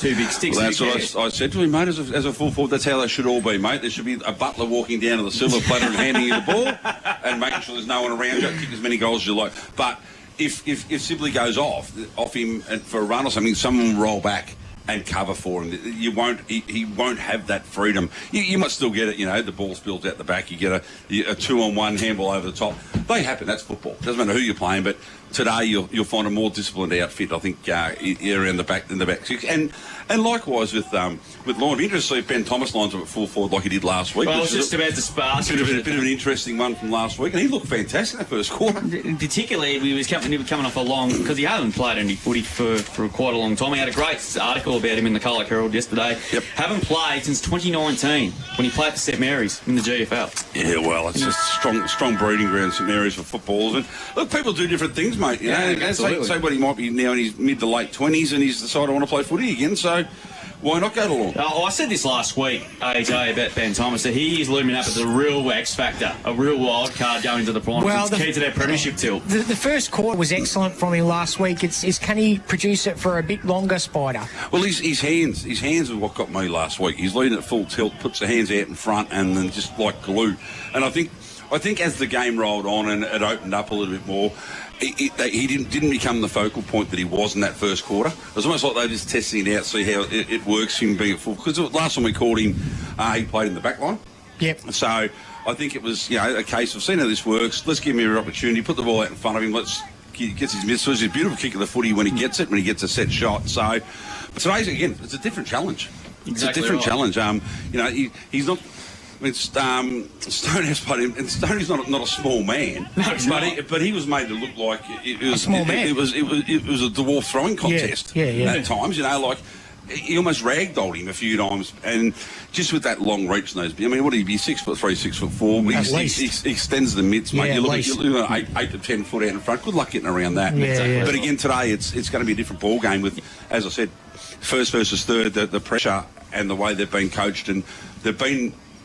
two big sticks. Well, that's what I said to him, mate, as a full forward, that's how they should all be, mate. There should be a butler walking down to the silver platter and handing you the ball and making sure there's no one around you, kick as many goals as you like. But if Sibley goes off him for a run or something, someone will roll back and cover for him. He won't have that freedom. You might still get it, the ball spills out the back, you get a 2-on-1 handball over the top. They happen, that's football. Doesn't matter who you're playing, but today you'll find a more disciplined outfit, I think, around the back than the back six. And likewise with Lorne. It'd be interesting to see if Ben Thomas lines up at full forward like he did last week. Well, I was just about to spark. A bit of an interesting one from last week, and he looked fantastic in that first quarter. Particularly, he was coming off a long, because he hasn't played any footy for quite a long time. He had a great article about him in the Colour Herald yesterday. Yep. Haven't played since 2019 when he played for St Mary's in the GFL. Yeah, well, it's a strong breeding ground, St Mary's, for footballers. And look, people do different things, mate. Say what he might be now in his mid to late 20s, and he's decided I want to play footy again. So why not go to Lorne? I said this last week, AJ, about Ben Thomas, that he is looming up as a real X factor, a real wild card going into the finals. Well, it's key to their premiership tilt. The first quarter was excellent from him last week. Can he produce it for a bit longer, Spider? Well, his hands are what got me last week. He's leading at full tilt, puts the hands out in front, and then just like glue. And I think as the game rolled on and it opened up a little bit more, he didn't become the focal point that he was in that first quarter. It was almost like they were just testing it out, see how it works, him being at full. Because last time we called him, he played in the back line. Yep. So I think it was a case of seeing how this works. Let's give him an opportunity, put the ball out in front of him. He gets his miss. It's a beautiful kick of the footy when he gets it, when he gets a set shot. So but today's, again, it's a different challenge. It's a different challenge. He's not... I mean, Stonehouse played him, and Stoney's not a small man, but he was made to look like it was a small man. It was a dwarf throwing contest. At times, like he almost ragdolled him a few times, and just with that long reach and those. I mean, what would he be? 6'3", 6'4". He extends the mids, mate. You're looking at 8 to 10 foot out in front. Good luck getting around that. But again, today it's going to be a different ball game with, as I said, first versus third, the pressure and the way they've been coached, and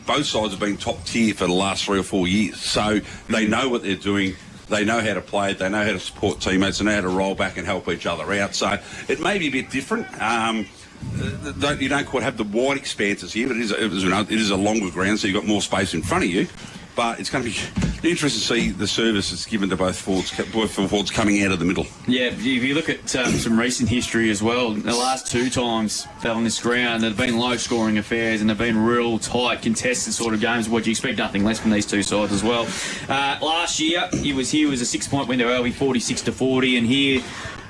both sides have been top tier for the last 3 or 4 years, so they know what they're doing. They know how to play it. They know how to support teammates. They know how to roll back and help each other out. So it may be a bit different. You don't quite have the wide expanses here, but it is a longer ground, so you've got more space in front of you. But it's going to be interesting to see the service that's given to both forwards coming out of the middle. Yeah, if you look at some recent history as well, the last 2 times they're on this ground, they've been low-scoring affairs and they've been real tight, contested sort of games. What you expect nothing less from these two sides as well. Last year, he was a 6-point win to Alvie, 46-40, and here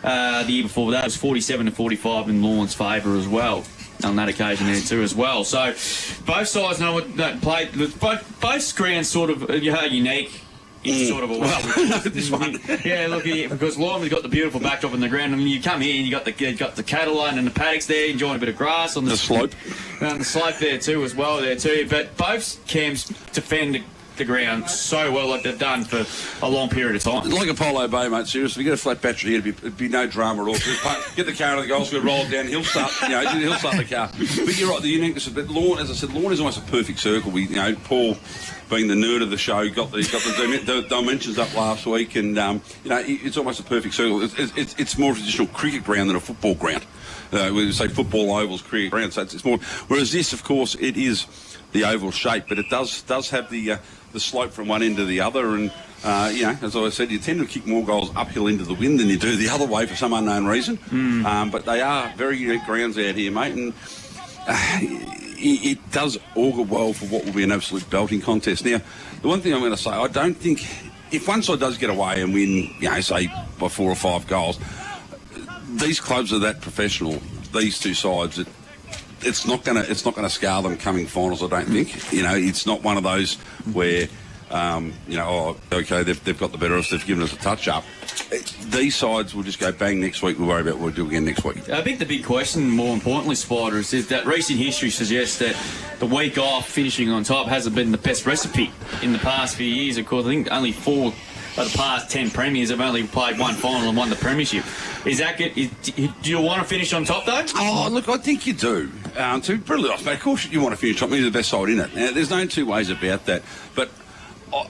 the year before that was 47-45 in Lorne's favour as well. On that occasion there too as well. So both sides know what they play. Both grounds sort of are unique in sort of a way. Well, this one. Yeah, look, because Lorne has got the beautiful backdrop in the ground. I mean, you come here and you got the cattle line and the paddocks there, enjoying a bit of grass on the slope. The slope there too as well there too. But both camps defend the ground so well, like they've done for a long period of time. Like Apollo Bay, mate, seriously, if you get a flat battery here, it'd be no drama at all. Just get the car to the goal square, roll it down, he'll start the car. But you're right, the uniqueness of it. Lorne, as I said, Lorne is almost a perfect circle. Paul, being the nerd of the show, got the dimensions up last week, and it's almost a perfect circle. It's more a traditional cricket ground than a football ground. We say football ovals, cricket ground, so it's more. Whereas this, of course, it is the oval shape, but it does have the slope from one end to the other, and as I said, you tend to kick more goals uphill into the wind than you do the other way for some unknown reason. But they are very unique grounds out here, mate, and it does augur well for what will be an absolute belting contest. Now, the one thing I'm going to say, I don't think if one side does get away and win, say by 4 or 5 goals, these clubs are that professional. These two sides that. It's not going to scar them coming finals, I don't think. It's not one of those where, okay, they've got the better of us, they've given us a touch-up. These sides will just go bang next week, we'll worry about what we'll do again next week. I think the big question, more importantly, Spider, is that recent history suggests that the week off, finishing on top, hasn't been the best recipe in the past few years. Of course, I think only 4 of the past 10 premiers have only played one final and won the premiership. Is that good? Do you want to finish on top, though? Oh, look, I think you do. To be brutally honest, mate, of course you want to finish top. You're the best side in it. Now, there's no two ways about that. But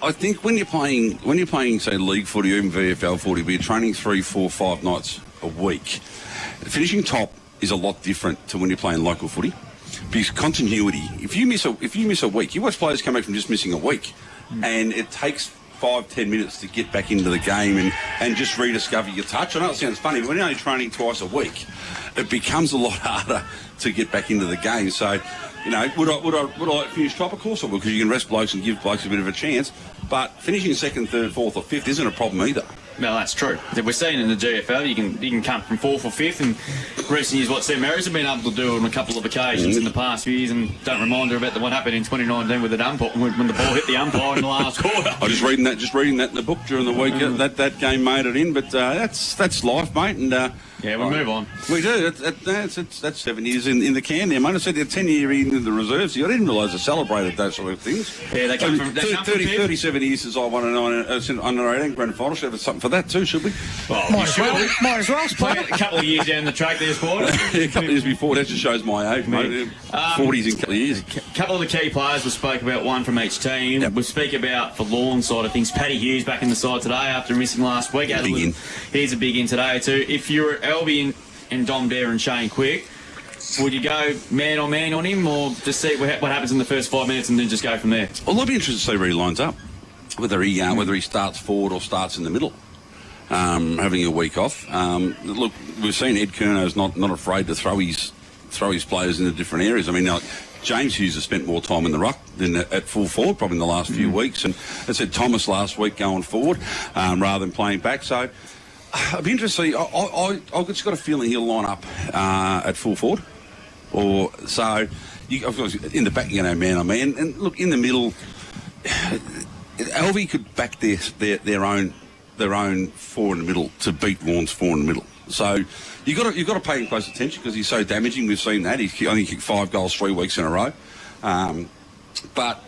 I think when you're playing, say, league footy or even VFL footy, where you're training 3, 4, 5 nights a week, finishing top is a lot different to when you're playing local footy. Because continuity, if you miss a week, you watch players come back from just missing a week, and it takes 5-10 minutes to get back into the game and just rediscover your touch. I know it sounds funny, but when you're only training twice a week, it becomes a lot harder to get back into the game. So, you know, would I finish top? Of course I would, because you can rest blokes and give blokes a bit of a chance. But finishing second, third, fourth or fifth isn't a problem either. No, that's true. We're seeing in the GFL, you can come from fourth or fifth, and recent years what Sam Marys have been able to do on a couple of occasions in the past few years, and don't remind her about what happened in 2019 with the umpire when the ball hit the umpire in the last quarter. I was reading that in the book during the week. That game made it in, but that's life, mate. And yeah, we'll move on. We do. That's 7 years in the can there, mate. I said they're 10-year in the reserves. I didn't realise they celebrated those sort of things. Yeah, they come from 37 years since I won an under 18 grand final. Should have something for that too, should we? Well, might as well. A couple of years down the track there, Sport. Yeah, a couple of years before. That just shows my age, mate. 40s in a couple of years. A couple of the key players we spoke about, one from each team. Yep. We speak about for Lorne side of things. Paddy Hughes back in the side today after missing last week. He's a big in today too. If you're Alvie and Dom Dare and Shane Quick, would you go man on man on him, or just see what happens in the first 5 minutes and then just go from there? Well, I'd be interested to see where he lines up, whether he starts forward or starts in the middle. Having a week off. Look, we've seen Ed Kerno's not afraid to throw his players into different areas. I mean, James Hughes has spent more time in the ruck than at full forward probably in the last few weeks, and I said Thomas last week going forward rather than playing back. So I'd be interested to see. I've just got a feeling he'll line up at full forward, or so. Of course, in the back, man on man, and look in the middle. Alvie could back their own four in the middle to beat Lorne's four in the middle. So you've got to pay him close attention because he's so damaging. We've seen that. He's only kicked 5 goals 3 weeks in a row. But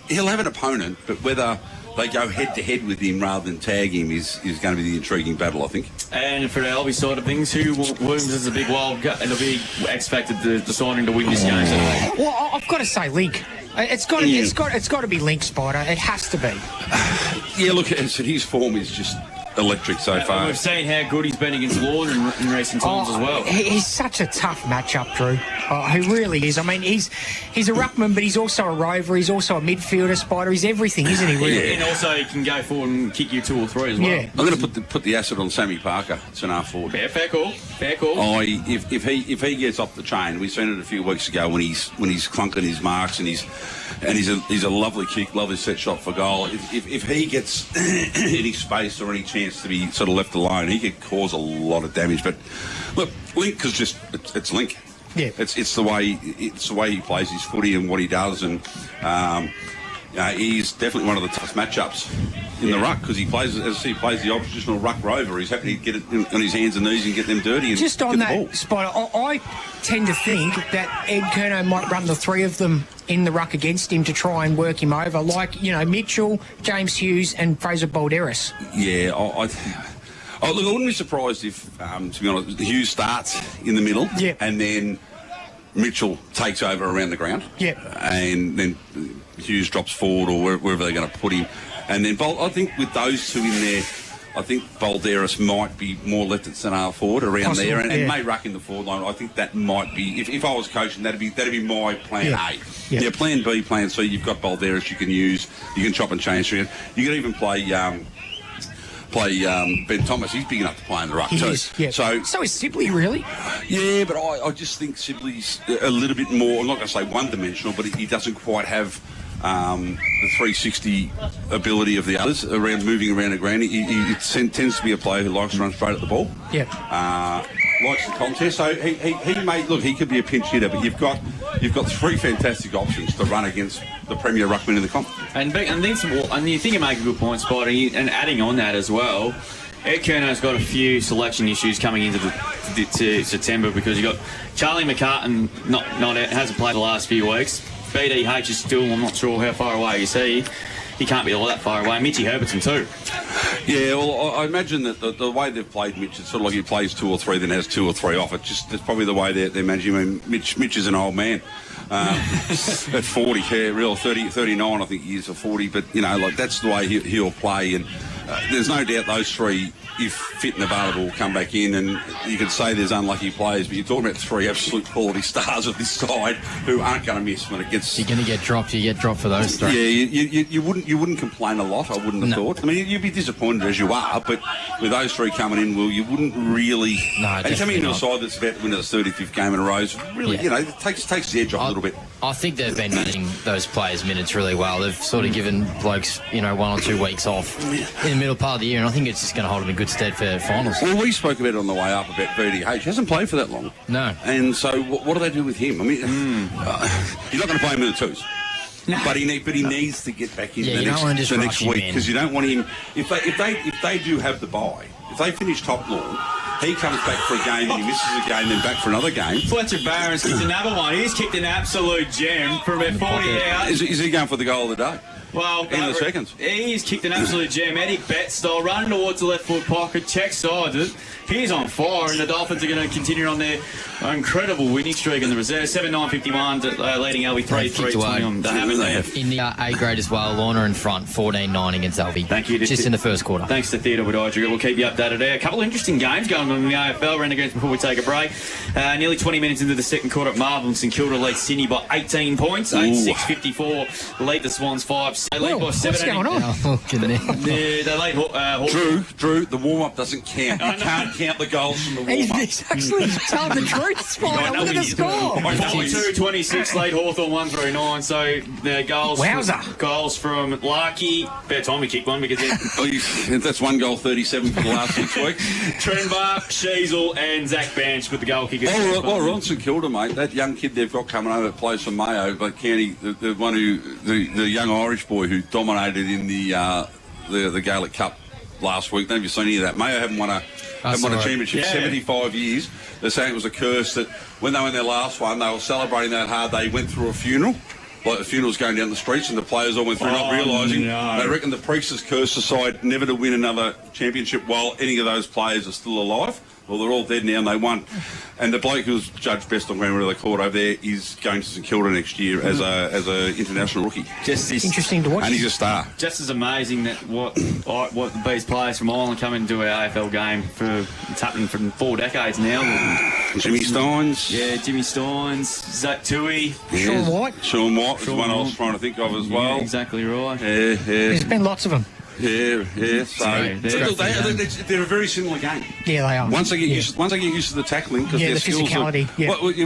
he'll have an opponent, but whether they go head-to-head with him rather than tag him is going to be the intriguing battle, I think. And for the Alvie side of things, who Williams is a big wild gut and a big X factor to signing to win this game today? Well, I've got to say Link. It's got to be Link, Spider. It has to be. Yeah, look, his form is just electric so far. We've seen how good he's been against Lorne in recent times as well. He's such a tough matchup, Drew. He really is. I mean, he's a ruckman, but he's also a rover. He's also a midfielder, Spider. He's everything, isn't he? Really? Yeah. And also he can go forward and kick you 2 or 3 as well. Yeah. I'm going to put the asset on Sammy Parker. It's an R-forward. Yeah, fair call. If he gets off the chain, we seen it a few weeks ago when he's clunking his marks and he's a lovely kick, lovely set shot for goal. If he gets any space or any chance to be sort of left alone, he could cause a lot of damage. But look, Link is just it's Link. Yeah, it's the way he plays his footy and what he does, and he's definitely one of the toughest matchups in the ruck because he plays the oppositional ruck rover. He's happy to get it on his hands and knees and get them dirty. And just on that, Spider, I tend to think that Ed Kerno might run the 3 of them in the ruck against him to try and work him over, like Mitchell, James Hughes, and Fraser Balderas. Yeah, look, I wouldn't be surprised if, to be honest, Hughes starts in the middle, and then Mitchell takes over around the ground, and then Hughes drops forward or wherever they're going to put him, and then I think with those 2 in there, I think Balderas might be more left at centre forward around there, and may ruck in the forward line. I think that might be, if I was coaching, that'd be my plan A. Yeah, plan B, plan C. You've got Balderas you can use. You can chop and change around. You can even play Ben Thomas. He's big enough to play in the ruck too. So is Sibley, really? Yeah, but I just think Sibley's a little bit more, I'm not going to say one-dimensional, but he doesn't quite have the 360 ability of the others around moving around the ground. He tends to be a player who likes to run straight at the ball. Likes the contest. So he could be a pinch hitter, but you've got 3 fantastic options to run against the premier ruckman in the comp. And you think you make a good point, Spotty, and adding on that as well, Ed Kerno's got a few selection issues coming into to September because you've got Charlie McCartan not hasn't played the last few weeks. BDH is still, I'm not sure how far away is he. He can't be all that far away. Mitchy Herbertson too. Yeah, well, I imagine that the way they've played Mitch, it's sort of like he plays 2 or 3, then has 2 or 3 off. It's probably the way they're managing him. Mitch is an old man. At 40, real 39, I think he is, or 40. But that's the way he'll play. And there's no doubt those three, if fit and available, will come back in, and you could say there's unlucky players, but you're talking about three absolute quality stars of this side who aren't going to miss when it gets... You're going to get dropped. You get dropped for those three. Yeah, you wouldn't complain a lot, I wouldn't have thought. I mean, you'd be disappointed as you are, but with those three coming in, you wouldn't really... No, and coming into a side that's about to win its 35th game in a row, really, it takes the edge off a little bit. I think they've been managing those players' minutes really well. They've sort of given blokes, 1 or 2 weeks off in the middle part of the year, and I think it's just going to hold them in good stead for finals. Well, we spoke about it on the way up about VDH. He hasn't played for that long. No. And so what do they do with him? I mean, you're not going to play him in the twos. No. But he needs to get back in the next week, because you don't want him... If they do have the bye, if they finish top lawn, he comes back for a game and he misses a game, then back for another game. Fletcher Barron's kicked another one. He's kicked an absolute gem from about 40 out. Is he going for the goal of the day? Well, in the seconds. He's kicked an absolute gem. Eddie Bet style, running towards the left foot pocket, check sides. He's on fire, and the Dolphins are going to continue on their incredible winning streak in the reserve. 7-9-51, leading Alvie 3-3-20 on the Hammond. In the A grade as well, Lorne in front, 14-9 against Alvie. Thank you. Just in the first quarter. Thanks to Theodore Woodidge. We'll keep you updated there. A couple of interesting games going on in the AFL. Renegades before we take a break. Nearly 20 minutes into the second quarter at Marvel, St Kilda leads Sydney by 18 points. 8-6-54. Lead the Swans 5. They lead by 7. What's going on? They lead Drew, the warm-up doesn't count. You can't count the goals from the warm-up. He's actually telling the truth. Spine. Look at the score. 42-26 lead Hawthorn 1-3-9. So the goals from Larky. About time we kicked one because that's one goal 37 for the last 6 weeks. Trenbar, Sheasel and Zach Banch with the goal kickers. Well, we're on St Kilda, mate. That young kid they've got coming over that plays for Mayo, but County, the young Irish boy who dominated in the Gaelic Cup last week. Have you seen any of that? Mayo haven't won a championship 75 years. They're saying it was a curse that when they won their last one, they were celebrating that hard. They went through a funeral. Like the funeral's going down the streets and the players all went through not realising. No. They reckon the priest has cursed the side never to win another championship while any of those players are still alive. Well, they're all dead now and they won. And the bloke who was judged best on Grand River Court over there is going to St Kilda next year as a international rookie. Just interesting to watch. And he's a star. Just as amazing that what these players from Ireland come into our AFL game for. It's happened for 4 decades now. Jimmy Steins. Yeah, Jimmy Steins. Zach Toohey. Sean White was one I was trying to think of as well. Yeah, exactly right. Yeah. There's been lots of them. Yeah. So they're a very similar game. Yeah, they are. Once they get used to the tackling, because their the skills physicality.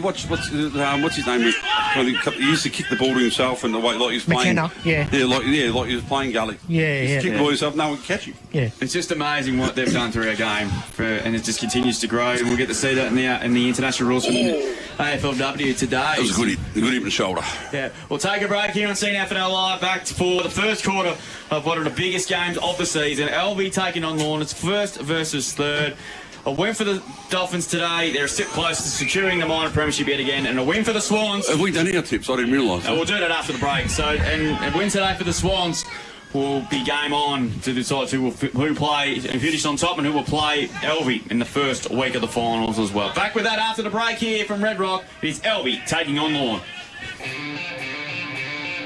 What's his name? He used to kick the ball to himself, and the way like he was playing. McKenna, like he was playing gully. Yeah. Kick the ball himself, no one can catch him. Yeah, it's just amazing what they've done through our game, and it just continues to grow. And we'll get to see that in the international rules from the AFLW today. That was a good hit in the shoulder. Yeah, we'll take a break here on CDFNL Live. Back for the first quarter of one of the biggest games of the season. Alvie taking on Lorne. It's first versus third. A win for the Dolphins today. They're a step closer to securing the minor premiership yet again, and a win for the Swans. Have we done our tips? I didn't realise. We'll do that after the break. So, and a win today for the Swans will be game on to decide who play and finish on top and who will play Alvie in the first week of the finals as well. Back with that after the break here from Red Rock. It's Alvie taking on Lorne.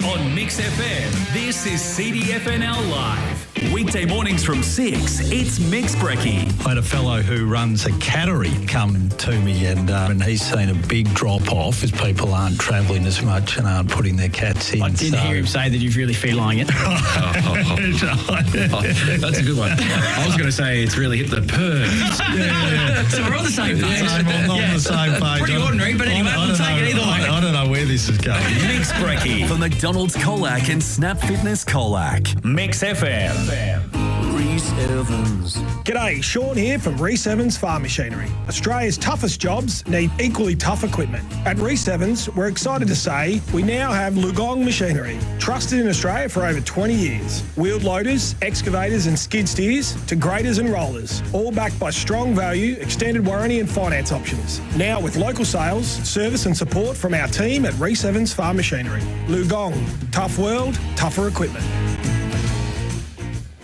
On Mix FM, this is CDFNL Live. Weekday mornings from 6, it's Mix Brekkie. I had a fellow who runs a cattery come to me and he's seen a big drop-off as people aren't travelling as much and aren't putting their cats in. I didn't hear him say that he's really feline it. That's a good one. I was going to say it's really hit the purse. So we're on the same page. I'm not on the same page. Pretty ordinary, but anyway, we'll take it either way. I don't know where this is going. Mix Brekkie for McDonald's Colac and Snap Fitness Colac. Mix FM. Reese Evans. G'day, Sean here from Reese Evans Farm Machinery. Australia's toughest jobs need equally tough equipment. At Reese Evans, we're excited to say we now have Lugong machinery, trusted in Australia for over 20 years. Wheeled loaders, excavators and skid steers to graders and rollers, all backed by strong value, extended warranty and finance options. Now with local sales, service and support from our team at Reese Evans Farm Machinery. Lugong, tough world, tougher equipment.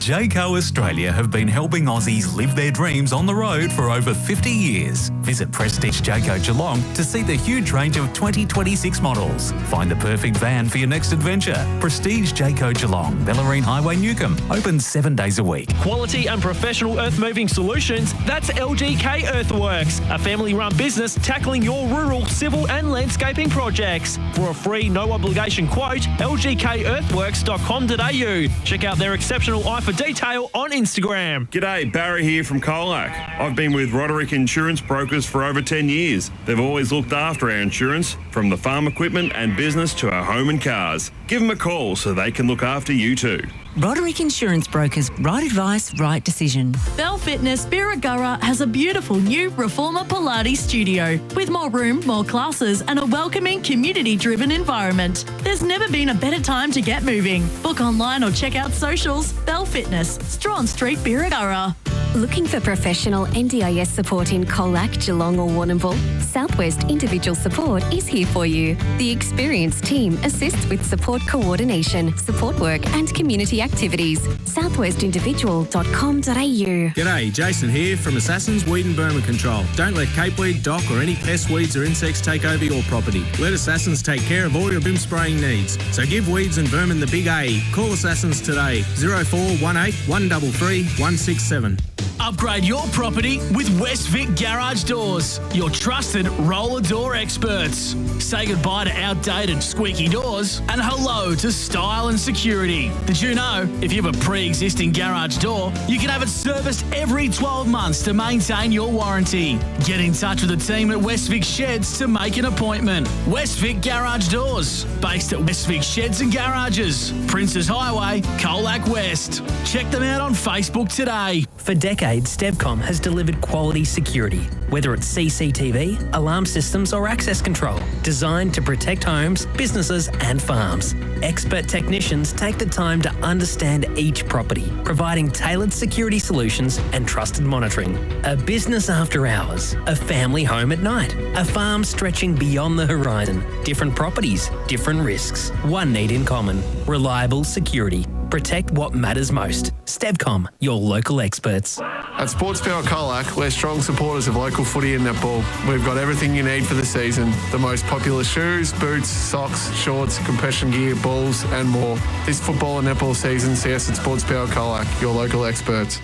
Jayco Australia have been helping Aussies live their dreams on the road for over 50 years. Visit Prestige Jayco Geelong to see the huge range of 2026 models. Find the perfect van for your next adventure. Prestige Jayco Geelong, Bellarine Highway, Newcomb. Open 7 days a week. Quality and professional earth moving solutions, that's LGK Earthworks, a family-run business tackling your rural, civil and landscaping projects. For a free, no-obligation quote, lgkearthworks.com.au. Check out their exceptional eye for detail on Instagram. G'day, Barry here from Colac. I've been with Roderick Insurance Brokers for over 10 years. They've always looked after our insurance, from the farm equipment and business to our home and cars. Give them a call so they can look after you too. Roderick Insurance Brokers, right advice, right decision. Bell Fitness Birregurra has a beautiful new Reformer Pilates studio with more room, more classes and a welcoming community-driven environment. There's never been a better time to get moving. Book online or check out socials. Bell Fitness, Strawn Street, Birregurra. Looking for professional NDIS support in Colac, Geelong or Warrnambool? Southwest Individual Support is here for you. The experienced team assists with support coordination, support work and community activities. southwestindividual.com.au. G'day, Jason here from Assassin's Weed and Vermin Control. Don't let capeweed, dock or any pest weeds or insects take over your property. Let Assassins take care of all your BIM spraying needs. So give weeds and vermin the big A. Call Assassins today, 0418 133 167. Upgrade your property with West Vic Garage Doors, your trusted roller door experts. Say goodbye to outdated squeaky doors and hello to style and security. Did you know if you have a pre-existing garage door, you can have it serviced every 12 months to maintain your warranty? Get in touch with the team at West Vic Sheds to make an appointment. West Vic Garage Doors, based at West Vic Sheds and Garages, Princes Highway, Colac West. Check them out on Facebook today. For decades, Stevcom has delivered quality security, whether it's CCTV, alarm systems or access control, designed to protect homes, businesses and farms. Expert technicians take the time to understand each property, providing tailored security solutions and trusted monitoring. A business after hours, a family home at night, a farm stretching beyond the horizon. Different properties, different risks. One need in common: reliable security. Protect what matters most. Stevcom, your local experts. At Sports Power Colac, we're strong supporters of local footy and netball. We've got everything you need for the season. The most popular shoes, boots, socks, shorts, compression gear, balls and more. This football and netball season, see us at Sports Power Colac, your local experts.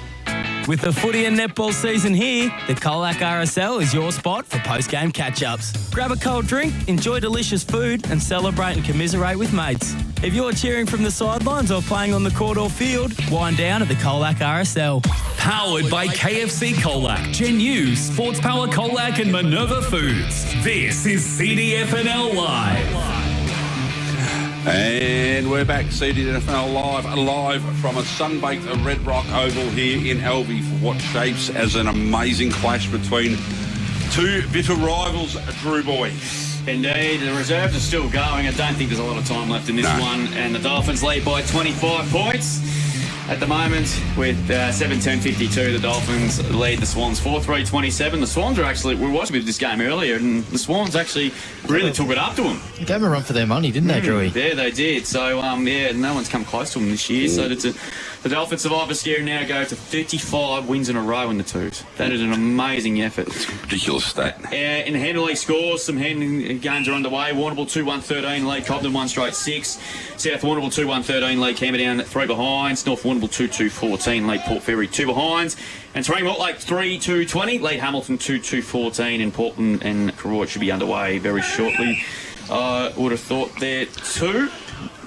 With the footy and netball season here, the Colac RSL is your spot for post-game catch-ups. Grab a cold drink, enjoy delicious food and celebrate and commiserate with mates. If you're cheering from the sidelines or playing on the court or field, wind down at the Colac RSL. Powered by KFC Colac, Genu, Sports Power Colac and Minerva Foods. This is CDFNL Live. And we're back, CDFNL live from a sun-baked Red Rock Oval here in Alvie for what shapes as an amazing clash between two bitter rivals, Drew Boy. Indeed, the reserves are still going. I don't think there's a lot of time left in this one. And the Dolphins lead by 25 points. At the moment, with 7:10:52, the Dolphins lead the Swans 4-3-27. The Swans are actually, we were watching a bit of this game earlier, and the Swans actually really took it up to them. They gave them a run for their money, didn't they, Drewy? Yeah, they did. So, no one's come close to them this year. So the Dolphins Survivor Series now go to 55 wins in a row in the twos. That is an amazing effort. It's a ridiculous stat. In Handle League scores, some handling games are underway. Warrnambool 2-1-13 lead, Cobden 1 straight 6. South Warrnambool 2-1-13 lead, Camberdown 3 behinds. North Warrnambool 2-2-14 lead, Port Fairy 2 behinds. And Terang Mortlake 3-2-20 lead, Hamilton 2-2-14. And Portland and Koroit should be underway very shortly. Would have thought there too.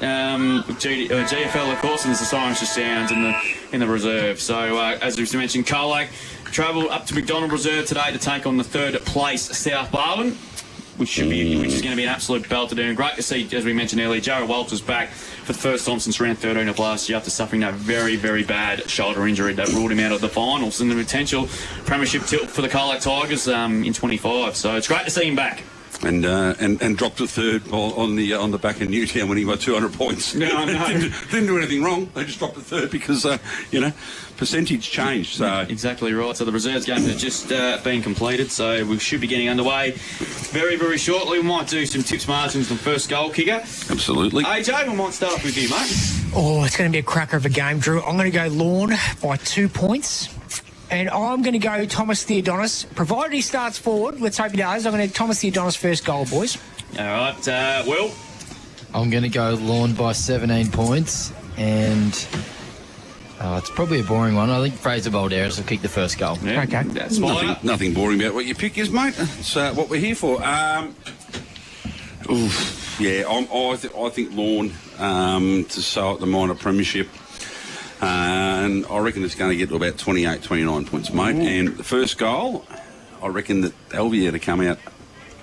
GFL, of course, and there's the sirens just sounds in the reserve. So, as we mentioned, Colac travel up to McDonald Reserve today to take on the third place South Barwon, which is going to be an absolute belter there. And great to see, as we mentioned earlier, Jarrah Walters back for the first time since round 13 of last year after suffering that very, very bad shoulder injury that ruled him out of the finals and the potential premiership tilt for the Colac Tigers in 25. So it's great to see him back. and dropped to third on the back of Newtown when he got 200 points. No. Didn't do anything wrong. They just dropped to third because percentage changed. So exactly right. So the reserves game has just been completed. So we should be getting underway very, very shortly. We might do some tips margins on first goal kicker. Absolutely. AJ, we might start off with you, mate. Oh, it's going to be a cracker of a game, Drew. I'm going to go Lorne by 2 points. And I'm going to go Thomas Theodonis. Provided he starts forward, let's hope he does. I'm going to Thomas Theodonis first goal, boys. All right, Will? I'm going to go Lorne by 17 points. And it's probably a boring one. I think Fraser Balderas will kick the first goal. Yeah, okay. That's nothing boring about what your pick is, mate. It's what we're here for. I think Lorne to sell at the minor premiership. And I reckon it's going to get to about 28, 29 points, mate. Ooh. And the first goal, I reckon that Alvie had to come out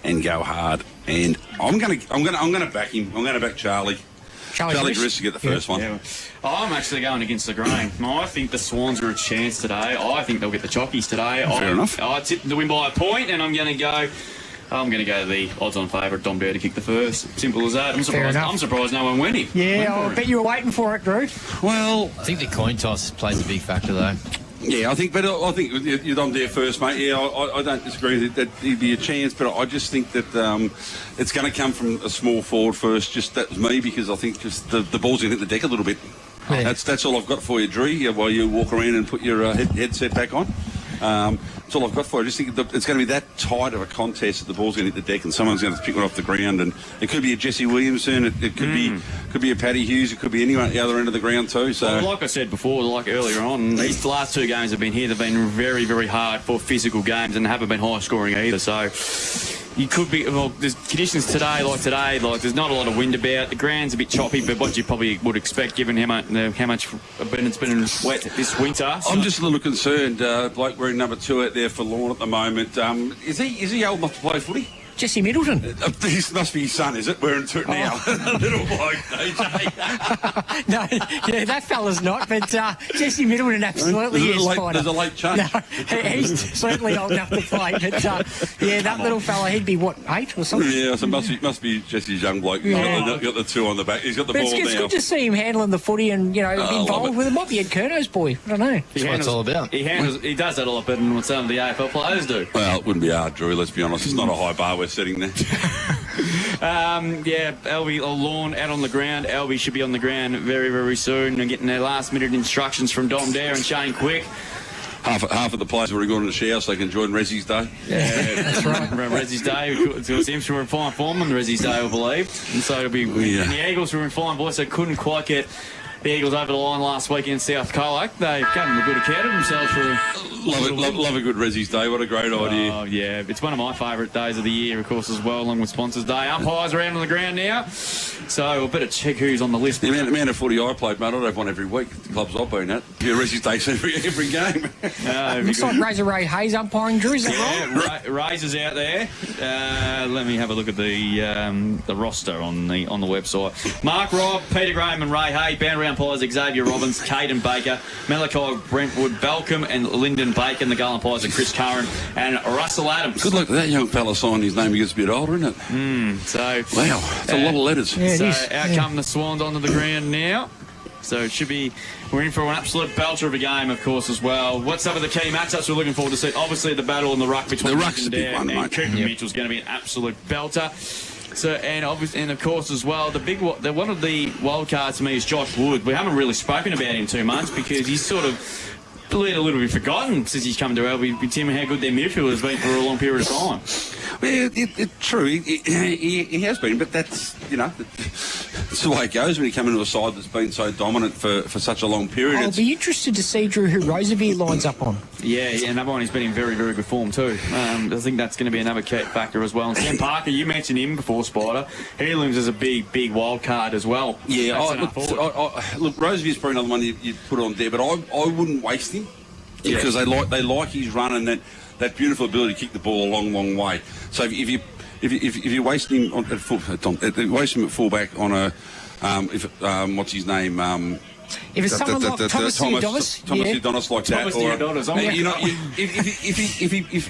and go hard. And I'm going to back him. I'm going to back Charlie. Charlie Griss to get the first one. Yeah. I'm actually going against the grain. I think the Swans are a chance today. I think they'll get the Chockies today. Fair enough. I tipped them to win by a point, and I'm going to go the odds-on favourite, Dom Dare, to kick the first. Simple as that. I'm surprised no one went him. Yeah, I bet you were waiting for it, Drew. Well, I think the coin toss plays a big factor, though. Yeah, I think you're Dom Dare first, mate. Yeah, I don't disagree that he'd be a chance, but I just think that it's going to come from a small forward first. Just that's me, because I think just the ball's going to hit the deck a little bit. Yeah. That's all I've got for you, Drew, while you walk around and put your headset back on. That's all I've got for you. I just think it's going to be that tight of a contest that the ball's going to hit the deck and someone's going to pick it off the ground. And it could be a Jesse Williamson, it could be a Paddy Hughes, it could be anyone at the other end of the ground too. So, well, like I said before, like earlier on, these last two games have been here. They've been very, very hard for physical games and haven't been high scoring either. So you could be, there's conditions today, like there's not a lot of wind about. The ground's a bit choppy, but what you probably would expect given how much it's been wet this winter. I'm just a little concerned. Bloke wearing number 2 out there for Lorne at the moment. Is he old enough to play footy? Jesse Middleton. This must be his son, is it? Wearing to it now. Little bloke, AJ. No, yeah, that fella's not, but Jesse Middleton absolutely is. There's a late change. No, he's certainly old enough to play, but that little fella, he'd be, 8 or something? Yeah, so must be Jesse's young bloke. Yeah. Got the 2 on the back. He's got the ball now. It's good to see him handling the footy and, involved with it. Might be Ed Curno's boy. I don't know. That's what it's all about. He does that a lot better than what some of the AFL players do. Well, it wouldn't be hard, Drew, let's be honest. It's not a high bar we're setting there. Alvie or Lorne out on the ground. Alvie should be on the ground very, very soon and getting their last-minute instructions from Dom Dare and Shane Quick. Half of the players have already gone in the shower so they can join Rezzy's Day. Yeah, that's right. Rezzy's Day. It seems to be in fine form on the Rezzy's Day, I believe. And so it'll be. Yeah. And the Eagles were in fine voice. They couldn't quite get the Eagles over the line last week in South Colac. They gave them a good account of themselves for love a good Rezzy's Day. What a great idea. Oh, yeah. It's one of my favourite days of the year, of course, as well, along with Sponsors Day. Umpires around on the ground now. So we better check who's on the list. The amount of footy I played, mate, I'd have one every week. The clubs I've been at. Yeah, Rezzy's Day every game. Looks like Razor Ray Hayes umpiring, Drew. Is that right? Razor's out there. Let me have a look at the roster on the website. Mark Robb, Peter Graham and Ray Hay. Boundary umpires Xavier Robbins, Caden Baker, Malachi Brentwood, Balcombe and Lyndon Bacon. The goal umpires are Chris Curran and Russell Adams. Good luck to that young fella signing his name. He gets a bit older, isn't it? So wow, it's a lot of letters. Yeah, so out come the Swans onto the ground now. So it should be, we're in for an absolute belter of a game, of course, as well. What's some of the key matchups we're looking forward to see? Obviously, the battle in the ruck between Mitchell and Cooper Mitchell's going to be an absolute belter. So and of course as well, one of the wild cards to me is Josh Wood. We haven't really spoken about him too much because he's sort of a little bit forgotten since he's come to Alvie with Tim, how good their midfield has been for a long period of time. Well, true, he has been, but that's, it's the way it goes when you come into a side that's been so dominant for such a long period. I'll be interested to see, Drew, who Roosevelt lines up on. Yeah, another one he's been in very, very good form too. I think that's going to be another key factor as well. And Sam Parker, you mentioned him before, Spider. He looms as a big wild card as well. Yeah, look, Roosevelt's probably another one you put on there, but I wouldn't waste him because they like his run and that beautiful ability to kick the ball a long way. So if you waste him at fullback on a what's his name, If it's someone like Thomas Theodonis, Theodonis like that,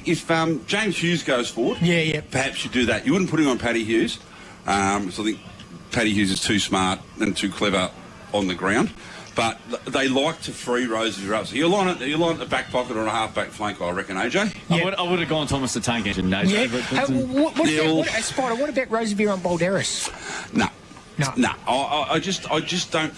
if James Hughes goes forward, perhaps you do that. You wouldn't put him on Paddy Hughes. So I think Paddy Hughes is too smart and too clever on the ground. But they like to free Rosie up. So you're on the back pocket or a half-back flank, I reckon, AJ? Yeah. I would have gone Thomas the Tank Engine, AJ. Yeah. Spider, what about Rosevere on Balderas? No. I just don't.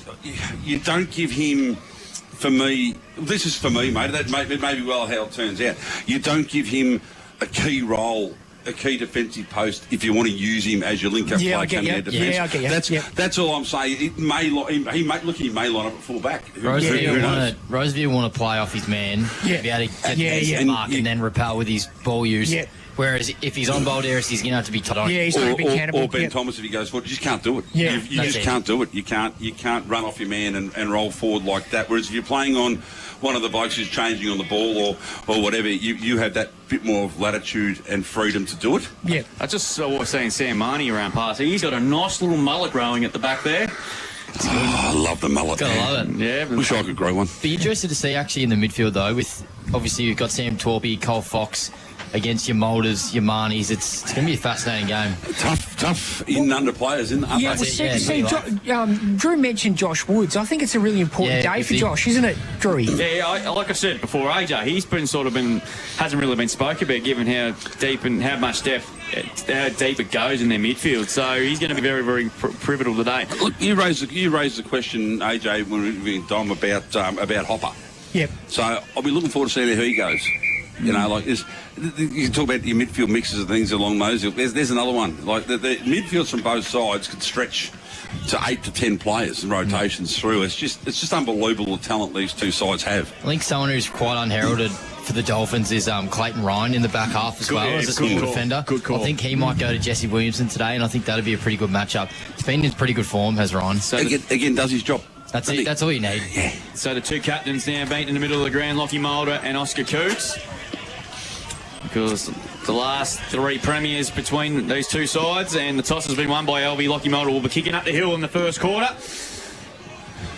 You don't give him. For me, this is for me, mate. That may be well how it turns out. You don't give him a key role, a key defensive post if you want to use him as your link-up play coming out of defence. Yeah, I get you. That's all I'm saying. He may line up at full back. Rosevere want to play off his man, be able to get the mark and then repel with his ball use. Yeah. Whereas if he's on Balderas, he's going to have to be tight on. Yeah, he's going to be cannibal. Or Ben Thomas if he goes forward. You just can't do it. Yeah. You just can't do it. You can't run off your man and roll forward like that. Whereas if you're playing on one of the blokes who's changing on the ball or whatever, you have that bit more of latitude and freedom to do it. Yeah. I just saw seeing Sam Marnie around past. He's got a nice little mullet growing at the back there. I love the mullet. Gotta love it. Yeah. Wish I could grow one. Be interested to see actually in the midfield though. With obviously you've got Sam Torpey, Cole Fox against your Moulders, your Marnies. It's going to be a fascinating game. Tough in under players, isn't it? Drew mentioned Josh Woods. I think it's a really important day for Josh, isn't it, Drew? Yeah, like I said before, AJ, he's hasn't really been spoken about given how deep and how much depth, how deep it goes in their midfield. So he's going to be very, very pivotal today. Look, you raised the question, AJ, when we were Dom about Hopper. Yep. So I'll be looking forward to seeing how he goes. You know, like this, you can talk about your midfield mixes and things along those. There's another one. Like the midfields from both sides could stretch to 8 to 10 players and rotations through. It's just unbelievable the talent these two sides have. I think someone who's quite unheralded for the Dolphins is Clayton Ryan in the back half as well as a small defender. Good call. I think he might go to Jesse Williamson today, and I think that'll be a pretty good matchup. He's been in pretty good form, has Ryan. So again, does his job. That's it. That's all you need. Yeah. So the two captains now beat in the middle of the ground, Lockie Mulder and Oscar Coots. Because the last three premiers between these two sides, and the toss has been won by Alvie. Lockie Mulder will be kicking up the hill in the first quarter.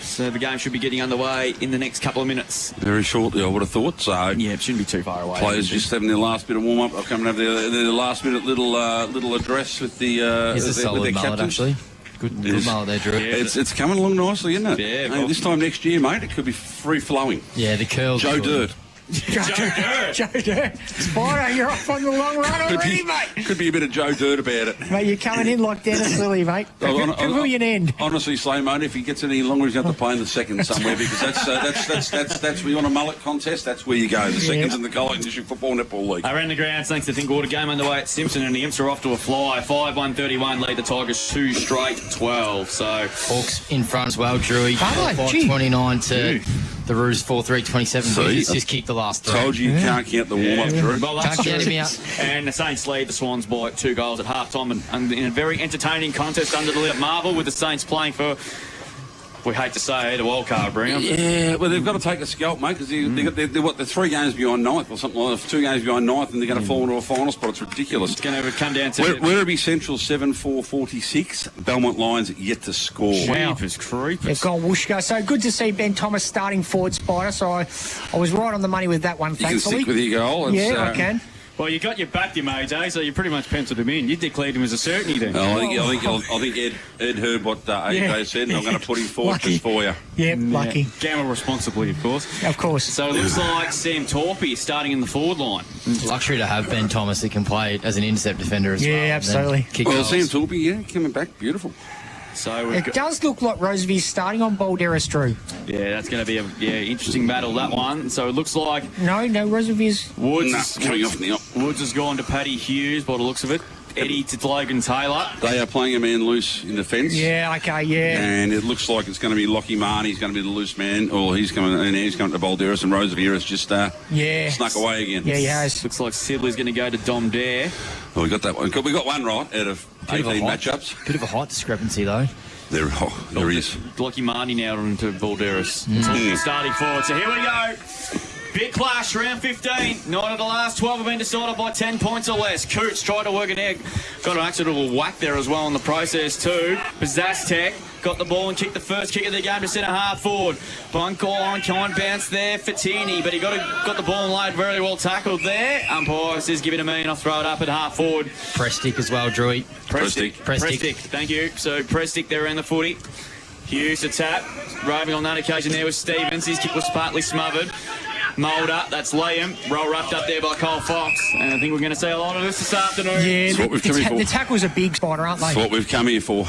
So the game should be getting underway in the next couple of minutes. Very shortly, I would have thought. So yeah, it shouldn't be too far away. Players just having their last bit of warm up. They'll come and have their last minute little address with their captains. Actually. Good mullet there, Drew. Yeah, it's coming along nicely, isn't it? Yeah. Hey, this time next year, mate, it could be free flowing. Yeah, the curls. Joe Dirt. Joe Dirt. Spider, you're off on the long run already, mate. Could be a bit of Joe Dirt about it. Mate, you're coming in like Dennis Lilly, mate. Pavilion end. Honestly, mate, if he gets any longer, he's going to have to play in the second somewhere because that's where you want a mullet contest. That's where you go. The seconds in the College District Football Netball League. Around the grounds, thanks to Thinkwater. Game underway at Simpson, and the Imps are off to a fly. 5-1-31 lead the Tigers 2 straight 12. So Hawks in front as well, Drewy. 5-29 to the Roos 4-3-27. He's just kicked the last three. Told you can't count the warm-up, Drew. Well, can't get him out. And the Saints lead the Swans by 2 goals at half-time, and in a very entertaining contest under the lid at Marvel, with the Saints playing for, we hate to say it, a wild card, Brigham. Yeah, well, they've got to take a scalp, mate, because they're 3 games behind ninth or something like that, 2 games behind ninth, and they're going to fall into a final spot. It's ridiculous. It's going to come down to... Werribee Central 7-4-46. Belmont Lions yet to score. Wow. Creepers. They've gone whooshka. So good to see Ben Thomas starting forward, Spider. So I was right on the money with that one, thankfully. You can stick with your goal. I can. Well, you got your back, your AJ, so you pretty much penciled him in. You declared him as a certainty then. I think Ed heard what AJ said, and I'm going to put him forward just for you. Yeah, lucky. Gamble responsibly, of course. Of course. So it looks like Sam Torpey is starting in the forward line. Luxury to have Ben Thomas that can play as an intercept defender as well. Yeah, absolutely. Well, Sam Torpey, coming back, beautiful. So it does look like Rosevere's starting on Balderas, Drew. Yeah, that's going to be a interesting battle, that one. So it looks like... No, Rosevere's... Woods has gone to Paddy Hughes, by the looks of it. Eddie to Logan Taylor. They are playing a man loose in defence. Yeah, okay, yeah. And it looks like it's going to be Lockie Marnie. He's going to be the loose man. Or he's coming to Balderas, and Rosevere has just snuck away again. Yeah, he has. Looks like Sibley's going to go to Dom Dare. Well, we got that one. We got one right out of 18 matchups. Bit of a height discrepancy, though. There is. Lockie Marnie now into Balderas. Starting forward. So here we go. Big clash, round 15. 9 of the last 12 have been decided by 10 points or less. Coots tried to work it out. Got an actual little whack there as well in the process too. Bazastek got the ball and kicked the first kick of the game to centre half forward. Bunker on kind bounce there for Tierney, but he got the ball and laid very well tackled there. Umpire says give it to me and I'll throw it up at half forward. Prestick as well, Drew. Prestick. Thank you. So Prestick there around the footy. Hughes a tap. Roving on that occasion there was Stevens. His kick was partly smothered. Mulder, that's Liam. Roll wrapped up there by Cole Fox. And I think we're going to see a lot of this afternoon. Yeah, that's what we've come here for. The tackle's a big spotter, aren't they? That's what we've come here for.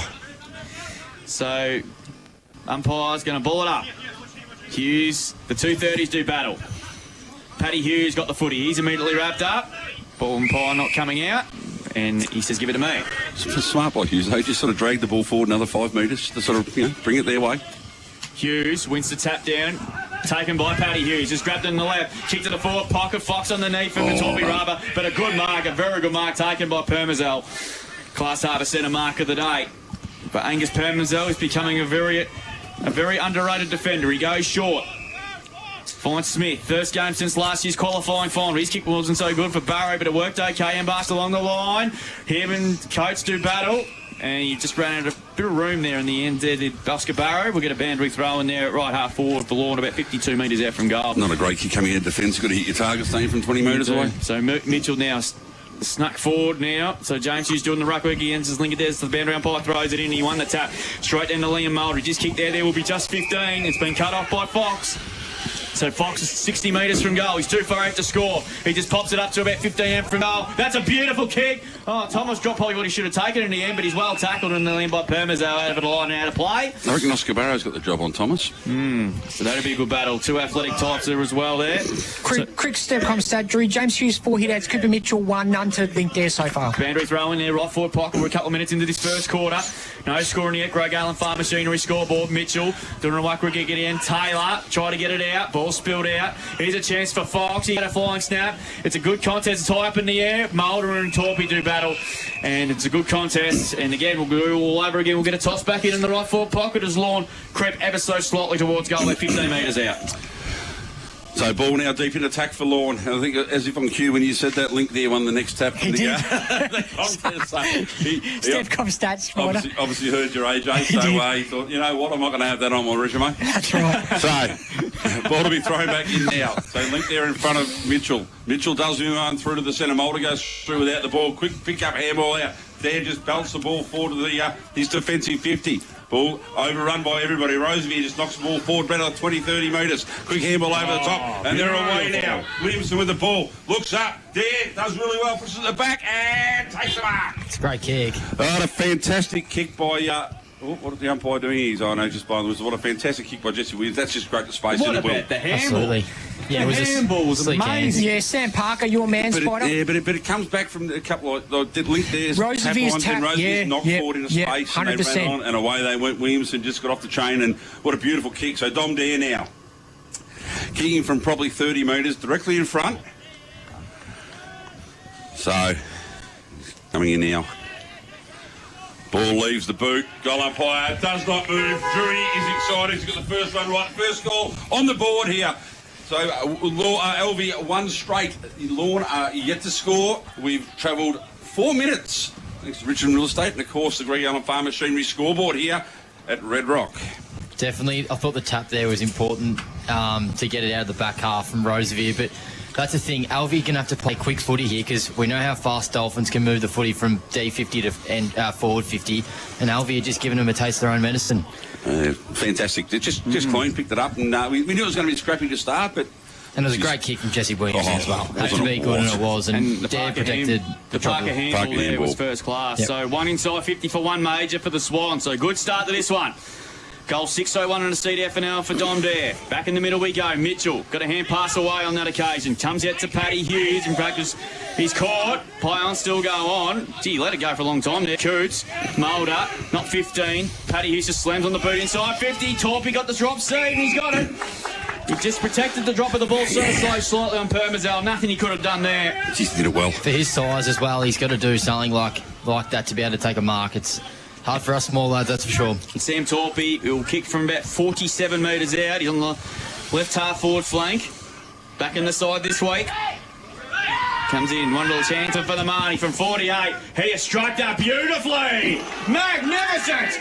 So, umpire's going to ball it up. Hughes, the 230s do battle. Paddy Hughes got the footy. He's immediately wrapped up. Ball umpire not coming out. And he says, give it to me. It's smart by Hughes. They just sort of drag the ball forward another 5 metres to sort of, bring it their way. Hughes wins the tap down. Taken by Paddy Hughes. Just grabbed it in the left. Kicked to the forward pocket. Fox underneath from the Torpy Rubber. But a good mark, a very good mark taken by Permazel. Class Harbour centre mark of the day. But Angus Permazel is becoming a very underrated defender. He goes short. Finds Smith. First game since last year's qualifying final. His kick wasn't so good for Barrow, but it worked okay. Embarked along the line. Him and Coates do battle. And he just ran out of a bit of room there in the end there, did Oscar Barrow. We'll get a boundary throw in there at right half forward for Lorne, about 52 metres out from goal. Not a great kick coming in defence. You've got to hit your target staying from 20 metres away. So Mitchell now snuck forward now. So James Hughes doing the ruck work against his link it there. So the boundary umpire throws it in. He won the tap. Straight down to Liam Mulder. Just kicked there. There will be just 15. It's been cut off by Fox. So Fox is 60 metres from goal. He's too far out to score. He just pops it up to about 15 from goal. That's a beautiful kick. Oh, Thomas dropped probably what he should have taken in the end, but he's well tackled in the end by Permazel out of the line and out of play. I reckon Oscar Barrow's got the job on Thomas. So that'll be a good battle. Two athletic types there as well there. Quick step constabulary. James Hughes 4 hit outs. Cooper Mitchell 1. None to link there so far. Boundary throw in there. Right forward pocket. We're a couple of minutes into this first quarter. No scoring yet. Greg Allen Farm Machinery scoreboard. Mitchell doing a whack wicket in. Taylor try to get it out. Ball spilled out. Here's a chance for Fox. He had a flying snap. It's a good contest. Tie up in the air. Mulder and Torpy do battle. And it's a good contest. And again, we'll go all over again. We'll get a toss back in the right forward pocket as Lorne crept ever so slightly towards goal. They're 15 metres out. So ball now deep in attack for Lorne. I think as if on cue when you said that, Link there won the next tap. He did. Steph stats. Obviously heard your AJ, so he thought, you know what, I'm not going to have that on my resume. That's right. So ball to be thrown back in now. So Link there in front of Mitchell. Mitchell does move on through to the centre. Mulder goes through without the ball. Quick pick up handball out. There just belts the ball forward to his defensive 50. Ball overrun by everybody. Rosevier just knocks the ball forward better 20, 30 metres. Quick handball over the top. And they're away now. Williamson with the ball. Looks up. There. Does really well. Pushes it back and takes the mark. It's a great kick. Oh, a fantastic kick by... what is the umpire doing here? Oh, no, just by the whistle. What a fantastic kick by Jesse Williams. That's just great to space in it well. What about the handball? Absolutely. Yeah, the handball was amazing. Yeah, Sam Parker, your man, Spider. Yeah, but it comes back from a couple of... Did Link there? Rosevier's tap, and Rosevier's knocked forward into space. 100%. And they ran on and away they went. Williamson just got off the chain and what a beautiful kick. So Dom Dare now. Kicking from probably 30 metres directly in front. So, coming in now. Ball leaves the boot. Goal umpire does not move. Drury is excited. He's got the first one right. First goal on the board here. So, Alvie one straight. Lorne are yet to score. We've travelled 4 minutes. Thanks to Richmond Real Estate and, of course, the Greg Allen Farm Machinery scoreboard here at Red Rock. Definitely. I thought the tap there was important to get it out of the back half from Rosevier, but that's the thing. Alvie going to have to play quick footy here because we know how fast Dolphins can move the footy from D50 to forward 50, and Alvie are just giving them a taste of their own medicine. Fantastic. Just clean, picked it up, and we knew it was going to be scrappy to start, but... And it was a great kick from Jesse Williams as well. Had to be good, and it was. And Dare protected the Parker handball there was first class. Yep. So one inside 50 for one major for the Swans. So good start to this one. Goal 601 on a CDFNL for Dom Dare. Back in the middle we go. Mitchell got a hand pass away on that occasion. Comes out to Paddy Hughes in practice. He's caught. Pion still go on. Gee, let it go for a long time there. Coots, Mulder, not 15. Paddy Hughes just slams on the boot inside 50. Torpy got the drop seat and he's got it. He just protected the drop of the ball sort of slightly on Permazel. Nothing he could have done there. Just did it well. For his size as well, he's got to do something like that to be able to take a mark. It's hard for us small lads, that's for sure. Sam Torpy will kick from about 47 metres out. He's on the left half forward flank. back in the side this week. Comes in, one little chance for the Marnie from 48. He has struck that beautifully. Magnificent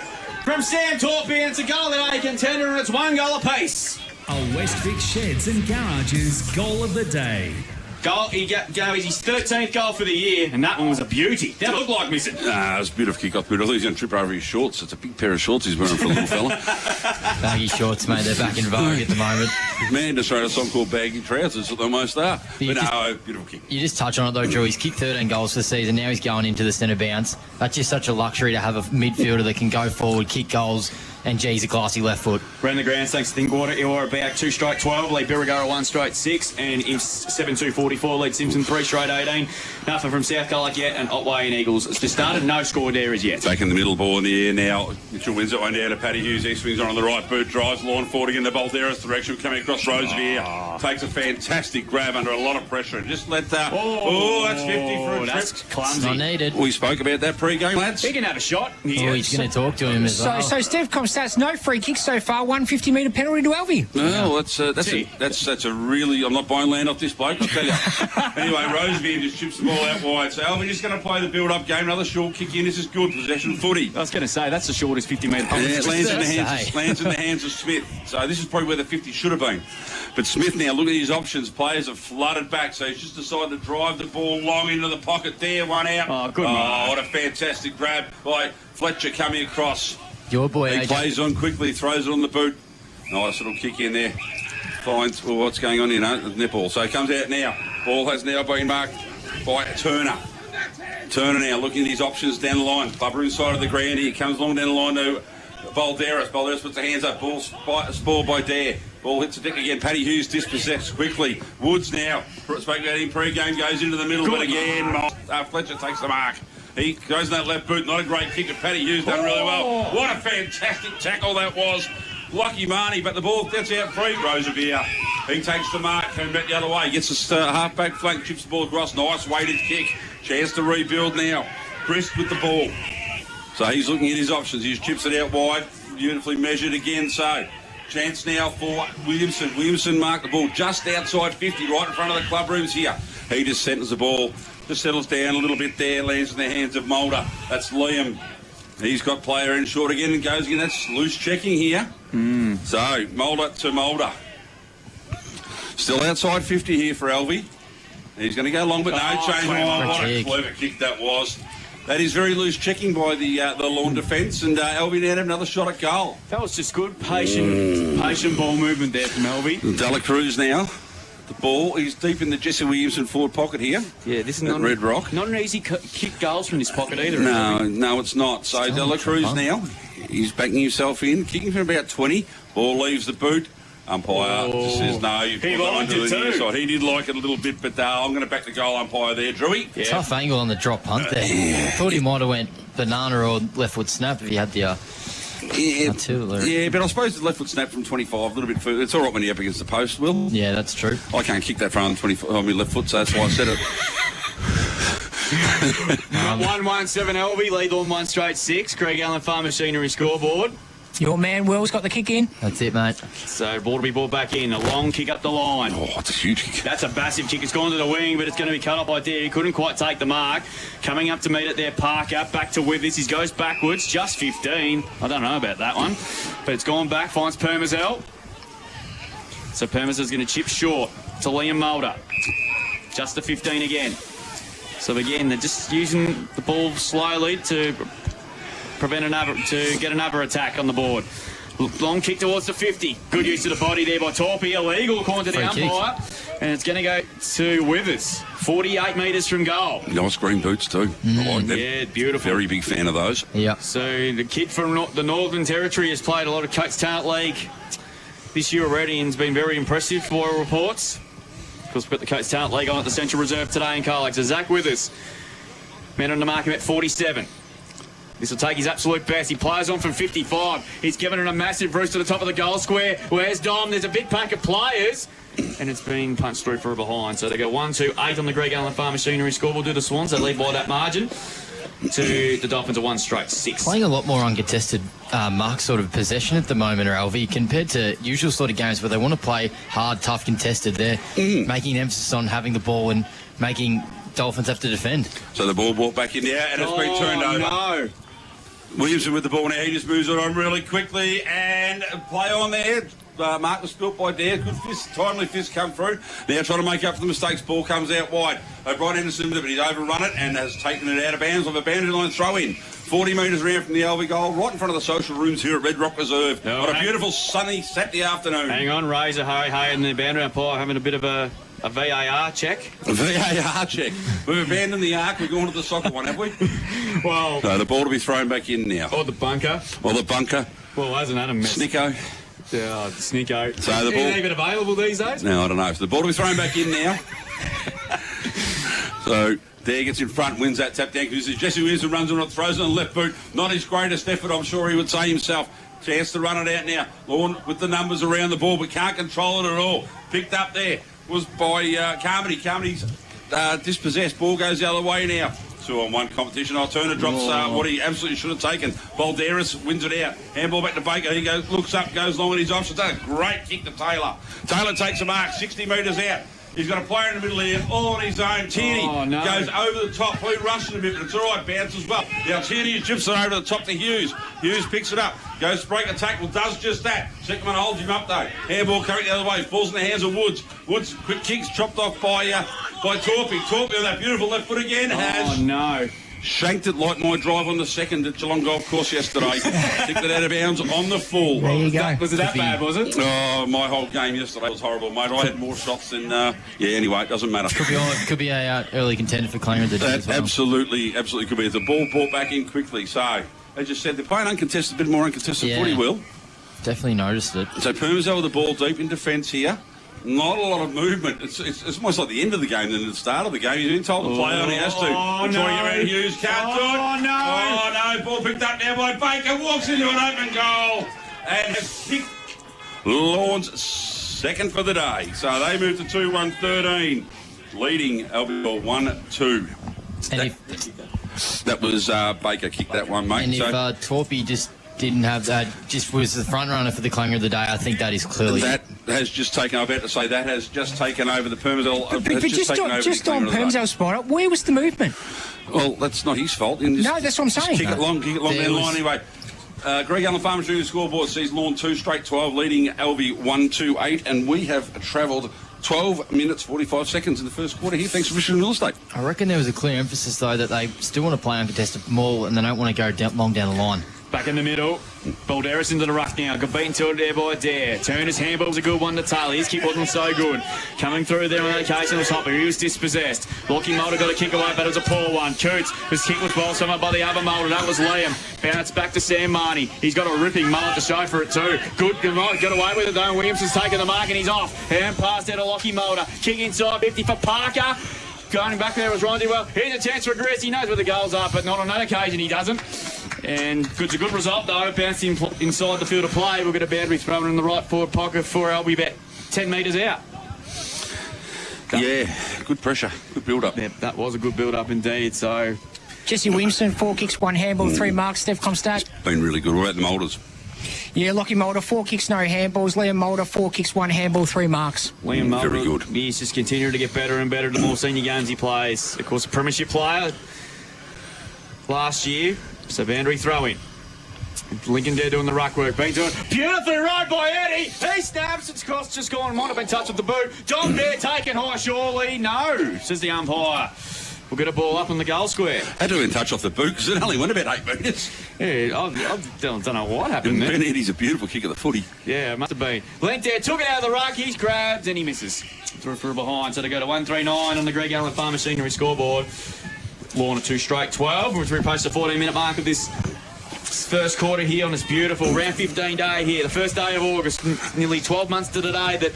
from Sam Torpey. It's a goal that A contender, and it's 1 goal apiece. A West Vic Sheds and Garages goal of the day. Goal, he gave his 13th goal for the year, and that one was a beauty. That looked like missing. Nah, it was a bit of kick-off. I thought he was going to trip over his shorts. It's a big pair of shorts he's wearing for a little fella. Baggy shorts, mate. They're back in vogue at the moment. Man just wrote a song called Baggy Trousers, what they most are. But no, beautiful kick. You just touch on it, though, Drew. He's kicked 13 goals for the season. Now he's going into the centre bounce. That's just such a luxury to have a midfielder that can go forward, kick goals, and geez, a classy left foot. Ran the grounds thanks to Thinkwater. Iora back 2 straight 12, lead Birregurra 1 straight 6, and Imps 7-2-44, lead Simpson 3 straight 18. Nothing from South Colac yet, and Otway and Eagles. It's just started, no score there as yet. Back in the middle, ball in the air now. Mitchell wins it one down to Paddy Hughes. He swings on the right boot, drives Lorne forward in the Balderas direction, coming across Rosevear. Takes a fantastic grab under a lot of pressure and just let that. Oh, that's 50 for a trip. That's clumsy. Not needed. We spoke about that pre-game, lads. He can have a shot. Yeah. Oh, he's going to talk to him as well. So Steve Comstats, no free kick so far, 150-metre penalty to Alvie. No, that's a really. I'm not buying land off this bloke, I'll tell you. Anyway, Rosevear just chips the ball out wide. So Alvie just going to play the build-up game. Another short kick in. This is good possession footy. I was going to say that's the shortest 50-metre penalty. Yeah, it lands in the hands of Smith. So this is probably where the 50 should have been. But Smith now, look at his options. Players have flooded back, so he's just decided to drive the ball long into the pocket there. One out. Oh, good man. What a fantastic grab by Fletcher coming across. Your boy, He plays on quickly, throws it on the boot. Nice little kick in there. Finds what's going on, the netball. So he comes out now. Ball has now been marked by Turner. Turner now looking at his options down the line. Bubba inside of the ground. He comes along down the line to Balderas. Balderas puts the hands up. Ball spoiled by Dare. Ball hits the deck again. Paddy Hughes dispossessed quickly. Woods now, spoke about him pre-game, goes into the middle, but again, Fletcher takes the mark. He goes in that left boot. Not a great kick, but Paddy Hughes done really well. What a fantastic tackle that was. Lucky Marnie, but the ball gets out free. Rosevear, he takes the mark, coming back the other way. Gets a half-back flank, chips the ball across. Nice weighted kick. Chance to rebuild now. Grist with the ball. So he's looking at his options. He chips it out wide. Beautifully measured again. So chance now for Williamson. Williamson marked the ball just outside 50, right in front of the club rooms here. He just centres the ball. Just settles down a little bit there. Lands in the hands of Mulder. That's Liam. He's got player in short again and goes again. That's loose checking here. So Mulder to Mulder. Still outside 50 here for Alvie. He's going to go long, but no change. What a clever kick that was. That is very loose checking by the Lorne defence, and Alvie now have another shot at goal. That was just good, patient ball movement there from Alvie. Dela Cruz now. The ball, he's deep in the Jesse Williamson forward pocket here. Yeah, this is not Red Rock. Not an easy kick goals from this pocket either. No, it's not. So Dela Cruz now, he's backing himself in, kicking from about 20. Ball leaves the boot. Umpire just says no. He liked it too. Side. He did like it a little bit, but I'm going to back the goal umpire there, Drewy. Yeah. Tough angle on the drop punt there. Thought he might have went banana or left foot snap if he had the. Yeah, but I suppose the left foot snap from 25 a little bit further. It's all right when you're up against the post, Will. Yeah, that's true. I can't kick that from 25 on my left foot, so that's why I said it. 1-1-7 Alvie, lead on 1 straight 6. Craig Allen Farm Machinery scoreboard. Your man Will's got the kick in. That's it, mate. So ball to be brought back in. A long kick up the line. Oh, it's a huge kick. That's a massive kick. It's gone to the wing, but it's going to be cut off by there. He couldn't quite take the mark. Coming up to meet it there, Parker. Back to Withers. He goes backwards. Just 15. I don't know about that one. But it's gone back. Finds Permazel. So Permazel's going to chip short to Liam Mulder. Just the 15 again. So again, they're just using the ball slowly to get another attack on the board. Long kick towards the 50. Good use of the body there by Torpey. Illegal according to the umpire. And it's going to go to Withers. 48 metres from goal. Nice green boots too. I like them. Yeah, beautiful. Very big fan of those. Yeah. So the kid from the Northern Territory has played a lot of Coates Talent League this year already and has been very impressive for our reports. Of course, we've got the Coates Talent League on at the Central Reserve today in Carlac. So Zach Withers, man on the mark at 47. This will take his absolute best. He plays on from 55. He's given it a massive roost to the top of the goal square. Where's Dom? There's a big pack of players. And it's been punched through for a behind. So they go 1-2-8 on the Greg Allen Farm Machinery scoreboard. Do the Swans. They lead by that margin. to the Dolphins are 1 straight 6. Playing a lot more uncontested mark sort of possession at the moment, or Alvie, compared to usual sort of games where they want to play hard, tough, contested. They're making emphasis on having the ball and making Dolphins have to defend. So the ball brought back in there, and it's been turned over. No. Williamson with the ball now. He just moves it on really quickly and play on there. Mark was spilt by Dare. Good fist, timely fist come through. Now trying to make up for the mistakes. Ball comes out wide. O'Brien Anderson with it, but he's overrun it and has taken it out of bounds of a boundary line throw in. 40 metres around from the Alvie goal, right in front of the social rooms here at Red Rock Reserve. No, what a beautiful sunny Saturday afternoon. Hang on, Razor, hey, and the boundary umpire having a bit of a VAR check. A VAR check. We've abandoned the arc. We're going to the soccer one, have we? Well, no, the ball to be thrown back in now. Or the bunker. Well, hasn't that a mess? Snicko. Yeah, Snicko. So the ball isn't even available these days? No, I don't know. So the ball to be thrown back in now. So Dare gets in front, wins that tap down. Jesse Williamson runs on it, throws it on the left boot. Not his greatest effort, I'm sure he would say himself. Chance to run it out now. Lorne with the numbers around the ball, but can't control it at all. Picked up there was by Carmody. Carmody's dispossessed. Ball goes the other way now. 2-on-1 competition. Turner drops what he absolutely should have taken. Balderas wins it out. Handball back to Baker. He goes, looks up, goes long, and he's off. So done a great kick to Taylor. Taylor takes a mark, 60 metres out. He's got a player in the middle here, all on his own. Tierney goes over the top. Blue rushes a bit, but it's all right. Bounces well. Now Tierney chips it over the top to Hughes. Hughes picks it up. Goes to break a tackle. Does just that. Second holds him up though. Handball coming the other way. Falls in the hands of Woods. Woods quick kicks chopped off by Torpy. Torpy on that beautiful left foot again has. Oh no. Shanked it like my drive on the second at Geelong Golf Course yesterday. Kicked it out of bounds on the full. There you go. Was it that bad, was it? Oh, my whole game yesterday was horrible, mate. I had more shots than... anyway, it doesn't matter. Could be a early contender for claiming the day as well. Absolutely could be. The ball brought back in quickly. So, as you said, they're playing uncontested, a bit more uncontested footy, Will. Definitely noticed it. So, Permazel with the ball deep in defence here. Not a lot of movement. It's almost like the end of the game than the start of the game. He's been told to play on, he has to. Oh, no. Hughes can't do it. Oh, no. Oh, no. Ball picked up now by Baker. Walks into an open goal and has kicked Lorne's second for the day. So they move to 2-1-13, leading Albion 1-2. That was Baker kicked that one, mate. And if Torpy just didn't have that, just was the front runner for the clanger of the day, I think that is clearly... That has just taken, I'm about to say, that has just taken over the Permazel. But just on Permazel's spot, where was the movement? Well, that's not his fault. No, that's what I'm saying. Kick it long down line anyway. Greg Allen Farmers doing the scoreboard sees Lorne 2 straight 12, leading Alvie 1-2-8, and we have travelled 12 minutes 45 seconds in the first quarter here, thanks to Richard Real Estate. I reckon there was a clear emphasis, though, that they still want to play uncontested more and they don't want to go long down the line. Back in the middle. Balderas into the ruck now. Got beaten to it there by Dare. Turner's handball's a good one to Taylor. His kick wasn't so good. Coming through there on that occasion was Hopper. He was dispossessed. Lockie Mulder got a kick away, but it was a poor one. Coots, his kick was bowled somewhere by the other Mulder. That was Liam. Bounce back to Sam Marnie. He's got a ripping mullet to show for it too. Good, got away with it though. Williamson's taken the mark and he's off. Hand pass there to Lockie Mulder. Kick inside 50 for Parker. Going back there was Rondy. Well, here's a chance for Aggress. He knows where the goals are, but not on that occasion he doesn't. And it's a good result though. Bounced him inside the field of play. We'll get a boundary thrown in the right forward pocket for Alvie about 10 metres out. Yeah, good pressure, good build-up. Yeah, that was a good build-up indeed. So Jesse Williamson, 4 kicks, 1 handball, 3 marks. Steph Comstack. Been really good. What about the Moulders? Yeah, Lockie Mulder, 4 kicks, no handballs. Liam Mulder, 4 kicks, 1 handball, 3 marks. Liam Mulder, very good. He's just continuing to get better and better the more senior games he plays. Of course, a premiership player last year. So boundary throw-in. Lincoln Dare doing the ruck work. Being doing beautifully right by Eddie. He snaps. It's crossed, just gone. Might have been touched with the boot. Don Dare taken high, surely. No, says the umpire. We'll get a ball up in the goal square. Had to have been touched off the boot because it only went about 8 metres. Yeah, I don't know what happened there. Ben Eddie's a beautiful kick of the footy. Yeah, it must have been. Link Dare took it out of the ruck. He's grabbed and he misses. Through behind. So they go to 1-3-9 on the Greg Allen Farm Machinery scoreboard. Lorne 2 straight 12, which we approach the 14-minute mark of this first quarter here on this beautiful round 15 day here, the first day of August, nearly 12 months to the day that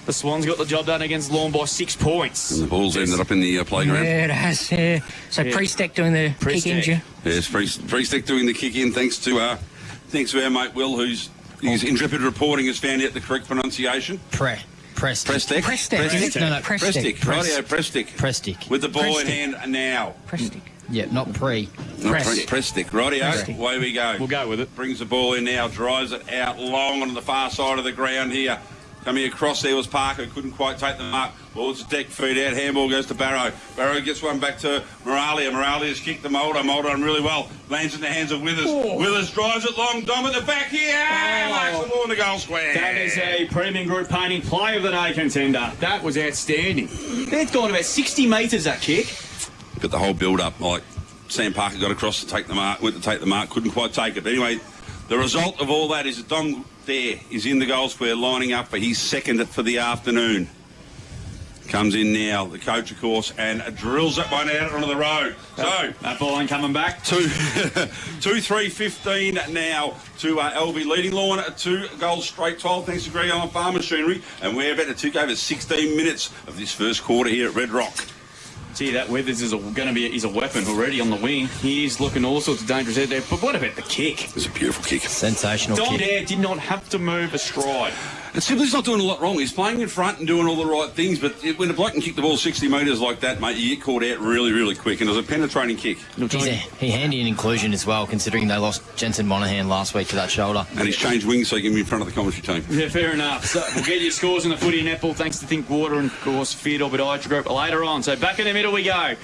the Swans got the job done against Lorne by 6 points. And the ball's ended up in the playground. Yeah, it has, yeah. So Priestek doing the kick in. Yes, Priestek doing the kick in, thanks to our mate Will, whose intrepid reporting has found out the correct pronunciation. Prestek. Prestek. With the ball in hand now. Prestek. Yeah, not pre. Press stick. Rightio. Away we go. We'll go with it. Brings the ball in now. Drives it out long on the far side of the ground here. Coming across there was Parker. Couldn't quite take the mark. Ball's a deck feed out. Handball goes to Barrow. Barrow gets one back to Moralia. Moralia has kicked the Mulder. Mulder on really well. Lands in the hands of Withers. Withers drives it long. Dom at the back here. Marks the ball in the goal square. That is a Premium Group painting play of the day contender. That was outstanding. It's gone about 60 metres, that kick. Got the whole build-up. Like Sam Parker got across to take the mark. Went to take the mark. Couldn't quite take it. But anyway, the result of all that is that Dom there is in the goal square lining up for his second for the afternoon. Comes in now, the coach, of course, and drills that one out onto the road. So that ball ain't coming back. 2-3-15 now to Alvie leading Lorne. 2 goals straight, 12 thanks to Greg on Farm Machinery. And we're about to tick over 16 minutes of this first quarter here at Red Rock. Gee, that Withers is he's a weapon already on the wing. He's looking all sorts of dangerous out there. But what about the kick? It's a beautiful kick. Sensational Dom kick. Dare did not have to move a stride. And simply he's not doing a lot wrong. He's playing in front and doing all the right things, but when a bloke can kick the ball 60 metres like that, mate, you get caught out really, really quick. And it was a penetrating kick. He's handy in inclusion as well, considering they lost Jensen Monahan last week to that shoulder. And he's changed wings so he can be in front of the commentary team. Yeah, fair enough. So we'll get your scores in the footy netball thanks to Think Water and, of course, Feared Orbit Group later on. So back in the middle we go.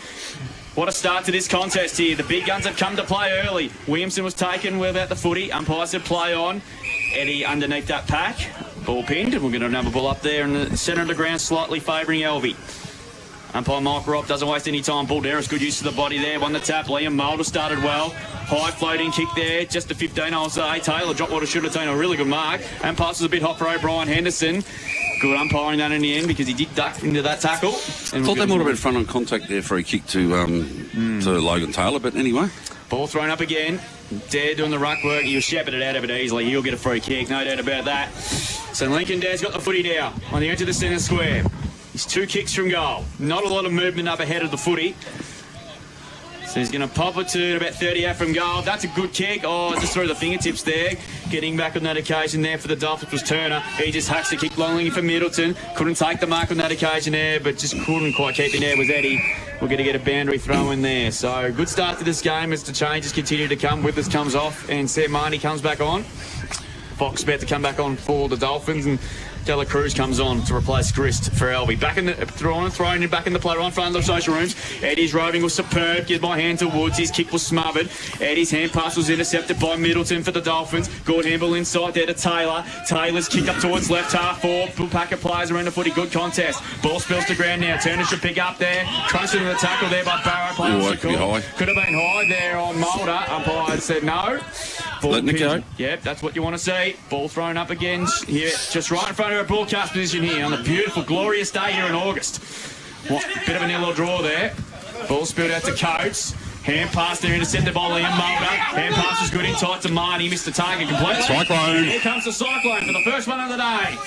What a start to this contest here. The big guns have come to play early. Williamson was taken without the footy. Umpire said play on. Eddie underneath that pack. Ball pinned. We'll get another ball up there in the centre of the ground, slightly favouring Alvie. Umpire Mike Robb doesn't waste any time. Ball Darris, good use of the body there. Won the tap. Liam Mulder started well. High floating kick there. Just a 15, I'll say. Taylor dropped what it should have taken a really good mark. And passes a bit hot for O'Brien Henderson. Good umpiring that in the end because he did duck into that tackle. I thought they might have been front on contact there for a kick to Logan Taylor, but anyway. Ball thrown up again. Dare doing the ruck work. He'll shepherd it out of it easily. He'll get a free kick, no doubt about that. So Lincoln Dare's got the footy now on the edge of the centre square. He's 2 kicks from goal. Not a lot of movement up ahead of the footy. So he's going to pop it to about 30 out from goal. That's a good kick. Oh, just through the fingertips there. Getting back on that occasion there for the Dolphins was Turner. He just hacks the kick long for Middleton. Couldn't take the mark on that occasion there, but just couldn't quite keep in there was Eddie. We're going to get a boundary throw in there. So good start to this game as the changes continue to come. Withers comes off and Sam Marnie comes back on. Fox about to come back on for the Dolphins, and Dela Cruz comes on to replace Grist for Alvie. Back in the thrown back in the play right in front of the social rooms. Eddie's roving was superb. Gives my hand to Woods. His kick was smothered. Eddie's hand pass was intercepted by Middleton for the Dolphins. Good handball inside there to Taylor. Taylor's kick up towards left half forward. Full pack of players around the footy. Good contest. Ball spills to ground now. Turner should pick up there. Crunched into the tackle there by Barrow. Could have been high there on Mulder. Umpire said no. Letting it go. Yep, that's what you want to see. Ball thrown up again here, just right in front of our broadcast position here on the beautiful, glorious day here in August. What, bit of a nil or draw there. Ball spilled out to Coates. Hand pass there, intercepted by Liam Mulder. Hand pass was good in tight to Marnie. Missed the target completely. Cyclone. Here comes the Cyclone for the first one of the day.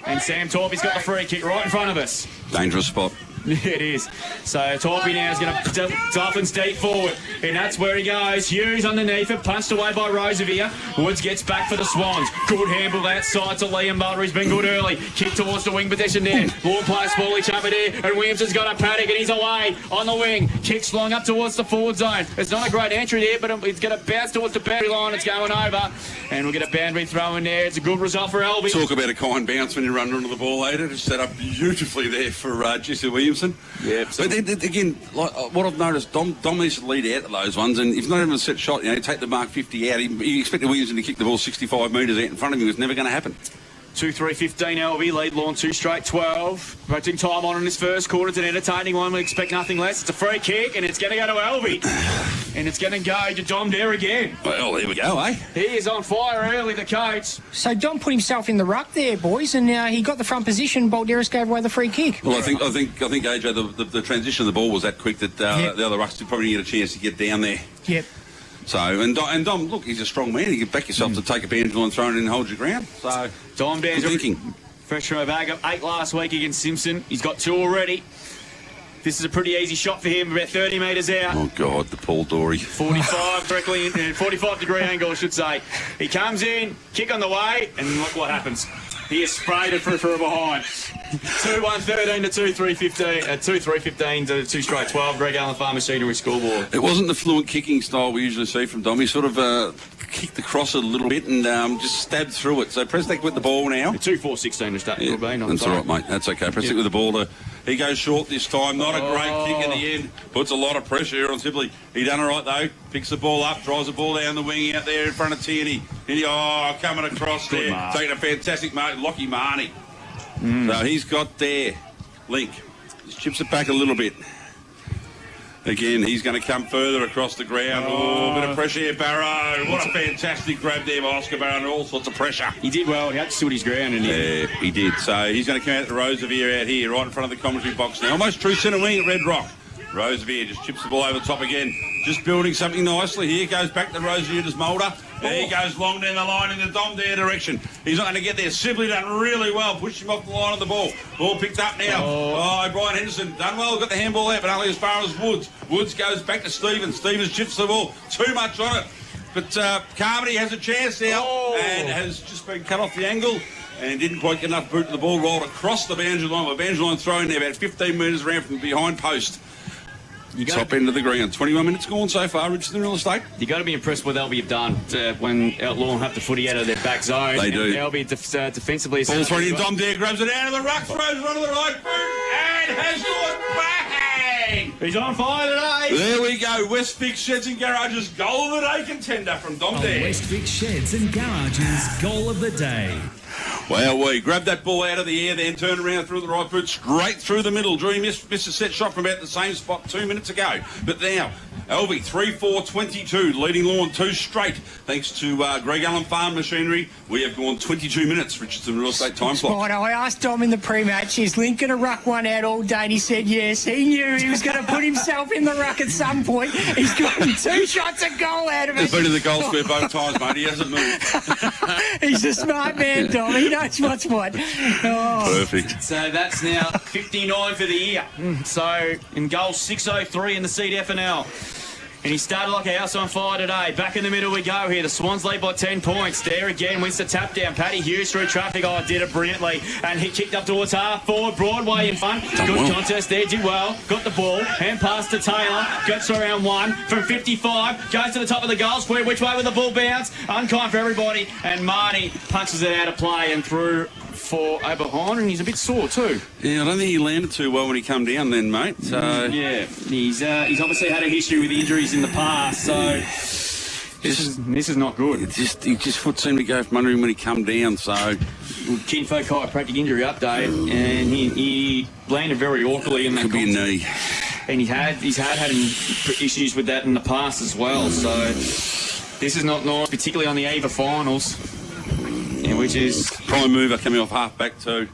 And Sam Torpey's got the free kick right in front of us. Dangerous spot. It is. So Torpey now is going to Dolphins deep forward, and that's where he goes. Hughes underneath it, punched away by Rosevier. Woods gets back for the Swans. Good handball outside to Liam Mulder. He's been good early. Kick towards the wing position there. Lord plays ball each other there, and Williamson's got a paddock, and he's away on the wing. Kicks long up towards the forward zone. It's not a great entry there, but it's going to bounce towards the boundary line. It's going over, and we'll get a boundary throw in there. It's a good result for Alvie. Talk about a kind bounce when you run under the ball later. It's set up beautifully there for Jesse Williamson. Yeah, but then, again, like what I've noticed, Dom needs to lead out to those ones, and if not even a set shot, take the mark 50 out. He expected Williamson to kick the ball 65 metres out in front of him. It was never going to happen. 2-3-15 Alvie, lead Lorne 2 straight 12. Putting time on in this first quarter. It's an entertaining one. We expect nothing less. It's a free kick, and it's going to go to Alvie. And it's going to go to Dom Dare again. Well, there we go, eh? He is on fire early, the coach. So Dom put himself in the ruck there, boys, and he got the front position. Bolderis gave away the free kick. Well, I think AJ, the transition of the ball was that quick that the other rucks did probably get a chance to get down there. Yep. So, and Dom, look, he's a strong man. He can back yourself to take a bandle and throw it in and hold your ground. So, Dom Dare's thinking. Fresh from a bag of 8 last week against Simpson. He's got 2 already. This is a pretty easy shot for him, about 30 metres out. Oh, God, the Paul Dory. 45 directly in, 45-degree angle, I should say. He comes in, kick on the way, and look what happens. He has sprayed it for a behind. 2-1-13 to 2-3-15. 2-3-15 to 2 straight 12. Greg Allen Farm Machinery scoreboard. It wasn't the fluent kicking style we usually see from Dom. He sort of kicked across it a little bit and just stabbed through it. So Presnick with the ball now. 2-4-16 to start. That's all right, mate. That's okay. Presnick with the ball. He goes short this time. Not a great kick in the end. Puts a lot of pressure here on Sibley. He done it right, though. Picks the ball up, drives the ball down the wing out there in front of Tierney. Coming across there. Mark. Taking a fantastic mark. Lockie Marnie. So he's got there. Link. Just chips it back a little bit. Again, he's going to come further across the ground. Oh, a bit of pressure here, Barrow. What a fantastic grab there by Oscar Barrow, and all sorts of pressure. He did well. He had to stood his ground. Yeah, he did. So he's going to come out to Rosevier out here, right in front of the commentary box now. Almost true centre wing at Red Rock. Rosevier just chips the ball over the top again. Just building something nicely. Here goes back to Rosevier to Smolder. There he goes long down the line in the Dom Dare direction. He's not going to get there. Sibley done really well. Pushed him off the line of the ball. Ball picked up now. Brian Henderson done well. Got the handball out, but only as far as Woods. Woods goes back to Stevens. Stevens chips the ball. Too much on it. But Carmody has a chance now and has just been cut off the angle and didn't quite get enough boot to the ball. Rolled across the boundary line. The boundary line thrown there about 15 metres around from the behind post. Top end of the ground. 21 minutes gone so far, Richardson Real Estate. You've got to be impressed with what Alvie have done when Lorne have the footy out of their back zone. They do. Alvie defensively... Ball thrown in, Dom Dare grabs it out of the ruck, throws it onto the right boot, and has gone bang! He's on fire today. There we go. West Vic Sheds and Garages goal of the day contender from Dom Dare. West Vic Sheds and Garages goal of the day. Well, we grabbed that ball out of the air, then turned around through the right boot, straight through the middle. Drew missed a set shot from about the same spot 2 minutes ago. But now, Alvie 3-4-22, leading Lorne 2 straight. Thanks to Greg Allen Farm Machinery, we have gone 22 minutes, Richardson Real Estate time clock. Right, I asked Dom in the pre-match, is Link going to ruck one out all day? And he said yes. He knew he was going to put himself in the ruck at some point. He's gotten 2 shots a goal out of it. He's been in the goal square both times, mate. He hasn't moved. He's a smart man, Dom. He knows what's what. Oh. Perfect. So that's now 59 for the year. So in goal 603 in the CDFNL. And he started like a house on fire today. Back in the middle we go here. The Swans lead by 10 points. There again, wins the tap down. Paddy Hughes through traffic. Oh, did it brilliantly. And he kicked up towards half forward. Broadway in front. Good contest there. Did well. Got the ball. Hand pass to Taylor. Gets around 1 from 55. Goes to the top of the goal square. Which way will the ball bounce? Unkind for everybody. And Marnie punches it out of play and through for O'Behind, and he's a bit sore too. Yeah, I don't think he landed too well when he come down then, mate. So yeah, he's obviously had a history with injuries in the past, so this is not good. He just foot seemed to go from under him when he come down, so... Kinfo chiropractic injury update, and he landed very awkwardly in that. Could be a knee. And he's had issues with that in the past as well, so this is not nice, particularly on the eve of finals. Yeah, which is... Prime mover coming off half-back too.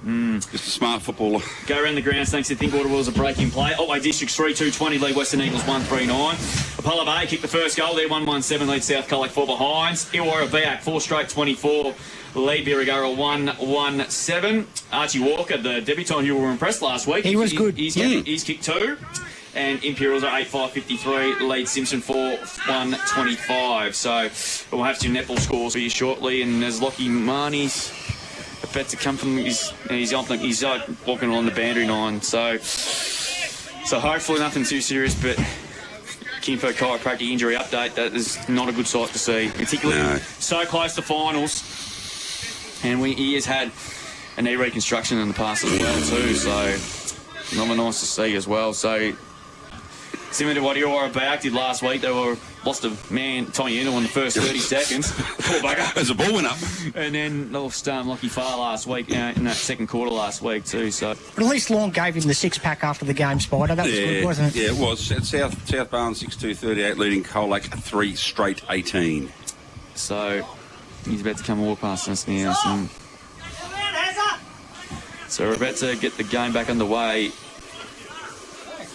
Just a smart footballer. Go around the grounds thanks to Thinkwater Wells, a breaking play. Otway Districts 3-2-20 lead Western Eagles 1-3-9. Apollo Bay kicked the first goal there, 1-1-7 lead South Colac 4 behinds. Illawarra Biak 4 straight 24 lead Birregurra 1-1-7. Archie Walker, the debutant who were impressed last week. He was good. He's kicked 2. And Imperials are 8-5-53, lead Simpson 4-1-25. So we'll have some netball scores for you shortly. And there's Lockie Marnie's about to come from he's walking along the boundary line. So hopefully nothing too serious, but Kinfo chiropractic injury update, that is not a good sight to see. Particularly so close to finals. And he has had a knee reconstruction in the past as well too. So not nice to see as well. So similar to what Illawarra Biak did last week, they lost a man, Tommy Uno, in the first 30 seconds. Poor bugger. As the ball went up. And then lost Lockie Farr last week, in that second quarter last week too. So, but at least Lorne gave him the 6-pack after the game, Spider. That was good, wasn't it? Yeah, it was. South Barnes 6-2-38, leading Colac 3 straight 18. So he's about to come walk past us now. So we're about to get the game back underway.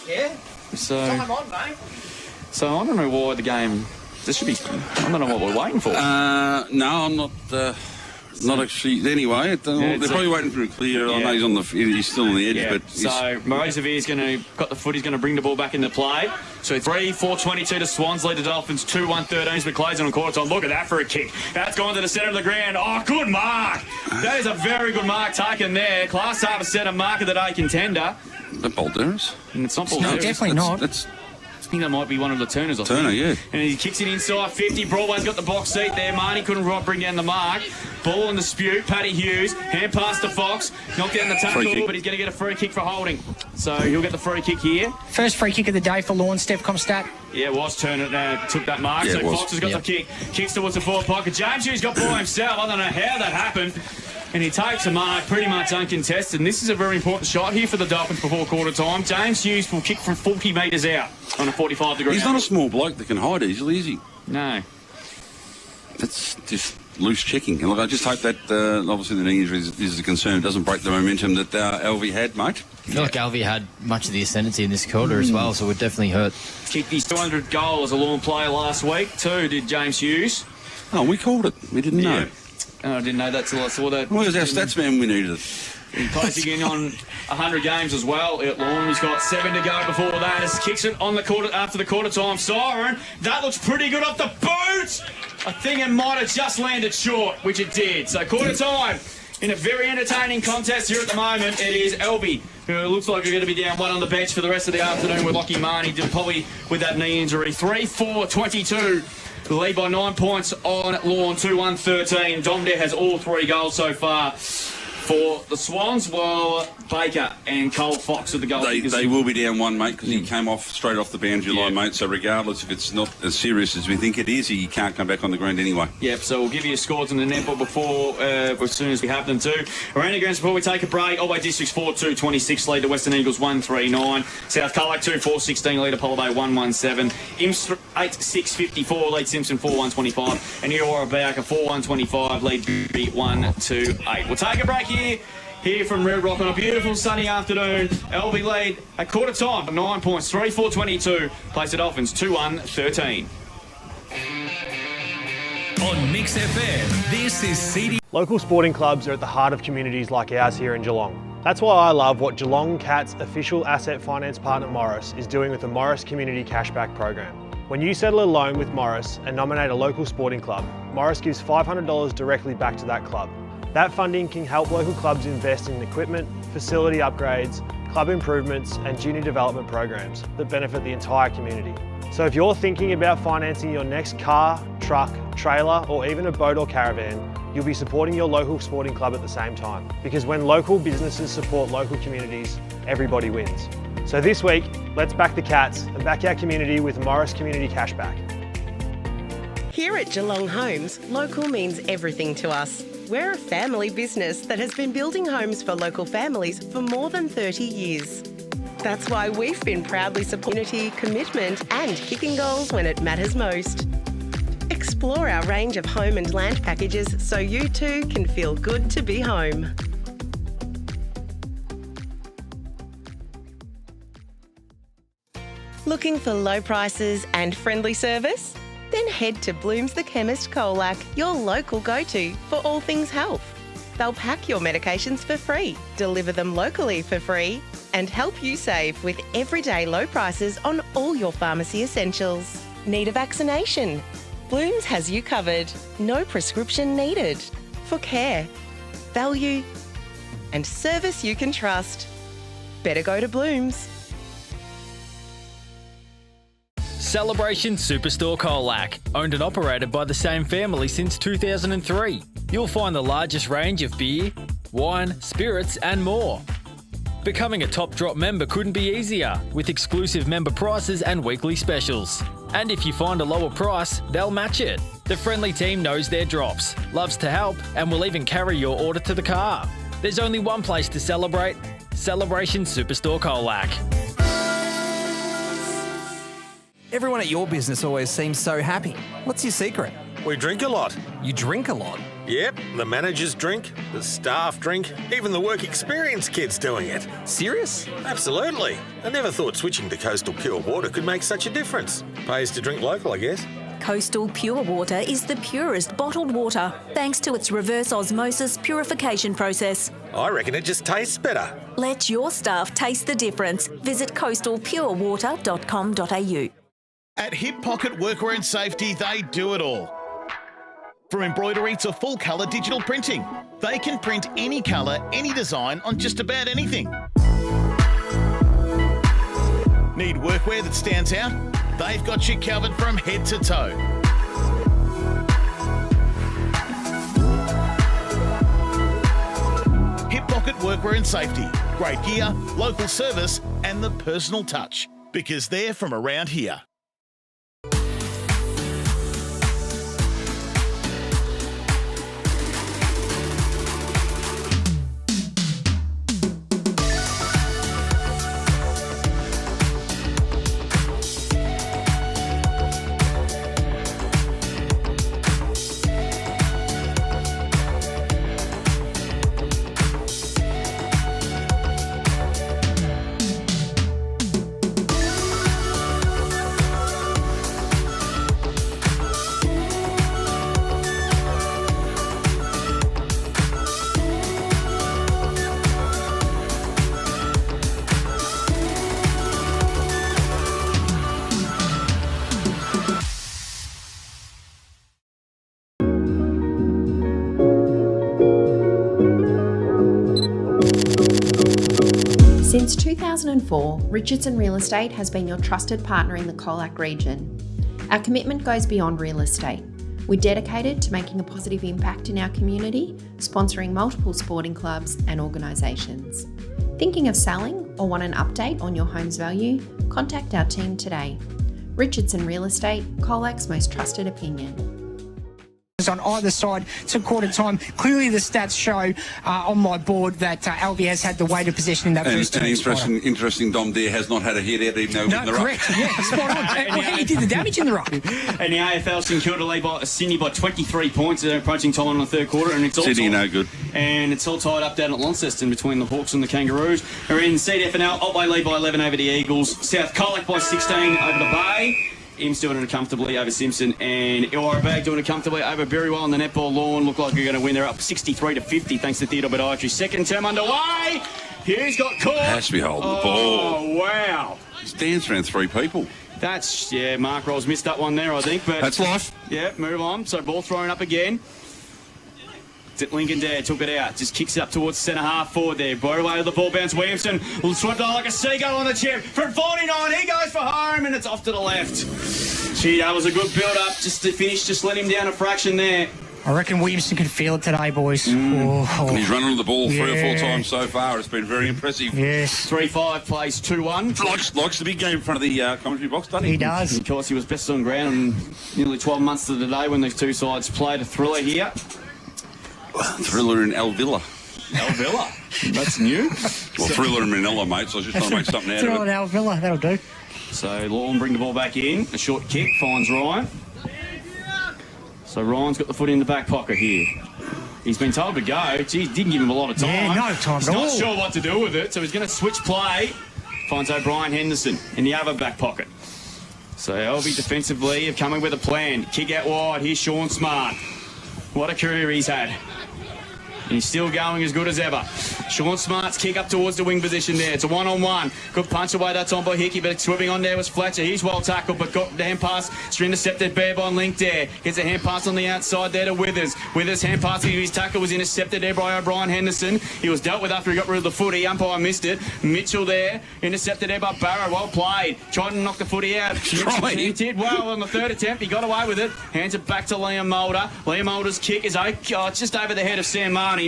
Yeah. So, time on, mate. So I don't know why the game. This should be. I don't know what we're waiting for. No, I'm not. Not actually. Anyway, they're probably waiting for a clear. I know he's still on the edge, but so Rosevere's got the foot. He's going to bring the ball back into play. So 3-4-22 to Swans lead the Dolphins 2-1-13. But closing on quarter time. Look at that for a kick. That's gone to the centre of the ground. Oh, good mark. That is a very good mark taken there. Class half a centre mark of the day contender. The Balderas? It's not No, definitely not. I think that might be one of the Turners. Turner, yeah. And he kicks it inside 50. Broadway's got the box seat there. Marnie couldn't bring down the mark. Ball in dispute. Paddy Hughes. Hand pass to Fox. Knocked down the tackle, but he's going to get a free kick for holding. So he'll get the free kick here. First free kick of the day for Lorne. Steph Comstat. Yeah, it was Turner took that mark. Yeah, so Fox has got the kick. Kicks towards the forward pocket. James Hughes got ball himself. I don't know how that happened. And he takes a mark pretty much uncontested. And this is a very important shot here for the Dolphins before quarter time. James Hughes will kick from 40 metres out on a 45-degree He's not a small bloke that can hide easily, is he? No. That's just loose checking. And look, I just hope that obviously the knee injury is a concern. It doesn't break the momentum that Alvie had, mate. I feel like Alvie had much of the ascendancy in this quarter as well, so it would definitely hurt. Kicked his 200th goal as a Lorne player last week, too, did James Hughes. Oh, we called it. We didn't know. Oh, I didn't know that till I saw that. Where's our stats man we needed? He's placing in on 100 games as well at Lorne. He's got 7 to go before that. As kicks it on the quarter after the quarter time siren. That looks pretty good off the boot. I think it might have just landed short, which it did. So quarter time in a very entertaining contest here at the moment. It is Alvie, who looks like we're going to be down one on the bench for the rest of the afternoon with Lockie Marnie, probably with that knee injury. 3-4-22. The lead by 9 points on Lorne, 2-1-13. Domdare has all 3 goals so far for the Swans, while Baker and Cole Fox are the goal kickers. They will be down one, mate, because he came off straight off the boundary line, mate. So regardless if it's not as serious as we think it is, he can't come back on the ground anyway. Yep, so we'll give you scores in the netball before, as soon as we have them too. Around the grounds before we take a break. Otway Districts 4-2-26 lead to Western Eagles 1-3-9. South Colac 2-4-16 lead to Apollo Bay 1-1-7. Imps 8-6-54 lead Simpson 4-1-25. And Eora Bowker 4-1-25 lead B 1-8. We'll take a break here from Red Rock on a beautiful sunny afternoon. Alvie lead at quarter time, 9 points, 3-4-22. Place the Dolphins 2-1-13. On Mix FM, this is CD. Local sporting clubs are at the heart of communities like ours here in Geelong. That's why I love what Geelong Cat's official asset finance partner Morris is doing with the Morris Community Cashback Program. When you settle a loan with Morris and nominate a local sporting club, Morris gives $500 directly back to that club. That funding can help local clubs invest in equipment, facility upgrades, club improvements and junior development programs that benefit the entire community. So if you're thinking about financing your next car, truck, trailer or even a boat or caravan, you'll be supporting your local sporting club at the same time. Because when local businesses support local communities, everybody wins. So this week, let's back the Cats and back our community with Morris Community Cashback. Here at Geelong Homes, local means everything to us. We're a family business that has been building homes for local families for more than 30 years. That's why we've been proudly supporting unity, commitment and kicking goals when it matters most. Explore our range of home and land packages so you too can feel good to be home. Looking for low prices and friendly service? Then head to Bloom's the Chemist Colac, your local go-to for all things health. They'll pack your medications for free, deliver them locally for free, and help you save with everyday low prices on all your pharmacy essentials. Need a vaccination? Bloom's has you covered. No prescription needed. For care, value, and service you can trust. Better go to Bloom's. Celebration Superstore Colac, owned and operated by the same family since 2003. You'll find the largest range of beer, wine, spirits and more. Becoming a Top Drop member couldn't be easier, with exclusive member prices and weekly specials. And if you find a lower price, they'll match it. The friendly team knows their drops, loves to help and will even carry your order to the car. There's only one place to celebrate, Celebration Superstore Colac. Everyone at your business always seems so happy. What's your secret? We drink a lot. You drink a lot? Yep, the managers drink, the staff drink, even the work experience kids doing it. Serious? Absolutely. I never thought switching to coastal pure water could make such a difference. Pays to drink local, I guess. Coastal Pure Water is the purest bottled water, thanks to its reverse osmosis purification process. I reckon it just tastes better. Let your staff taste the difference. Visit coastalpurewater.com.au. At Hip Pocket Workwear and Safety, they do it all. From embroidery to full colour digital printing, they can print any colour, any design on just about anything. Need workwear that stands out? They've got you covered from head to toe. Hip Pocket Workwear and Safety. Great gear, local service and the personal touch. Because they're from around here. Since 2004, Richardson Real Estate has been your trusted partner in the Colac region. Our commitment goes beyond real estate. We're dedicated to making a positive impact in our community, sponsoring multiple sporting clubs and organisations. Thinking of selling or want an update on your home's value? Contact our team today. Richardson Real Estate, Colac's most trusted opinion. On either side to quarter time. Clearly the stats show on my board that Alvie has had the weight of possession in that first term. And interesting, Dom Dare has not had a hit out even though in the correct. ruck. Yeah, spot on. He did the damage in the ruck. And the AFL St Kilda lead by Sydney by 23 points. They're approaching time in the third quarter, and it's all Sydney no good. And it's all tied up down at Launceston between the Hawks and the Kangaroos. We're in CDFNL. Otway lead by 11 over the Eagles. South Colac by 16 over the Bay. Im's doing it comfortably over Simpson, and Ilwarabag doing it comfortably over Berrywell on the netball lawn. Look like we're going to win. They're up 63-50 thanks to Theodore Bodiatry. Second term underway. Hughes got caught. Has to be holding the ball. Oh, wow. He's danced around three people. That's, Mark Rolls missed that one there, I think. But that's life. Yeah, move on. So ball thrown up again. Lincoln Dare took it out, just kicks it up towards centre half forward there. Blow away to the ball bounce. Williamson will swept like a seagull on the chip. From 49, he goes for home, and it's off to the left. Gee, that was a good build-up just to finish, just let him down a fraction there. I reckon Williamson could feel it today, boys. And he's running the ball 3 or 4 times so far. It's been very impressive. Yes. 3-5 plays 2-1. Likes the big game in front of the commentary box, doesn't he? He does. Of course, he was best on ground in nearly 12 months to the day when these two sides played a thriller here. Thriller in Alvilla. Alvilla? That's new. Well, Thriller in Manila, mate, so I was just trying to make something out of it. Throw it Alvilla, that'll do. So Lorne bring the ball back in. A short kick finds Ryan. So Ryan's got the foot in the back pocket here. He's been told to go. Gee, didn't give him a lot of time. Yeah, no time He's at all. not sure what to do with it, so he's going to switch play. Finds O'Brien Henderson in the other back pocket. So Alvie defensively have come in with a plan. Kick out wide. Here's Sean Smart. What a career he's had. And he's still going as good as ever. Sean Smart's kick up towards the wing position there. It's a one-on-one. Good punch away that time by Hickey, but swimming on there was Fletcher. He's well tackled, but got the hand pass. It's intercepted there by Link there. Gets a hand pass on the outside there to Withers. Withers hand pass. His tackle was intercepted there by O'Brien Henderson. He was dealt with after he got rid of the footy. Umpire missed it. Mitchell there. Intercepted there by Barrow. Well played. Tried to knock the footy out. He did well on the third attempt. He got away with it. Hands it back to Liam Mulder. Liam Mulder's kick is just over the head of Sam Marnie.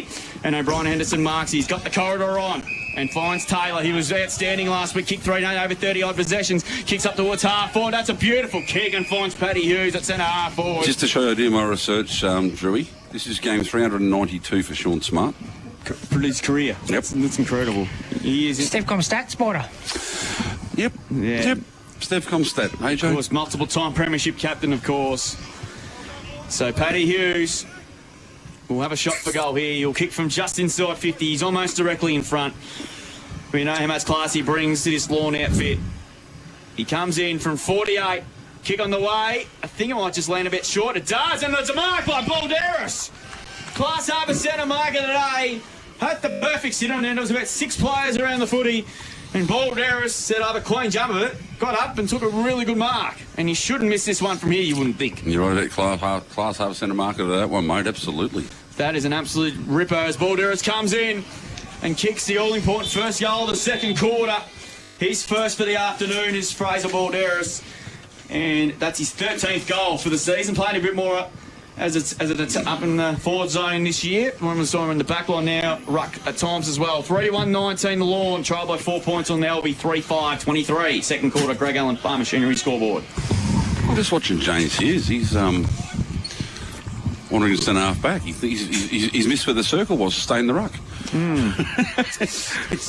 And O'Brien Henderson marks. He's got the corridor on and finds Taylor. He was outstanding last week. Kicked 3 over 30-odd possessions. Kicks up towards half forward. That's a beautiful kick and finds Paddy Hughes at centre half forward. Just to show you I do my research, Drewy, this is game 392 for Sean Smart. For his career. Yep. That's incredible. He is... Stevcom stat spotter. Yep. Yeah. Yep. Stevcom stat. AJ. Of course, multiple-time premiership captain, of course. So Paddy Hughes... We'll have a shot for goal here. He'll kick from just inside 50. He's almost directly in front. We know how much class he brings to this Lorne outfit. He comes in from 48. Kick on the way. I think it might just land a bit short. It does, and it's a mark by Balderas. Class Harbour Centre marker today. Had the perfect sit on it. There was about 6 players around the footy. And Balderas set up a clean jump of it, got up and took a really good mark. And you shouldn't miss this one from here, you wouldn't think. You're right about Class Harbour Centre marker to that one, mate. Absolutely. That is an absolute ripper as Balderas comes in and kicks the all-important first goal of the second quarter. His first for the afternoon is Fraser Balderas. And that's his 13th goal for the season, playing a bit more as it's up in the forward zone this year. One saw him in the back line now, ruck at times as well. 3-1-19 the Lorne, trailed by 4 points on the Alvie, 3-5-23. Second quarter, Greg Allen Farm Machinery scoreboard. I'm just watching James Hughes. He's wandering centre half back. He's missed where the circle was, stay in the ruck.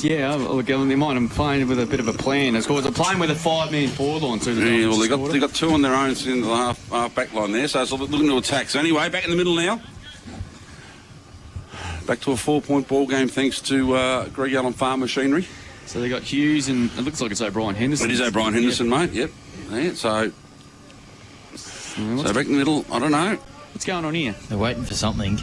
Yeah, look, they might have playing with a bit of a plan. Of course, they're playing with a 5-man forward line too. Yeah, well, they got 2 on their own in the half back line there, so it's looking to attack. So anyway, back in the middle now. Back to a 4-point ball game thanks to Greg Allen Farm Machinery. So they got Hughes and it looks like it's O'Brien Henderson. It is O'Brien Henderson, mate. Yep. Yeah, so back in the middle. I don't know. What's going on here? They're waiting for something.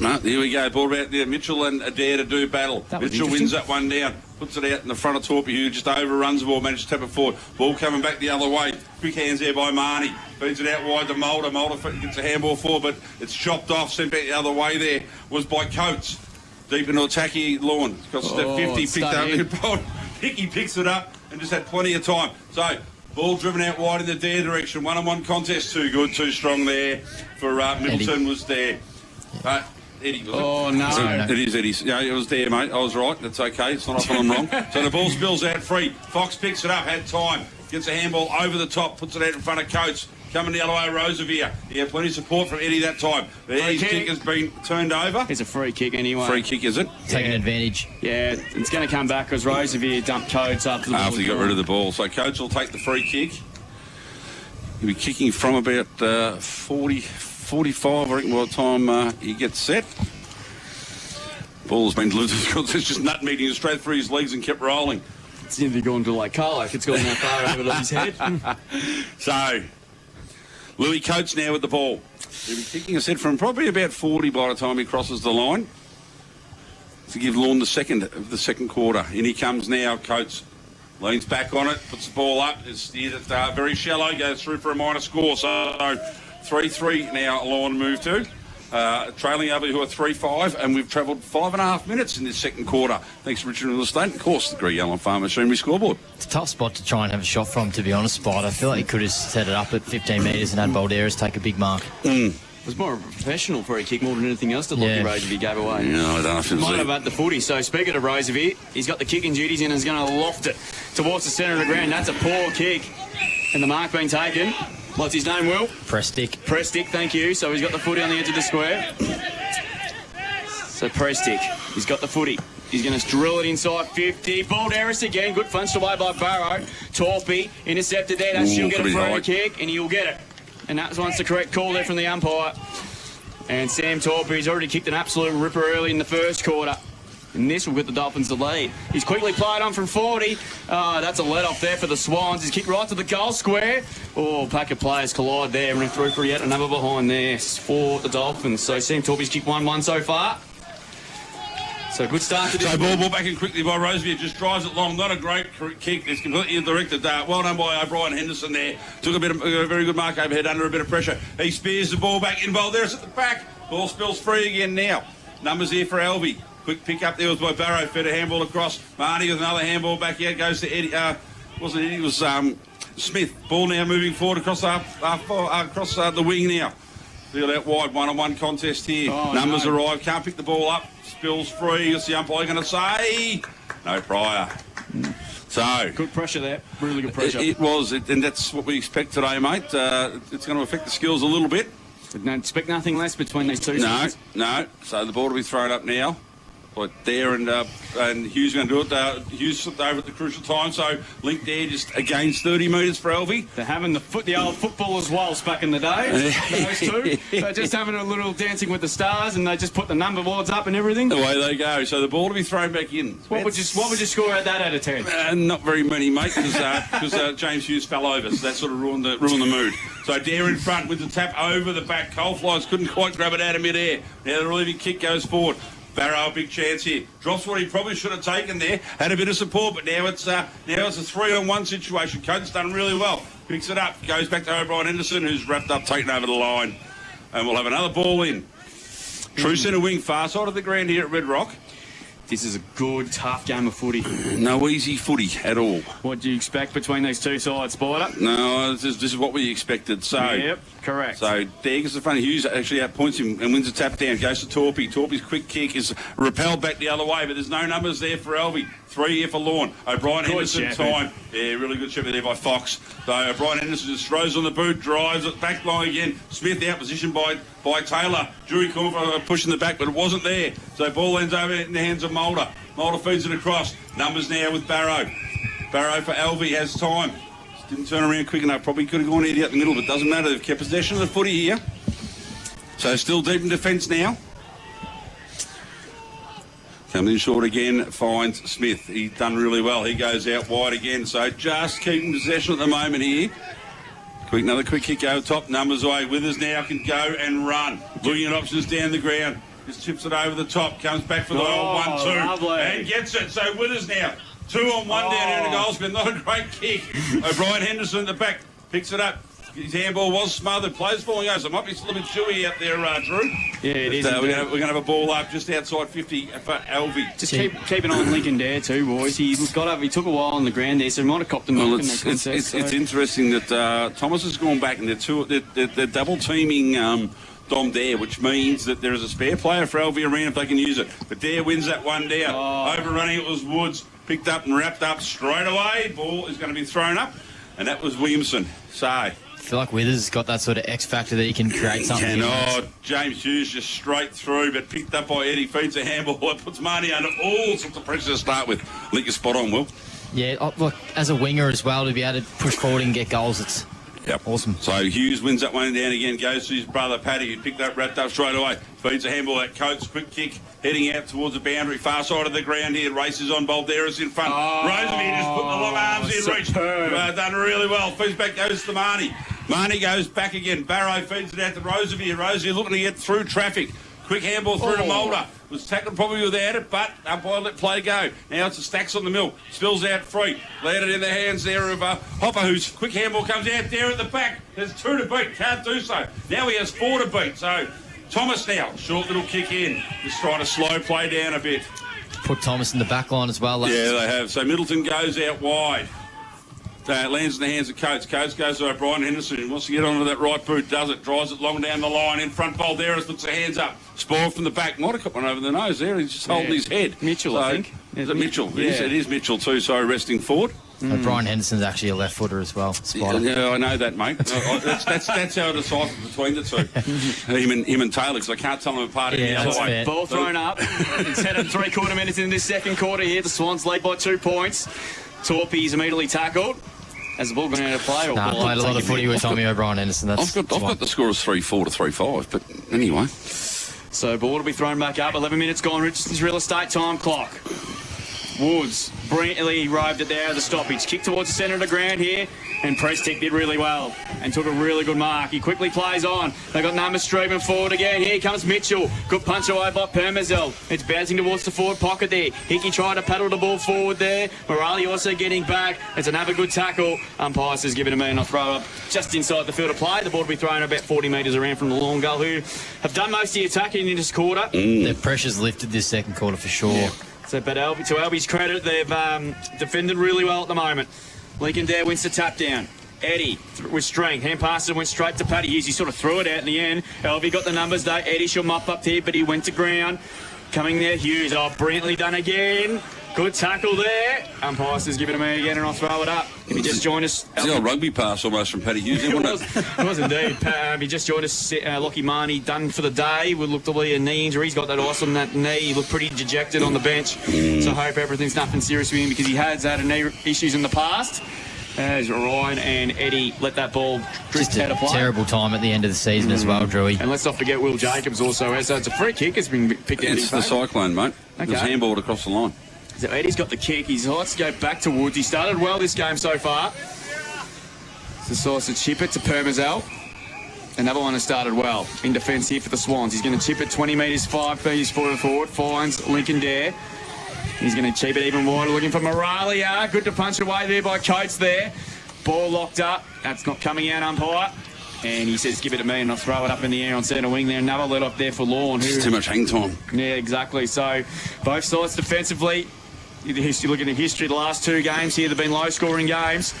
No, here we go. Ball out there. Mitchell and Adair to do battle. Mitchell wins that one down. Puts it out in the front of Torpy, who just overruns the ball, manages to tap it forward. Ball coming back the other way. Quick hands there by Marnie. Feeds it out wide to Mulder. Mulder gets a handball forward, but it's chopped off. Sent back the other way there was by Coates. Deep into attacking Lorne. Got step 50. Picked up the ball. Hickey picks it up and just had plenty of time. So, ball driven out wide in the Dare direction. 1-on-1 contest. Too good, too strong there for Middleton was there. Eddie, was it? Oh, no. It is Eddie's. Yeah, it was there, mate. I was right. That's okay. It's not often I'm wrong. So the ball spills out free. Fox picks it up, had time. Gets a handball over the top, puts it out in front of Coates. Coming the other way, Roosevelt. He had plenty of support from Eddie that time. But Eddie's kick has been turned over. It's a free kick anyway. Free kick, is it? Taking advantage. Yeah, it's going to come back because Roosevelt dumped Coates after the ball. After he got rid of the ball. So Coates will take the free kick. He'll be kicking from about 45, I reckon, by the time he gets set. Ball's been delivered. It's just nutmegging it straight through his legs and kept rolling. It's nearly gone to like Carlac. It's gone that far over his head. So, Louis Coates now with the ball. He'll be kicking a set from probably about 40 by the time he crosses the line to give Lorne the second of the second quarter. In he comes now, Coates. Leans back on it, puts the ball up. It's very shallow, goes through for a minor score. So 3-3 now, Lorne move to. Trailing over who are 3-5, and we've travelled 5.5 minutes in this second quarter. Thanks to Richard Real Estate, and of course, the Greg Allen Farm Machinery scoreboard. It's a tough spot to try and have a shot from, to be honest, Spot. I feel like he could have set it up at 15 metres and had Balderas take a big mark. It was more of a professional free kick more than anything else that Lockie Roosevelt gave away. Yeah, I don't know if it was might have had the footy. So speaking of Roosevelt, he's got the kicking duties in and is going to loft it towards the centre of the ground. That's a poor kick. And the mark being taken. What's his name, Will? Prestick. Prestick, thank you. So he's got the footy on the edge of the square. So Prestick, he's got the footy. He's going to drill it inside 50. Balderas again. Good punch away by Barrow. Torpy intercepted there. That she'll get a free kick and he'll get it. And that one's the correct call there from the umpire. And Sam Torpy's already kicked an absolute ripper early in the first quarter. And this will get the Dolphins the lead. He's quickly played on from 40. That's a let off there for the Swans. He's kicked right to the goal square. Oh, pack of players collide there. Running through for yet another behind there for the Dolphins. So Sam Torpy's kicked 1-1 so far. So good start to this. So ball back in quickly by Roosevelt. Just drives it long. Not a great kick. It's completely directed. Well done by O'Brien Henderson there. Took a very good mark overhead under a bit of pressure. He spears the ball back in. Balderas at the back. Ball spills free again now. Numbers here for Alvie. Quick pick up there was by Barrow. Fed a handball across. Marnie with another handball back here. Goes to Eddie. Wasn't Eddie? It was Smith. Ball now moving forward across the wing now. Field out wide. 1-on-1 contest here. Numbers arrive. Can't pick the ball up. Spills free. What's the umpire going to say? No prior. So good pressure there. Really good pressure. It was, and that's what we expect today, mate. It's going to affect the skills a little bit. But no, expect nothing less between these two sides. No. So the ball will be thrown up now. Like there and Hughes going to do it. Hughes slipped over at the crucial time, so Link there just against 30 metres for Alvie. They're having the old footballers waltz back in the day. Those two. They're just having a little dancing with the stars, and they just put the number boards up and everything. Away they go. So the ball to be thrown back in. What would you score at that out of 10? Not very many, mate, because James Hughes fell over, so that sort of ruined the mood. So Dare in front with the tap over the back. Coalflies couldn't quite grab it out of mid-air. Now the relieving kick goes forward. Barrow, a big chance here. Drops what he probably should have taken there. Had a bit of support, but now it's a 3-on-1 situation. Coates done really well. Picks it up, goes back to O'Brien Henderson, who's wrapped up, taken over the line. And we'll have another ball in. True centre wing, far side of the ground here at Red Rock. This is a good, tough game of footy. No easy footy at all. What do you expect between these two sides, Spider? No, this is what we expected. So, yep, correct. So there gets the front. Hughes actually outpoints him and wins a tap down. Goes to Torpy. Torpy's quick kick is repelled back the other way, but there's no numbers there for Alvie. 3 here for Lorne. O'Brien Henderson time. Yeah, really good shepherd there by Fox. So O'Brien Henderson just throws on the boot, drives it back line again. Smith out positioned by Taylor. Jury call for pushing the back, but it wasn't there. So ball ends over in the hands of Mulder. Mulder feeds it across. Numbers now with Barrow. Barrow for Alvie has time. Just didn't turn around quick enough. Probably could have gone out the middle, but doesn't matter. They've kept possession of the footy here. So still deep in defence now. Coming in short again, finds Smith. He's done really well. He goes out wide again. So just keeping possession at the moment here. Another quick kick over top. Numbers away. Withers now can go and run. Looking at options down the ground. Just tips it over the top. Comes back for the old 1-2. Lovely. And gets it. So Withers now. 2-on-1 down in the goal square. Not a great kick. O'Brien Henderson at the back. Picks it up. His handball was smothered. Players falling over. So it might be a little bit chewy out there, Drew. Yeah, it is. We're going to have a ball up just outside 50 for Alvie. Just keep an eye on Lincoln Dare too, boys. He took a while on the ground there, so he might have copped him. Well, it's interesting that Thomas has gone back and they're double teaming Dom Dare, which means that there is a spare player for Alvie Arena if they can use it. But Dare wins that one down. Overrunning it was Woods. Picked up and wrapped up straight away. Ball is going to be thrown up. And that was Williamson. So I feel like Withers has got that sort of X factor that he can create something. James Hughes just straight through, but picked up by Eddie. Feeds a handball. It puts Marnie under all sorts of pressure to start with. Link is spot on, Will. Yeah, look, as a winger as well, to be able to push forward and get goals, it's awesome. So Hughes wins that one down again, goes to his brother Paddy, who picked up, wrapped up straight away. Feeds a handball at Coates, quick kick, heading out towards the boundary, far side of the ground here. Races on, Balderas in front. Rosemary just put the long arms in reach. Done really well. Feeds back, goes to Marnie. Marnie goes back again. Barrow feeds it out to Rosevier. Rosevier looking to get through traffic. Quick handball through to Mulder. Was tackled probably without it, but umpire let play go. Now it's a Stacks on the mill. Spills out free. Landed in the hands there of Hopper, whose quick handball comes out there at the back. There's 2 to beat. Can't do so. Now he has 4 to beat. So Thomas now. Short little kick in. Just trying to slow play down a bit. Put Thomas in the back line as well. Yeah, they have. So Middleton goes out wide. Lands in the hands of Coates. Coates goes to O'Brien Henderson. He wants to get onto that right boot. Does it. Drives it long down the line. In front, Balderas puts the hands up. Spoil from the back. Might have got one over the nose there. He's just holding his head. Mitchell, I think. Is it Mitchell? Yeah. It is Mitchell too. So resting forward. O'Brien Henderson's actually a left footer as well. Yeah, I know that, mate. that's how I decipher between the two. him and Taylor, because I can't tell them apart any other way. Ball thrown up. It's headed 3/4 minutes in this second quarter here. The Swans lead by 2 points. Torpy's immediately tackled. Has the ball gone out of play? Or played a lot of footy with Tommy O'Brien Henderson. I've got the score as 3-4 to 3-5, but anyway. So ball will be thrown back up. 11 minutes gone. Richardson's real estate time clock. Woods brilliantly arrived at there at the stoppage. Kick towards the centre of the ground here, and Prestick did really well and took a really good mark. He quickly plays on. They've got numbers streaming forward again. Here comes Mitchell. Good punch away by Permazel. It's bouncing towards the forward pocket there. Hickey tried to paddle the ball forward there. Morali also getting back. It's another good tackle. Umpire says give it a man. I'll throw up just inside the field of play. The ball will be thrown about 40 metres around from the Lorne goal, who have done most of the attacking in this quarter. Their pressure's lifted this second quarter for sure. Yeah. So, but to Alvie's credit, they've defended really well at the moment. Lincoln Dare wins the tap down. Eddie with strength. Hand passes went straight to Paddy Hughes. He sort of threw it out in the end. Alvie got the numbers though. Eddie shall mop up here, but he went to ground. Coming there, Hughes. Brilliantly done again. Good tackle there. Umpire says give it to me again and I'll throw it up. If you just joined us... It's the old rugby pass almost from Paddy Hughes, wasn't it? It was indeed. If you just joined us, Lockie Marnie done for the day. We looked to be a knee injury. He's got that ice on that knee. He looked pretty dejected on the bench. So I hope everything's nothing serious with him because he has had knee issues in the past. As Ryan and Eddie let that ball drift out of play. Terrible time at the end of the season as well, Drewy. And let's not forget Will Jacobs also has. So it's a free kick. It's been picked out. It's the Cyclone, mate. Okay. It's handballed across the line. So Eddie's got the kick. He likes to go back to Woods. He started well this game so far. Decides to chip it to Permazel. Another one has started well in defence here for the Swans. He's going to chip it 20 metres, 5 metres forward. Finds Lincoln Dare. He's going to chip it even wider, looking for Moralia. Good to punch away there by Coates there. Ball locked up. That's not coming out, umpire. And he says, give it to me, and I'll throw it up in the air on centre wing there. Another let off there for Lorne. It's too much hang time. Yeah, exactly. So both sides defensively, you look at the history of the last two games here, they've been low-scoring games.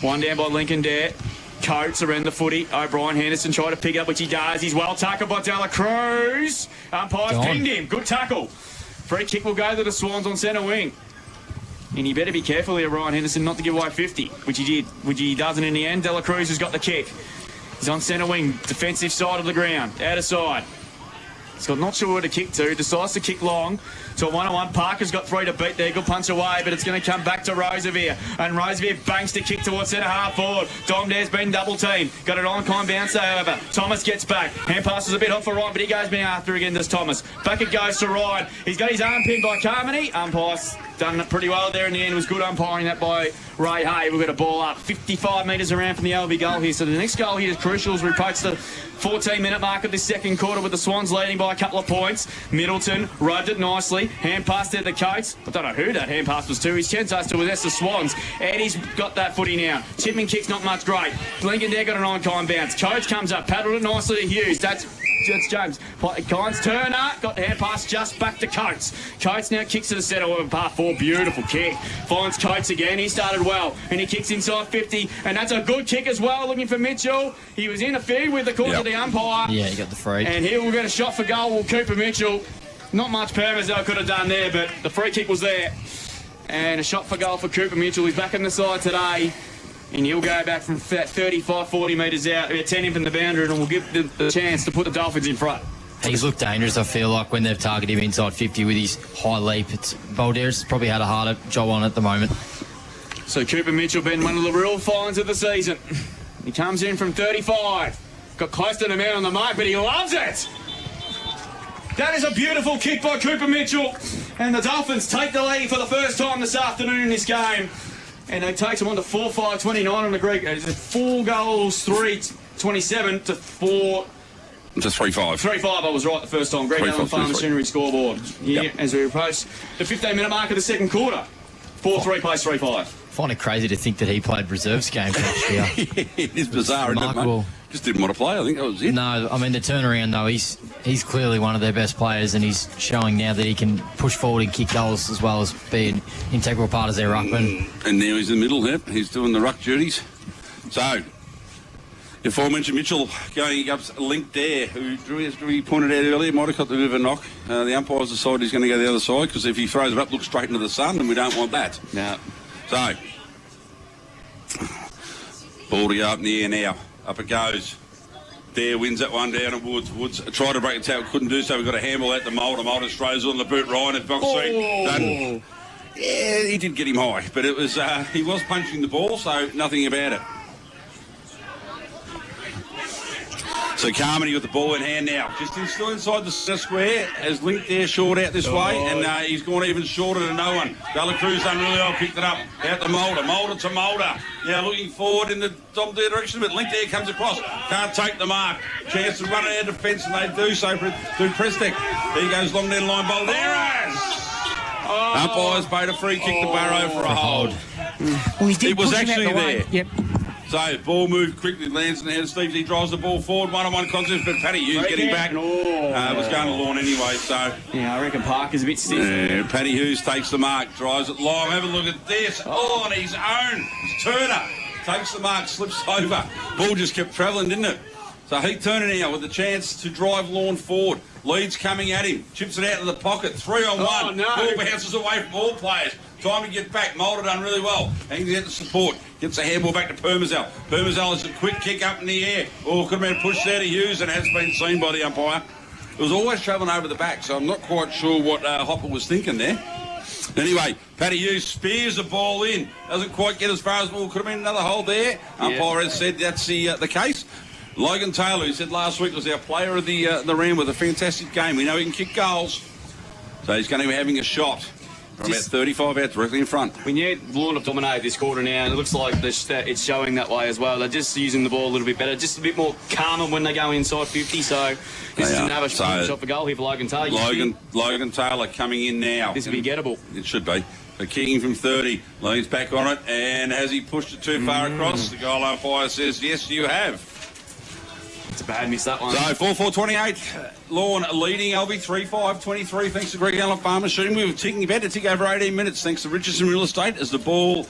One down by Lincoln Dare. Coates around the footy. O'Brien Henderson tried to pick up, which he does. He's well tackled by Dela Cruz. Umpire's pinned him. Good tackle. Free kick will go to the Swans on centre wing. And he better be careful here, Ryan Henderson, not to give away 50, which he did, which he doesn't in the end. Dela Cruz has got the kick. He's on centre wing, defensive side of the ground, outer side. He's got not sure where to kick to, decides to kick long to a one-on-one. Parker's got 3 to beat there, good punch away, but it's going to come back to Roosevelt. And Roosevelt banks the kick towards centre half forward. Dom Dare's been double teamed. Got it on-time bounce however. Thomas gets back. Hand pass is a bit hot for Ryan, but he goes me after again, this Thomas. Back it goes to Ryan. He's got his arm pinned by Carmody. Umpire's done it pretty well there in the end. It was good umpiring that by Ray Hay. We've got a ball up 55 metres around from the Alvie goal here. So the next goal here is crucial as we approach the 14-minute mark of this second quarter with the Swans leading by a couple of points. Middleton rubbed it nicely. Hand pass there to Coates. I don't know who that hand pass was to. He's chance us to with the Swans. Eddie's got that footy now. Chipping kick's not much great. Lincoln there got an on-time bounce. Coates comes up, paddled it nicely to Hughes. That's James. Kynes Turner got the hand pass just back to Coates. Coates now kicks to the centre of par 4. Beautiful kick. Finds Coates again. He started well and he kicks inside 50 and that's a good kick as well. Looking for Mitchell. He was interfered with according to the umpire. Yeah, he got the free. And here we'll get a shot for goal. Will Cooper Mitchell. Not much Permazel could have done there, but the free kick was there. And a shot for goal for Cooper Mitchell. He's back in the side today. And he'll go back from 35, 40 metres out, 10 in from the boundary, and we'll give the chance to put the Dolphins in front. He's looked dangerous, I feel like, when they've targeted him inside 50 with his high leap. Balderas probably had a harder job on at the moment. So Cooper Mitchell been one of the real finds of the season. He comes in from 35. Got close to the man on the mark, but he loves it. That is a beautiful kick by Cooper Mitchell. And the Dolphins take the lead for the first time this afternoon in this game. And they takes them on to 4-5-29 on the Greek. It's 4 goals, 3-27 to 4. To 3-5. 3-5, I was right the first time. Greg Allen Farm Machinery scoreboard. Here as we approach the 15-minute mark of the second quarter. 4-3 plays 3-5. I find it crazy to think that he played reserves games last year. It is bizarre, isn't it, mate? Just didn't want to play, I think that was it. No, I mean, the turnaround, though, he's clearly one of their best players and he's showing now that he can push forward and kick goals as well as be an integral part of their ruckman. And now he's in the middle, yep. He's doing the ruck duties. So, your aforementioned Mitchell going up linked there, who Drew pointed out earlier, might have got the bit of a knock. The umpires decided he's going to go the other side because if he throws it up, looks straight into the sun, and we don't want that. No. So, ball to go up in the air now. Up it goes. Dare wins that one down, and Woods tried to break the tackle, couldn't do so. We've got a handball at the Mulder. Mulder throws on the boot. Ryan at box seat. Done. Yeah, he did get him high, but it was he was punching the ball, so nothing about it. So Carmody with the ball in hand now. Just still inside the square. Has linked there short out this way. And he's gone even shorter to no one. Dela Cruz done really well. Picked it up. Out to Mulder. Mulder to Mulder. Now looking forward in the Dom Dare direction. But Link there comes across. Can't take the mark. Chance to run out of defence. And they do so through Prestek. There he goes long down the line. Balderas. Umpires paid a free kick to Barrow for a hold. Well, it was actually there. Yep. So, ball moved quickly, lands in the head of Steve. He drives the ball forward, one-on-one contest, but Paddy Hughes getting back. Was going to Lorne anyway, so... Yeah, I reckon Parker's a bit stiff. Yeah, Paddy Hughes takes the mark, drives it long. Have a look at this. Oh, on his own. It's Turner. Takes the mark, slips over. Ball just kept travelling, didn't it? So Heath Turner now with the chance to drive Lorne forward. Leeds coming at him. Chips it out of the pocket. 3-on-1. Oh, no. Ball bounces away from all players. Time to get back. Mulder done really well. Hangs out the support. Gets the handball back to Permazel. Permazel has a quick kick up in the air. Oh, could have been pushed there to Hughes and has been seen by the umpire. It was always travelling over the back, so I'm not quite sure what Hopper was thinking there. Anyway, Paddy Hughes spears the ball in. Doesn't quite get as far as the ball. Could have been another hole there. Umpire has said that's the case. Logan Taylor, who said last week was our player of the round with a fantastic game. We know he can kick goals. So he's going to be having a shot from about 35 out directly in front. We knew Lorne have dominated this quarter now, and it looks like it's showing that way as well. They're just using the ball a little bit better, just a bit more calmer when they go inside 50. So this is another shot for goal here for Logan Taylor. Logan Taylor coming in now. This will be gettable. It should be. A kicking from 30. Logan's back on it, and has he pushed it too far across? The goal umpire says, yes, you have. It's a bad miss, that one. So 4-4-28. Lorne leading Alvie 3-5-23 thanks to Greg Allen Farm Machine. We were about to tick over 18 minutes thanks to Richardson Real Estate as the ball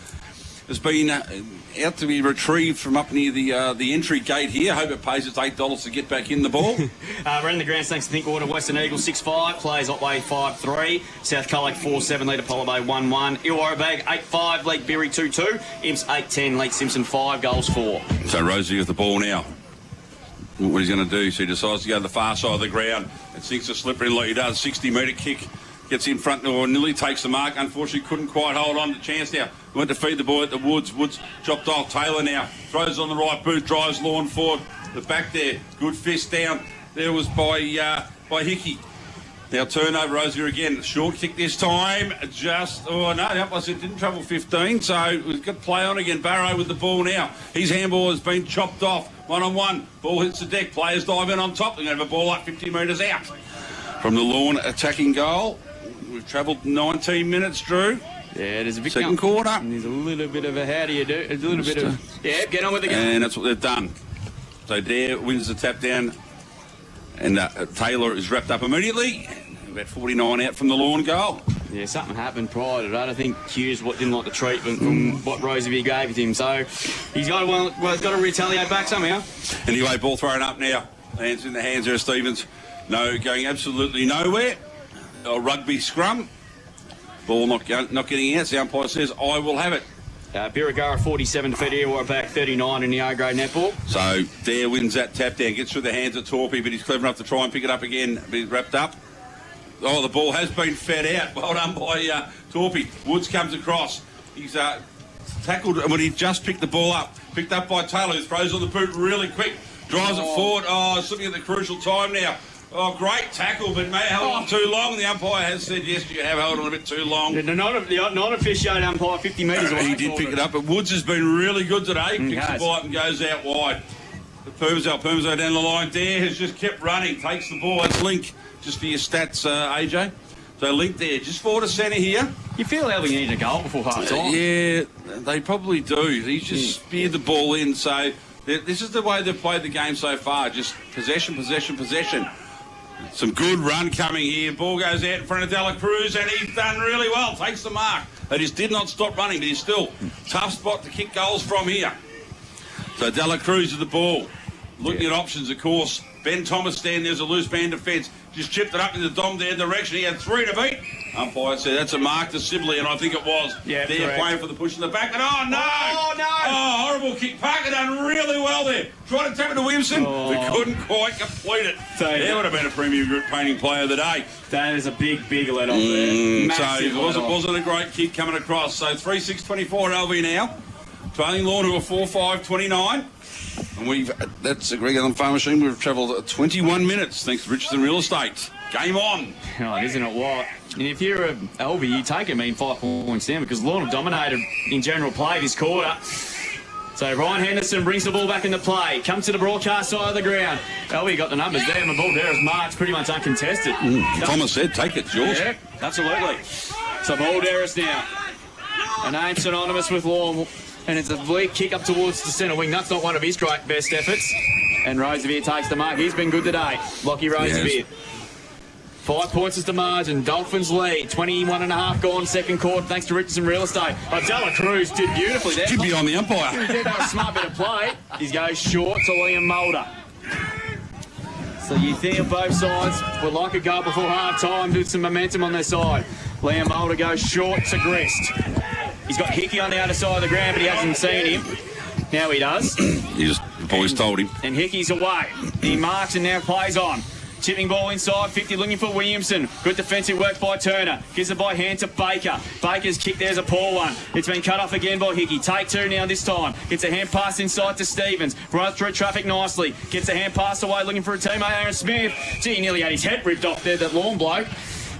has been out to be retrieved from up near the entry gate here. Hope it pays its $8 to get back in the ball. We're in the grounds thanks to Thinkwater. Western Eagles 6-5, plays Otway 5-3, South Colac 4-7, lead Apollo Bay 1-1, Illawarra Bag 8-5, Lake Berry 2-2, Imps 8-10, Lake Simpson 5, goals 4. So Rosie with the ball now. What he's going to do, so he decides to go to the far side of the ground and sinks a slippery lead. He does 60-metre kick, gets in front or nearly takes the mark. Unfortunately, couldn't quite hold on to chance now. Went to feed the ball at the Woods. Woods chopped off. Taylor now throws on the right boot, drives Lorne forward. The back there, good fist down. There was by Hickey. Now turnover, Rosier again. Short kick this time. I said didn't travel 15, so we've got play on again. Barrow with the ball now. His handball has been chopped off. 1-on-1. Ball hits the deck. Players dive in on top. They're going to have a ball up 50 metres out. From the Lorne attacking goal. We've travelled 19 minutes, Drew. Yeah, there's a bit second quarter. And there's a little bit of a how do you do? A little bit of get on with the game. And that's what they've done. So Dare wins the tap down. And Taylor is wrapped up immediately. About 49 out from the Lorne goal. Yeah, something happened prior to that. I think Hughes didn't like the treatment from what Rosie gave him. So he's got to retaliate back somehow. Anyway, ball thrown up now. Lands in the hands there of Stevens. No, going absolutely nowhere. A rugby scrum. Ball not getting out. The umpire says, I will have it. Birregurra 47 defeat Illawarra back 39 in the A-grade netball. So Dare wins that tap down, gets through the hands of Torpy, but he's clever enough to try and pick it up again. But he's wrapped up. Oh, the ball has been fed out. Well done by Torpy. Woods comes across. He's tackled when he just picked the ball up. Picked up by Taylor, who throws on the boot really quick. Drives it forward. Oh, slipping at the crucial time now. Oh, great tackle, but may have held on too long. The umpire has said, yes, you have held on a bit too long. The non-officiated umpire 50 metres away. He did pick it up, but Woods has been really good today. Picks the ball up and goes out wide. Permazel down the line. Dare has just kept running. Takes the ball. That's Link. Just for your stats, AJ. So Link there, just forward to centre here. You feel Alvie needed a goal before half time. Yeah, they probably do. He's just speared the ball in. So this is the way they've played the game so far. Just possession. Some good run coming here. Ball goes out in front of Dela Cruz, and he's done really well. Takes the mark. They just did not stop running, but he's still tough spot to kick goals from here. So Dela Cruz with the ball. Looking at options, of course. Ben Thomas standing there's a loose man defence. Just chipped it up in the Dom Dare direction. He had 3 to beat. Umpire said that's a mark to Sibley, and I think it was. Yeah, they're playing for the push in the back. And oh, no! Oh, horrible kick. Parker done really well there. Tried to tap it to Williamson, but couldn't quite complete it. There would have been a Premier Group painting player of the day. That is a big let off there. So it wasn't a great kick coming across. So 3-6-24 Alvie now. Trailing Lorne who are 4-5-29. And that's a Greg Allen Farm Machine. We've travelled 21 minutes thanks to Richardson Real Estate. Game on. Oh, isn't it what? And if you're a Alvie, you take it 5 points down because Lorne have dominated in general play this quarter. So Ryan Henderson brings the ball back into play. Comes to the broadcast side of the ground. Alvie got the numbers there, and the ball there is marked pretty much uncontested. Thomas said, take it, George. Yeah, absolutely. So ball there is now. A name synonymous with Lorne. And it's a weak kick up towards the centre wing. That's not one of his great best efforts. And Rosevear takes the mark. He's been good today. Lockie Rosevear. 5 points is the margin. Dolphins lead. 21.5 gone second quarter thanks to Richardson Real Estate. Dela Cruz did beautifully there. Should be on the umpire. He did a smart bit of play. He goes short to Liam Mulder. So you think both sides would like a goal before half-time with some momentum on their side. Liam Mulder goes short to Grist. He's got Hickey on the other side of the ground, but he hasn't seen him. Now he does. The boys told him. And Hickey's away. He marks and now plays on. Tipping ball inside, 50 looking for Williamson. Good defensive work by Turner. Gives it by hand to Baker. Baker's kick, there's a poor one. It's been cut off again by Hickey. Take two now this time. Gets a hand pass inside to Stevens. Runs through traffic nicely. Gets a hand pass away looking for a teammate, Aaron Smith. Gee, he nearly had his head ripped off there, that Lorne bloke.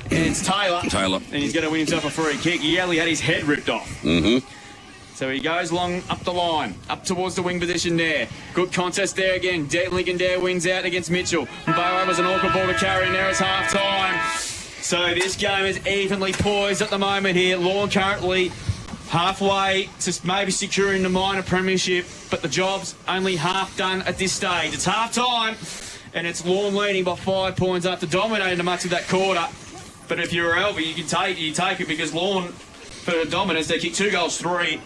And it's Taylor. And he's going to win himself a free kick. He nearly had his head ripped off. Mm-hmm. So he goes long up the line, up towards the wing position there. Good contest there again. Lincoln Dare wins out against Mitchell. Barrow was an awkward ball to carry, and now it's half time. So this game is evenly poised at the moment here. Lorne currently halfway to maybe securing the minor premiership, but the job's only half done at this stage. It's half time, and it's Lorne leading by 5 points after dominating much of that quarter. But if you're Alvie, you take it because Lorne, for dominance, they kick 2 goals 3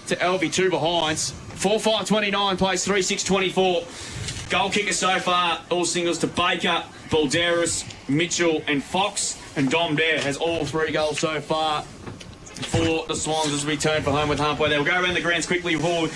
to Alvie, 2 behinds. 4-5-29 plays 3-6-24. Goal kickers so far, all singles to Baker, Balderas, Mitchell and Fox. And Dom Dare has all 3 goals so far for the Swans as we turn for home with halfway there. We'll go around the grounds quickly before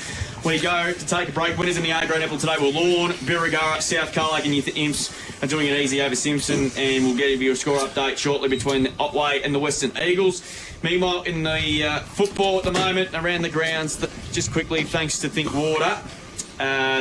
we go to take a break. Winners in the A-grade level today were Lorne, Birregurra, South Carlack and the Imps are doing it easy over Simpson, and we'll give you a score update shortly between the Otway and the Western Eagles. Meanwhile, in the football at the moment, around the grounds, just quickly, thanks to Think Water,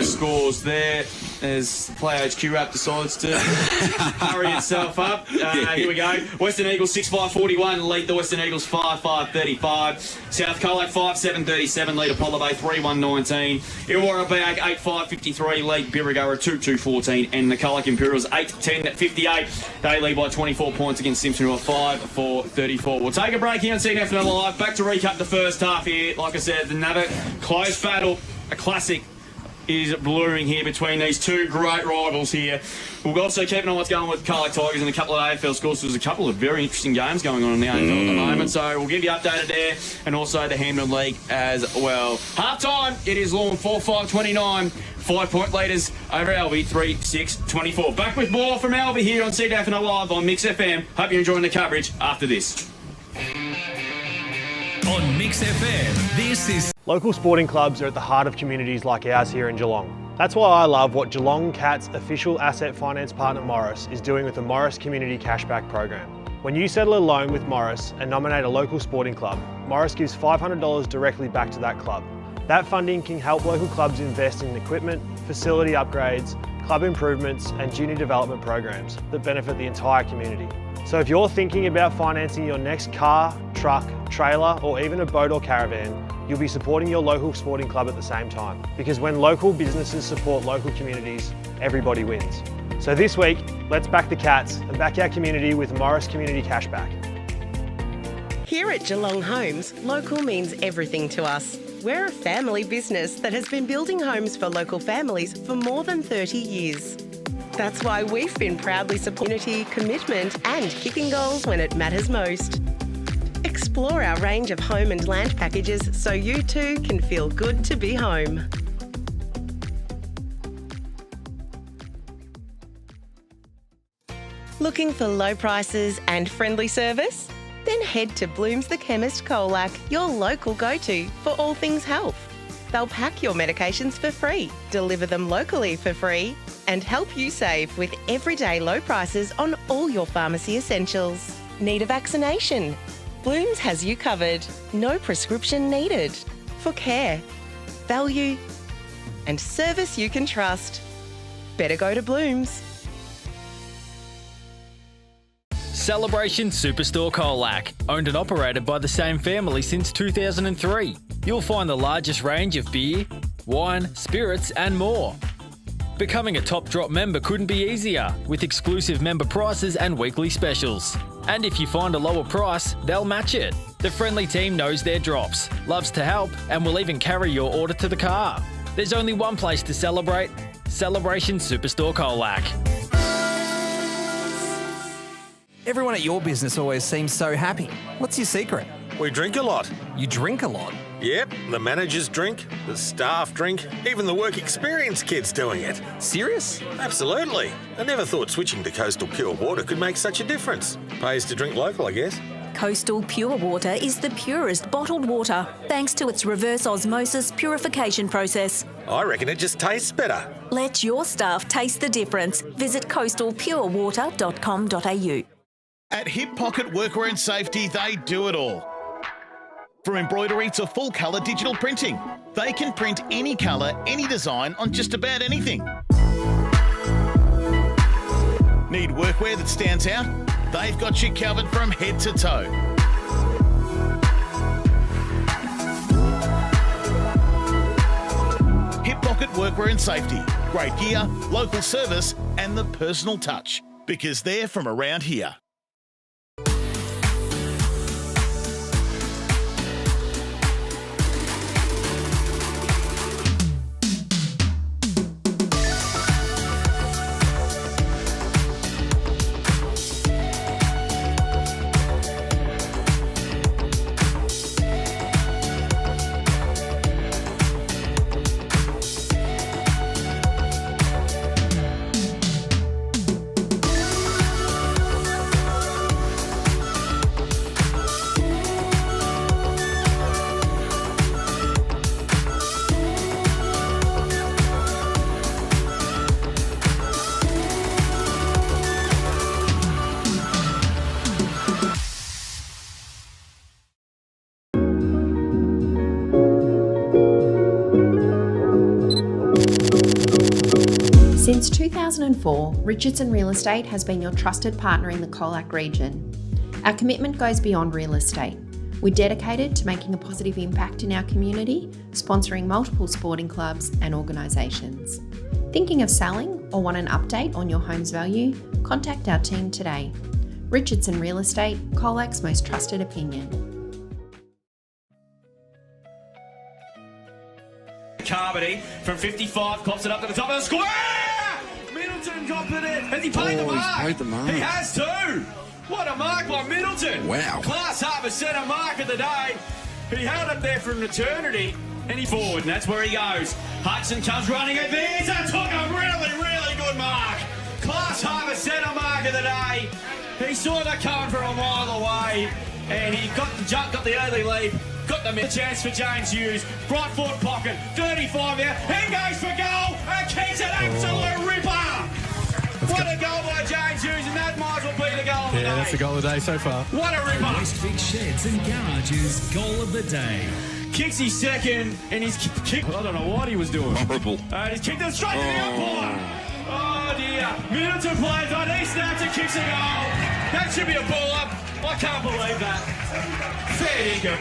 scores there as Play HQ app decides to hurry itself up. Here we go. Western Eagles 6-5-41 lead the Western Eagles 5-5-35. South Colac 5-7-37 lead Apollo Bay 3-1-19. Illawarra Bag 8-5-53 lead Birregurra 2-2-14, and the Colac Imperials 8-10-58. They lead by 24 points against Simpson, who are 5-4-34. We'll take a break here on CDFNL Live. Back to recap the first half here. Like I said, another close battle, a classic is brewing here between these two great rivals here. We'll also keep an eye on what's going on with Carlac Tigers and a couple of AFL scores. There's a couple of very interesting games going on in the AFL at the moment, so we'll give you updated there, and also the Hamden League as well. Half time, it is Lorne 4-5-29. 5 point leaders over Alvie 3-6-24. Back with more from Alvie here on CDFNL Live on Mix FM. Hope you're enjoying the coverage after this. On Mix FM, this is... Local sporting clubs are at the heart of communities like ours here in Geelong. That's why I love what Geelong Cat's official asset finance partner Morris is doing with the Morris Community Cashback Program. When you settle a loan with Morris and nominate a local sporting club, Morris gives $500 directly back to that club. That funding can help local clubs invest in equipment, facility upgrades, club improvements and junior development programs that benefit the entire community. So if you're thinking about financing your next car, truck, trailer or even a boat or caravan, you'll be supporting your local sporting club at the same time. Because when local businesses support local communities, everybody wins. So this week, let's back the Cats and back our community with Morris Community Cashback. Here at Geelong Homes, local means everything to us. We're a family business that has been building homes for local families for more than 30 years. That's why we've been proudly supporting unity, commitment and kicking goals when it matters most. Explore our range of home and land packages so you too can feel good to be home. Looking for low prices and friendly service? Then head to Bloom's the Chemist Colac, your local go-to for all things health. They'll pack your medications for free, deliver them locally for free, and help you save with everyday low prices on all your pharmacy essentials. Need a vaccination? Bloom's has you covered. No prescription needed. For care, value, and service you can trust. Better go to Bloom's. Celebration Superstore Colac, owned and operated by the same family since 2003. You'll find the largest range of beer, wine, spirits and more. Becoming a Top Drop member couldn't be easier, with exclusive member prices and weekly specials. And if you find a lower price, they'll match it. The friendly team knows their drops, loves to help, and will even carry your order to the car. There's only one place to celebrate: Celebration Superstore Colac. Everyone at your business always seems so happy. What's your secret? We drink a lot. You drink a lot? Yep, the managers drink, the staff drink, even the work experience kids doing it. Serious? Absolutely. I never thought switching to Coastal Pure Water could make such a difference. Pays to drink local, I guess. Coastal Pure Water is the purest bottled water, thanks to its reverse osmosis purification process. I reckon it just tastes better. Let your staff taste the difference. Visit coastalpurewater.com.au. At Hip Pocket Workwear and Safety, they do it all. From embroidery to full colour digital printing, they can print any colour, any design on just about anything. Need workwear that stands out? They've got you covered from head to toe. Hip Pocket Workwear and Safety. Great gear, local service and the personal touch. Because they're from around here. Since 2004, Richardson Real Estate has been your trusted partner in the Colac region. Our commitment goes beyond real estate. We're dedicated to making a positive impact in our community, sponsoring multiple sporting clubs and organisations. Thinking of selling or want an update on your home's value? Contact our team today. Richardson Real Estate, Colac's most trusted opinion. Carmody from 55 cops it up to the top of the square. Middleton got it in. Has he paid the mark? He's paid the mark. He has too. What a mark by Middleton. Wow. Class Harbour centre mark of the day. He held up there from eternity and he forward, and that's where he goes. Hudson comes running at this and took a really, really good mark. Class Harbour centre mark of the day. He saw that coming from a mile away and he got the jump, got the early lead. Got the chance for James Hughes. Right foot pocket, 35 there. He goes for goal and kicks an absolute ripper. What a goal by James Hughes, and that might as well be the goal of the day. Yeah, that's the goal of the day so far. What a ripper. West Vic Sheds and Garages goal of the day. Kicks his second, and he's kicked. I don't know what he was doing. Horrible. He's kicked it straight to the umpire. Oh dear. Middleton plays on. He snaps and kicks a goal. That should be a ball up. I can't believe that. Fair dinkum.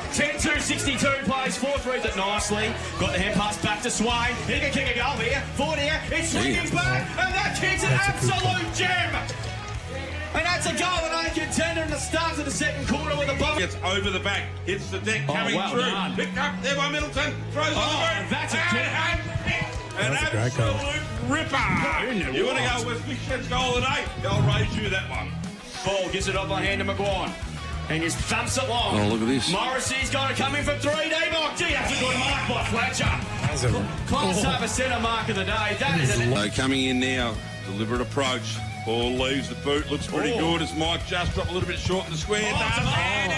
10-2-62 plays, 4-3 it nicely. Got the hand pass back to Swain. He can kick a goal here. Forward here. It's swinging back, and that kick's an absolute gem. And that's a goal and a contender in the start of the second quarter with a ball. Gets over the back, hits the deck, coming through. Done. Picked up there by Middleton, throws on the that's a kick. An absolute ripper. You want to go with Big Shed's goal of the day? I'll raise you that one. Ball gets it off by hand to McGuire. And just thumps it long. Oh, look at this. Morrissey's got to come in for 3D. Oh, gee, that's a good mark by Fletcher. Class Harbour centre mark of the day. That is So coming in now, deliberate approach. Ball leaves the boot, looks pretty good. As Mike just dropped a little bit short in the square.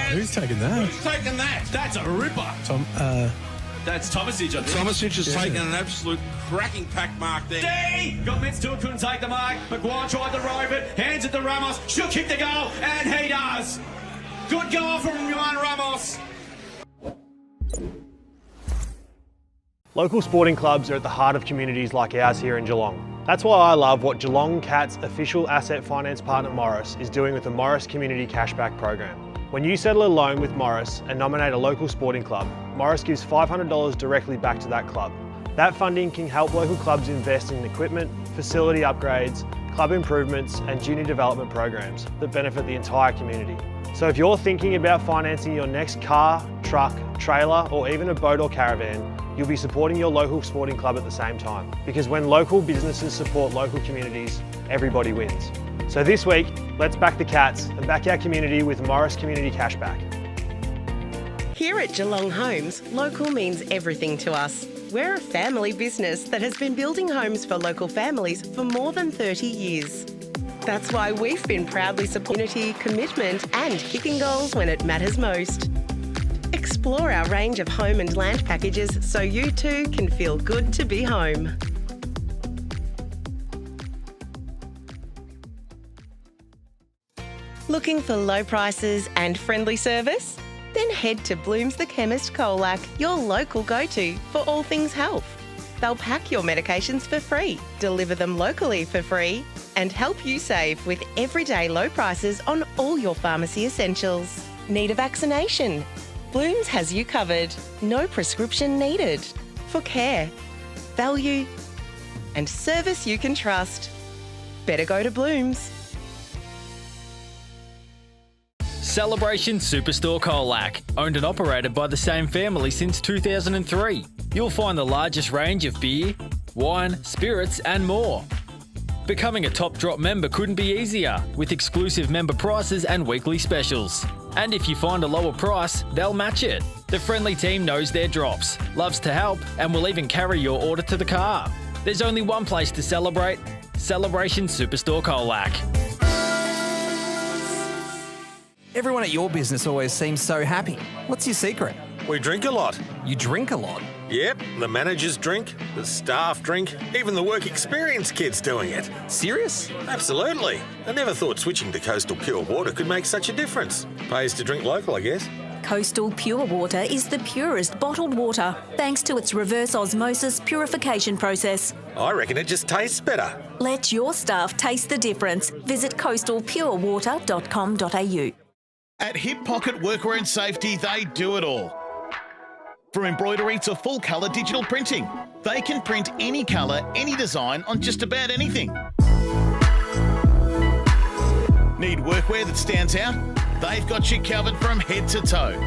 Who's taking that? Who's taking that? That's a ripper. That's Tomasic, I think. Tomasic has taken an absolute cracking pack mark there. D! Got Metz to it, couldn't take the mark. McGuire tried to rove it, hands it to Ramos. She'll kick the goal, and he does. Good goal from Juan Ramos. Local sporting clubs are at the heart of communities like ours here in Geelong. That's why I love what Geelong Cat's official asset finance partner Morris is doing with the Morris Community Cashback Program. When you settle a loan with Morris and nominate a local sporting club, Morris gives $500 directly back to that club. That funding can help local clubs invest in equipment, facility upgrades, club improvements and junior development programs that benefit the entire community. So if you're thinking about financing your next car, truck, trailer or even a boat or caravan, you'll be supporting your local sporting club at the same time. Because when local businesses support local communities, everybody wins. So this week, let's back the Cats and back our community with Morris Community Cashback. Here at Geelong Homes, local means everything to us. We're a family business that has been building homes for local families for more than 30 years. That's why we've been proudly supporting unity, commitment and kicking goals when it matters most. Explore our range of home and land packages so you too can feel good to be home. Looking for low prices and friendly service? Then head to Bloom's the Chemist Colac, your local go-to for all things health. They'll pack your medications for free, deliver them locally for free, and help you save with everyday low prices on all your pharmacy essentials. Need a vaccination? Bloom's has you covered. No prescription needed. For care, value, and service you can trust. Better go to Bloom's. Celebration Superstore Colac, owned and operated by the same family since 2003. You'll find the largest range of beer, wine, spirits and more. Becoming a Top Drop member couldn't be easier, with exclusive member prices and weekly specials. And if you find a lower price, they'll match it. The friendly team knows their drops, loves to help, and will even carry your order to the car. There's only one place to celebrate: Celebration Superstore Colac. Everyone at your business always seems so happy. What's your secret? We drink a lot. You drink a lot? Yep, the managers drink, the staff drink, even the work experience kids doing it. Serious? Absolutely. I never thought switching to Coastal Pure Water could make such a difference. Pays to drink local, I guess. Coastal Pure Water is the purest bottled water, thanks to its reverse osmosis purification process. I reckon it just tastes better. Let your staff taste the difference. Visit coastalpurewater.com.au. At Hip Pocket Workwear and Safety, they do it all. From embroidery to full colour digital printing, they can print any colour, any design on just about anything. Need workwear that stands out? They've got you covered from head to toe.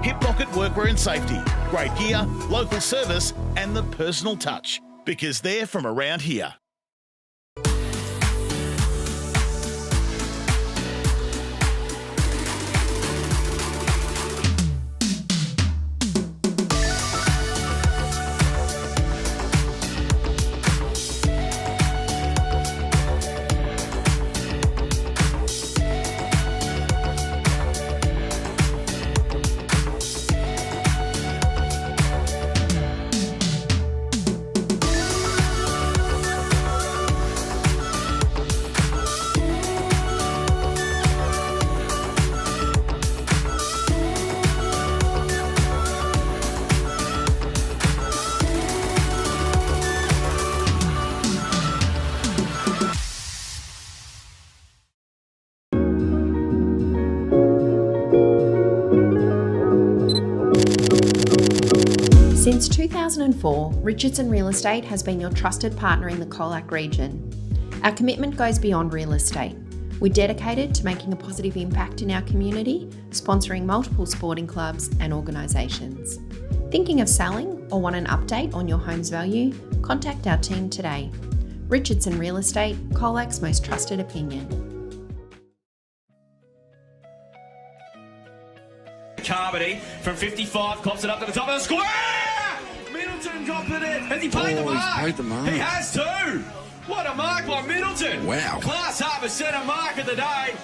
Hip Pocket Workwear and Safety. Great gear, local service and the personal touch. Because they're from around here. Since 2004, Richardson Real Estate has been your trusted partner in the Colac region. Our commitment goes beyond real estate. We're dedicated to making a positive impact in our community, sponsoring multiple sporting clubs and organisations. Thinking of selling or want an update on your home's value? Contact our team today. Richardson Real Estate, Colac's most trusted opinion. Carmody from 55 cops it up to the top of the square. Middleton got it in. Has he paid the mark? He's paid the mark. He has too. What a mark by Middleton. Wow. Class Harbour centre mark of the day.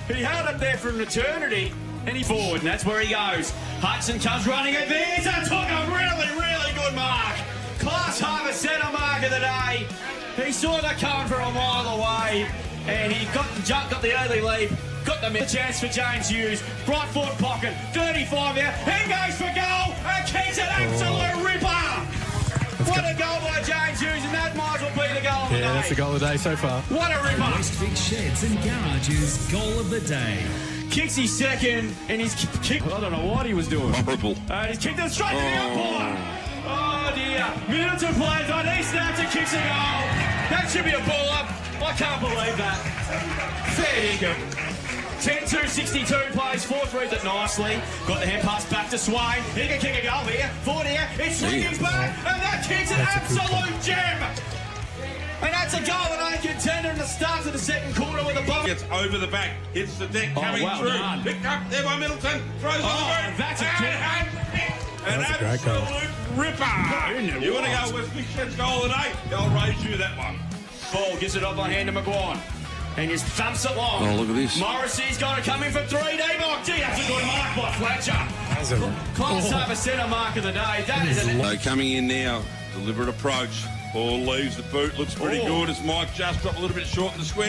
He held it there for an eternity. And he forward, and that's where he goes. Hudson comes running at this and took a really, really good mark. Class Harbour centre mark of the day. He saw that coming from a mile away, and he got the early lead. Got the chance for James Hughes. Right foot pocket, 35 there. He goes for goal and kicks an absolute ripper. What a goal by James Hughes, and that might as well be the goal of the day. Yeah, that's the goal of the day so far. What a ripper. West Vic Sheds and Garages goal of the day. Kicks his second, and he's kicked. I don't know what he was doing. Horrible. He's kicked it straight to the umpire. Oh dear. Middleton plays on, he snaps and kicks a goal. That should be a ball up. I can't believe that. Fair dinkum. 10-2-62 plays, 4-3 it nicely. Got the hand pass back to Swain. He can kick a goal here. 40 here. It's swinging back, and that kick's an absolute gem. And that's a goal and a contender in the start of the second quarter with the ball. Gets over the back, hits the deck, coming well through. done. Picked up there by Middleton, throws on the boot. That's a an absolute ripper. You want to go with Vic goal at 8? They'll raise you that one. Ball gives it up by hand to Maguire. And just thumps it long. Oh, look at this. Morrissey's got to come in for 3 D-mark. Gee, that's a good mark by Fletcher. Close up a centre mark of the day. That is So coming in now, deliberate approach. Ball leaves the boot, looks pretty good. As Mike just dropped a little bit short in the square.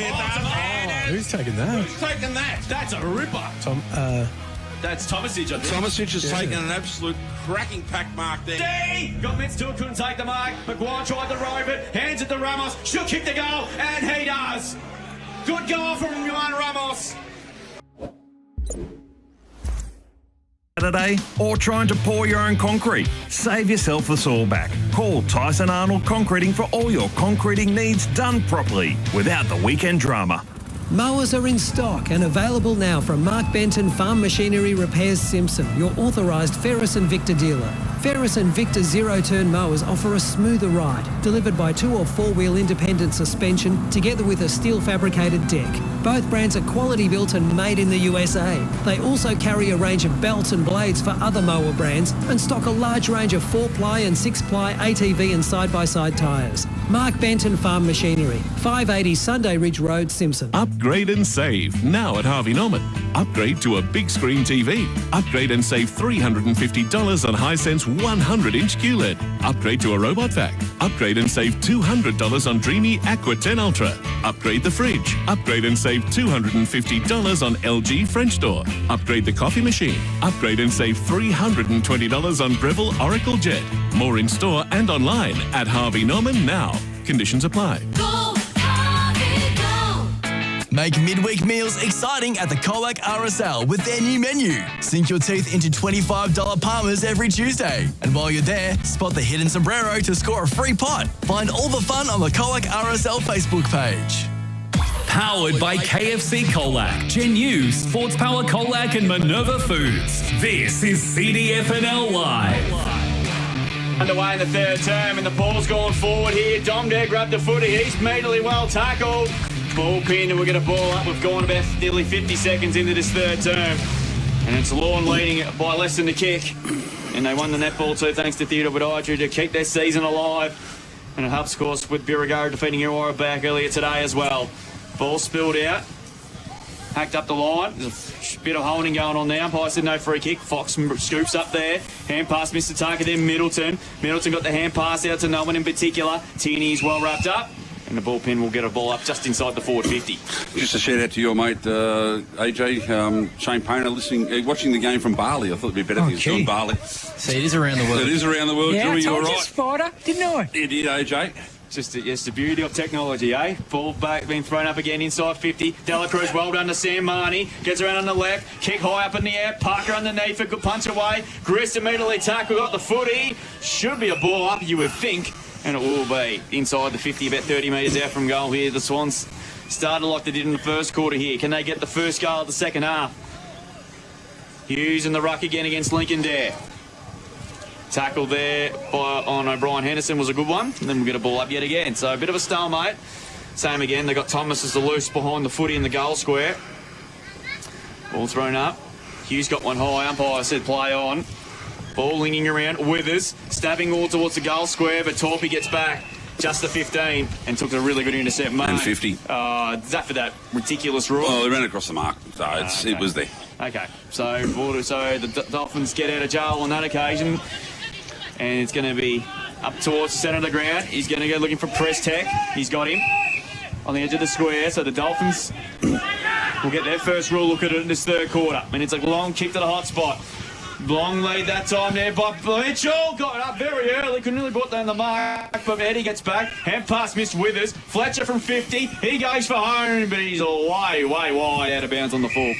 Who's taking that? Who's taking that? That's a ripper. That's Tomasic, I think. Tomasic has taken an absolute cracking pack mark there. D! Got Mitz still couldn't take the mark. Maguire tried to rove it, hands it to Ramos. She'll kick the goal, and he does. Good goal from Juan Ramos. Saturday or trying to pour your own concrete? Save yourself the sawback. Call Tyson Arnold Concreting for all your concreting needs done properly without the weekend drama. Mowers are in stock and available now from Mark Benton Farm Machinery Repairs Simpson, your authorised Ferris and Victor dealer. Ferris and Victor zero-turn mowers offer a smoother ride, delivered by 2 or 4-wheel independent suspension together with a steel fabricated deck. Both brands are quality built and made in the USA. They also carry a range of belts and blades for other mower brands and stock a large range of 4-ply and 6-ply ATV and side-by-side tyres. Mark Benton Farm Machinery, 580 Sunday Ridge Road, Simpson. Upgrade and save now at Harvey Norman. Upgrade to a big screen TV. Upgrade and save $350 on Hisense 100-inch QLED. Upgrade to a robot vac. Upgrade and save $200 on Dreamy Aqua 10 Ultra. Upgrade the fridge. Upgrade and save $250 on LG French door. Upgrade the coffee machine. Upgrade and save $320 on Breville Oracle Jet. More in store and online at Harvey Norman now. Conditions apply. Make midweek meals exciting at the Colac RSL with their new menu. Sink your teeth into $25 Palmers every Tuesday. And while you're there, spot the hidden sombrero to score a free pot. Find all the fun on the Colac RSL Facebook page. Powered by KFC Colac, Genu, Sports Power Colac and Minerva Foods. This is CDFNL Live. Underway in the third term, and the ball's gone forward here. Dom there grabbed the footy. He's immediately well tackled. Ball pinned, and we'll get a ball up. We've gone about nearly 50 seconds into this third term. And it's Lorne leading by less than the kick. And they won the netball too, thanks to Theodore Badiatry to keep their season alive. And it helps, of course, with Birregurra defeating Illawarra back earlier today as well. Ball spilled out. Hacked up the line. There's a bit of holding going on there. Umpire said no free kick. Fox scoops up there. Hand pass missed the target there. Middleton got the hand pass out to no one in particular. Tierney's well wrapped up. And the ball pin will get a ball up just inside the forward 50. Just a shout out to your mate, AJ, Shane Paynter, watching the game from Bali. I thought it'd be better if he was on Bali. See, it is around the world. It is around the world, Yeah, Drew, I told you're you, right. Spider, didn't I? You did, AJ. It's the beauty of technology, eh? Ball back, being thrown up again inside 50. Dela Cruz, well done to Sam Marnie. Gets around on the left. Kick high up in the air. Parker underneath a good punch away. Grist immediately tackle. Got the footy. Should be a ball up, you would think. And it will be inside the 50, about 30 metres out from goal here. The Swans started like they did in the first quarter here. Can they get the first goal of the second half? Hughes in the ruck again against Lincoln Dare. Tackle there on O'Brien Henderson was a good one. And then we'll get a ball up yet again. So a bit of a stalemate. Same again. They got Thomas as the loose behind the footy in the goal square. Ball thrown up. Hughes got one high. Umpire said play on. Ball linging around. Withers stabbing all towards the goal square, but Torpy gets back just the 15 and took a really good intercept. And 50. That for that ridiculous rule. Oh, they ran across the mark, so it was there. Okay, so the Dolphins get out of jail on that occasion, and it's going to be up towards the centre of the ground. He's going to go looking for press tech. He's got him on the edge of the square, so the Dolphins will get their first real look at it in this third quarter. And it's a long kick to the hot spot. Long lead that time there by Mitchell. Got up very early. Couldn't really put down the mark. But Eddie gets back. Hand pass missed Withers. Fletcher from 50. He goes for home, but he's way wide out of bounds on the full.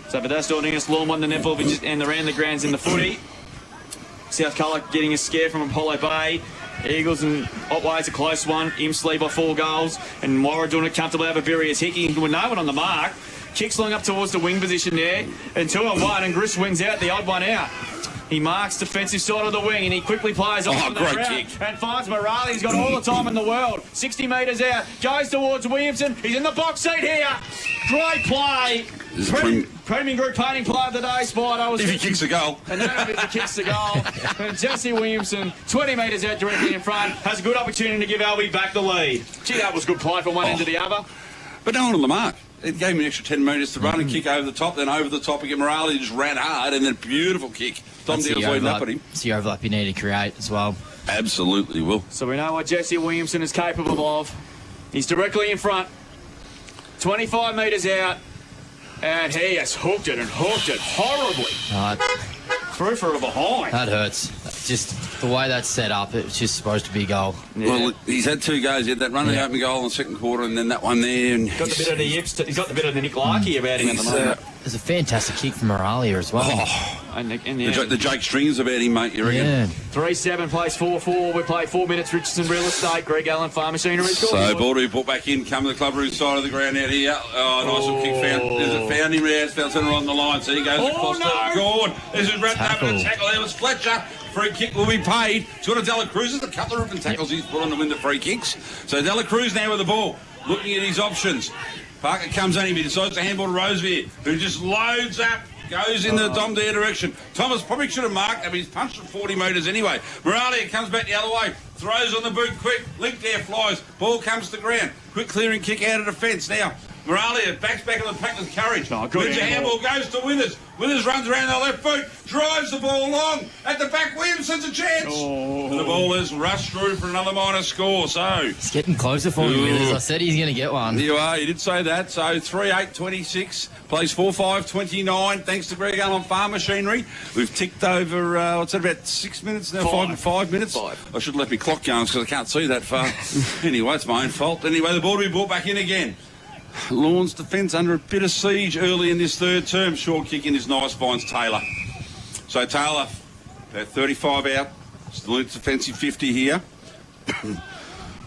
So for that starting us, Lorne won the netball and around the grounds in the footy. South Colac getting a scare from Apollo Bay. Eagles and Otway's a close one. Imsley by 4 goals. And Morra doing it comfortably over Birius Hickey with no one on the mark. Kicks long up towards the wing position there. And 2-on-1, and Grist wins out, the odd one out. He marks defensive side of the wing and he quickly plays off the great ground kick. and finds Morale. He's got all the time in the world. 60 metres out, goes towards Williamson. He's in the box seat here. Great play. Premium Group Painting Player of the Day, Spider. If he kicks a goal. And then if he kicks the goal. And Jesse Williamson, 20 metres out directly in front, has a good opportunity to give Alvie back the lead. Gee, that was good play from one end to the other. But no one on the mark. It gave him an extra 10 metres to run and kick over the top, then over the top again. Morale just ran hard and then beautiful kick. Tom Dale's leading up at him. It's the overlap you need to create as well. Absolutely will. So we know what Jesse Williamson is capable of. He's directly in front. 25 metres out. And he has hooked it horribly. Through for a behind. That hurts. Just the way that's set up, it's just supposed to be a goal. Yeah. Well, he's had two goes. He had that run of the open goal in the second quarter and then that one there. And got the bit of the yips. He's got the bit of the Nick Larkey about him at the moment. There's a fantastic kick from Moralia as well. The Jake Strings about him, mate, you reckon? Yeah. 3-7 plays 4-4. We play 4 minutes. Richardson Real Estate, Greg Allen Farm Machinery. So ball to be put back in, come to the club room side of the ground out here. Oh, nice little kick found. There's a found him there. Found center on the line. So he goes across the goal. This is wrapped up in a tackle. There was Fletcher. Free kick will be paid. He's got a Dela Cruz. There's a couple of ripping tackles he's put on to win the free kicks. So Dela Cruz now with the ball, looking at his options. Parker comes on him. He decides to handball to Rosevear, who just loads up, goes in the Dom Dare direction. Thomas probably should have marked him. He's punched at 40 metres anyway. Moralia comes back the other way, throws on the boot quick. Link there flies. Ball comes to ground. Quick clearing kick out of defence now. Moralia backs back on the pack with courage. Wins a handball, goes to Withers. Withers runs around the left foot, drives the ball long. At the back, Williamson's a chance. And the ball is rushed through for another minor score. So he's getting closer for me, Withers. I said he's going to get one. You are. You did say that. So 3-8-26. Plays 4-5-29. Thanks to Greg Allen Farm Machinery. We've ticked over, what's that, about 6 minutes now? Five minutes? I should have left my clock going because I can't see that far. Anyway, it's my own fault. Anyway, the ball to be brought back in again. Lorne's defence under a bit of siege early in this third term. Short kick in is nice, finds Taylor. So Taylor, about 35 out. Still in defensive 50 here.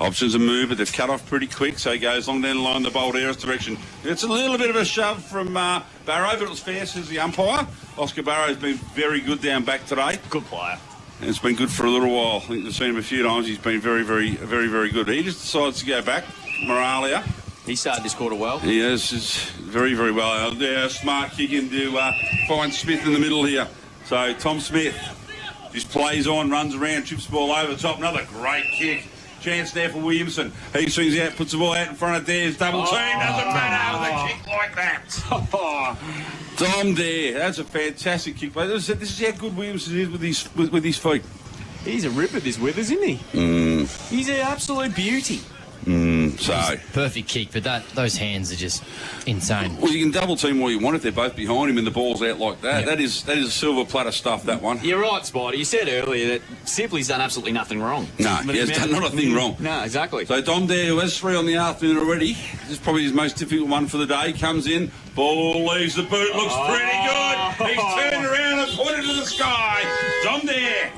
Options are moved, but they've cut off pretty quick, so he goes long down the line, the Balderas direction. It's a little bit of a shove from Barrow, but it was fair, says the umpire. Oscar Barrow's been very good down back today. Good player. And it's been good for a little while. I think we've seen him a few times. He's been very, very good. He just decides to go back. Moralia. He started this quarter well. He is very, very well. Yeah, smart kick into find Smith in the middle here. So Tom Smith just plays on, runs around, chips the ball over the top. Another great kick. Chance there for Williamson. He swings out, puts the ball out in front of Dare's double team. Doesn't matter with a kick like that. Dom Dare, that's a fantastic kick. This is how good Williamson is with his feet. He's a ripper, this Withers, isn't he? He's an absolute beauty. Perfect kick, but those hands are just insane. Well, you can double team all you want if they're both behind him and the ball's out like that. Yep. That is a silver platter stuff, that one. You're right, Spider. You said earlier that Simply's done absolutely nothing wrong. No, he has done not a thing wrong. No, exactly. So Dom Dare, who has 3 on the afternoon already, this is probably his most difficult one for the day, comes in, ball leaves the boot, looks pretty good. He's turned around and pointed to the sky. Dom Dare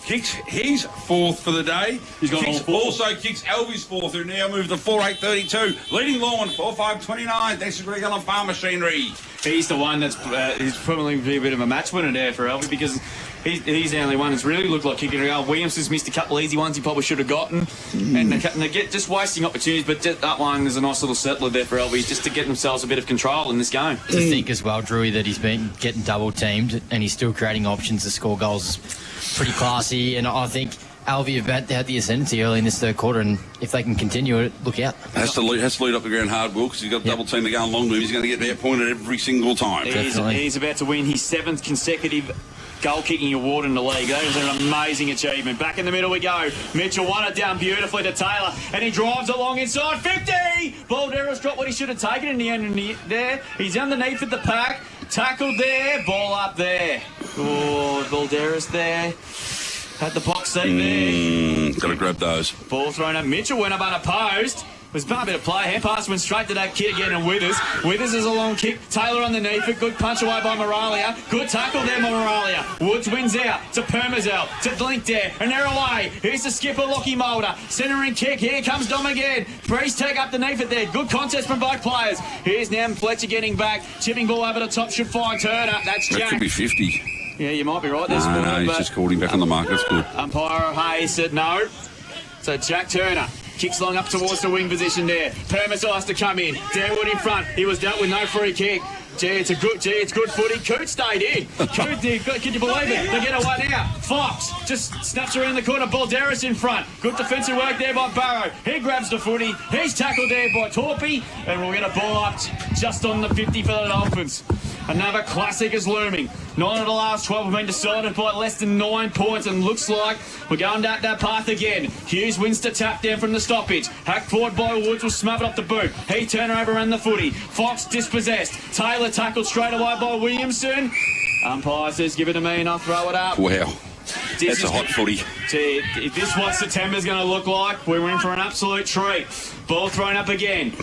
kicks his 4th for the day. He's got also kicks Alvie's 4th, who now moved to 4-8-32. Leading Lorne, 4-5-29. Thanks to Greg Allen Farm Machinery. He's the one that's he's probably be a bit of a match winner there for Alvie because he's the only one that's really looked like kicking a goal. Williamson's missed a couple of easy ones he probably should have gotten. And they get just wasting opportunities, but that one is a nice little settler there for Alvie just to get themselves a bit of control in this game. To think as well, Drewy, that he's been getting double teamed and he's still creating options to score goals is pretty classy, and I think Alvie have had the ascendancy early in this third quarter, and if they can continue it, look out. Has to lead up the ground hard, Will, because he's got double team to go along to him. He's going to get that pointed every single time. He's about to win his 7th consecutive goal-kicking award in the league. That is an amazing achievement. Back in the middle we go. Mitchell won it down beautifully to Taylor, and he drives along inside 50! Balderas dropped what he should have taken in the end there. He's underneath at the pack. Tackled there, ball up there. Oh, Balderas there. Had the box seat there. Got to grab those. Ball thrown up. Mitchell went up unopposed. Was a bit of play. Hand pass went straight to that kid again, and Withers. Withers is a long kick. Taylor underneath it. Good punch away by Moralia. Good tackle there by Moralia. Woods wins out to Permazel. To Blink there. And they're away. Here's the skipper, Lockie Mulder. Centering kick. Here comes Dom again. Priest tag underneath it there. Good contest from both players. Here's now Fletcher getting back. Chipping ball over the top. Should find Turner. That's Jack. That could be 50. Yeah, you might be right there, No, he's just called him back on the mark. That's good. Umpire Hayes said no. So Jack Turner kicks long up towards the wing position there. Permis has to come in. Darwood in front. He was dealt with no free kick. It's good footy. Coote stayed in. Coote, can you believe it? They get a one out. Fox just snaps around the corner. Balderas in front. Good defensive work there by Barrow. He grabs the footy. He's tackled there by Torpy. And we'll get a ball up just on the 50 for the Dolphins. Another classic is looming. 9 of the last 12 have been decided by less than 9 points, and looks like we're going down that path again. Hughes wins to tap down from the stoppage. Hacked forward by Woods, will smother up the boot. He turn over around the footy. Fox dispossessed. Taylor tackled straight away by Williamson. Umpire says, give it to me and I'll throw it up. Wow. That's a hot footy. If this is what September's going to look like, we're in for an absolute treat. Ball thrown up again.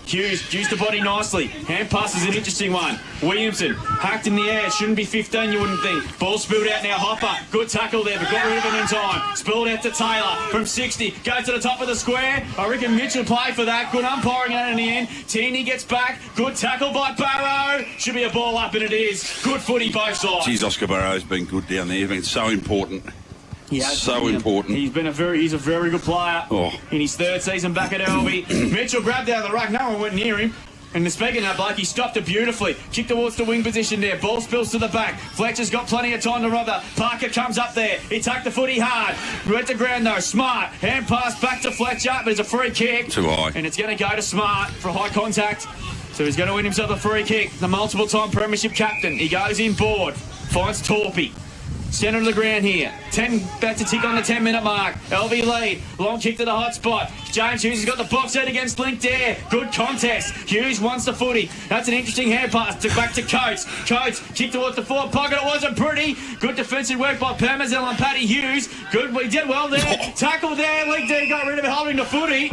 Hughes used the body nicely. Hand pass is an interesting one. Williamson hacked in the air. Shouldn't be 15, you wouldn't think. Ball spilled out now. Hopper. Good tackle there, but got rid of it in time. Spilled out to Taylor from 60. Goes to the top of the square. I reckon Mitchell played for that. Good umpiring out in the end. Tierney gets back. Good tackle by Barrow. Should be a ball up, and it is. Good footy both sides. Geez, Oscar Barrow's been good down there. He's been so important. Yeah, so important. He's a very good player in his third season back at Alvie. Mitchell grabbed out of the ruck. No one went near him. And speaking of that bloke, he stopped it beautifully. Kick towards the wing position there. Ball spills to the back. Fletcher's got plenty of time to rob that. Parker comes up there. He tucked the footy hard. Went to ground though. Smart. Hand pass back to Fletcher, but it's a free kick. Too high. And it's going to go to Smart for high contact. So he's going to win himself a free kick. The multiple-time premiership captain. He goes in board. Finds Torpy. Centre of the ground here. 10 back to tick on the 10-minute mark. Alvie lead. Long kick to the hot spot. James Hughes has got the box out against Link there. Good contest. Hughes wants the footy. That's an interesting hand pass back to Coates. Coates kicked towards the forward pocket. It wasn't pretty. Good defensive work by Parmezel and Paddy Hughes. Good. We did well there. Tackle there. Link there got rid of it, holding the footy.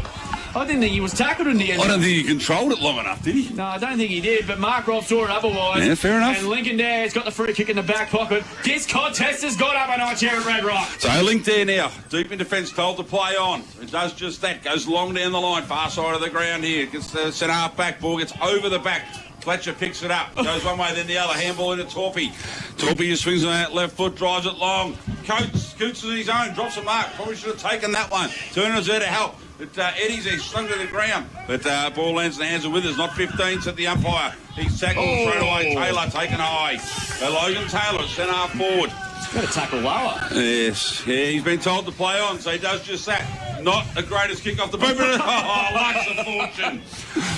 I didn't think he was tackled in the end. I don't think he controlled it long enough, did he? No, I don't think he did, but Mark Rolfe saw it otherwise. Yeah, fair enough. And Lincoln there has got the free kick in the back pocket. This contest has got up a notch here at Red Rock. So Link there now, deep in defence, told to play on. It does just that, goes long down the line, far side of the ground here. Gets the centre half back, ball gets over the back. Fletcher picks it up, goes one way, then the other, handball into Torpy. Torpy just swings on that left foot, drives it long. Coots on his own, drops a mark. Probably should have taken that one. Turner's there to help. But Eddie's there, slung to the ground. But ball lands in the hands of Withers, not 15, said the umpire. He's tackled straight away. Taylor taken high. Logan Taylor, centre half forward. He's got to tackle lower. Yes, yeah, he's been told to play on, so he does just that. Not the greatest kick off the boot, but Lux of fortune.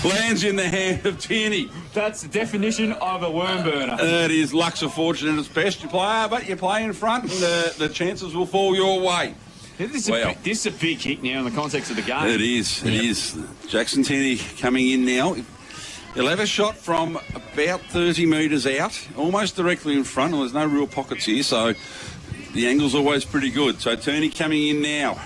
Lands in the hand of Tierney. That's the definition of a worm burner. It is Lux of fortune at its best. You play, but you play in front, and the chances will fall your way. This is a big kick now in the context of the game. It is. It is. Jackson Tierney coming in now. He'll have a shot from about 30 metres out, almost directly in front. Well, there's no real pockets here, so the angle's always pretty good. So Tierney coming in now.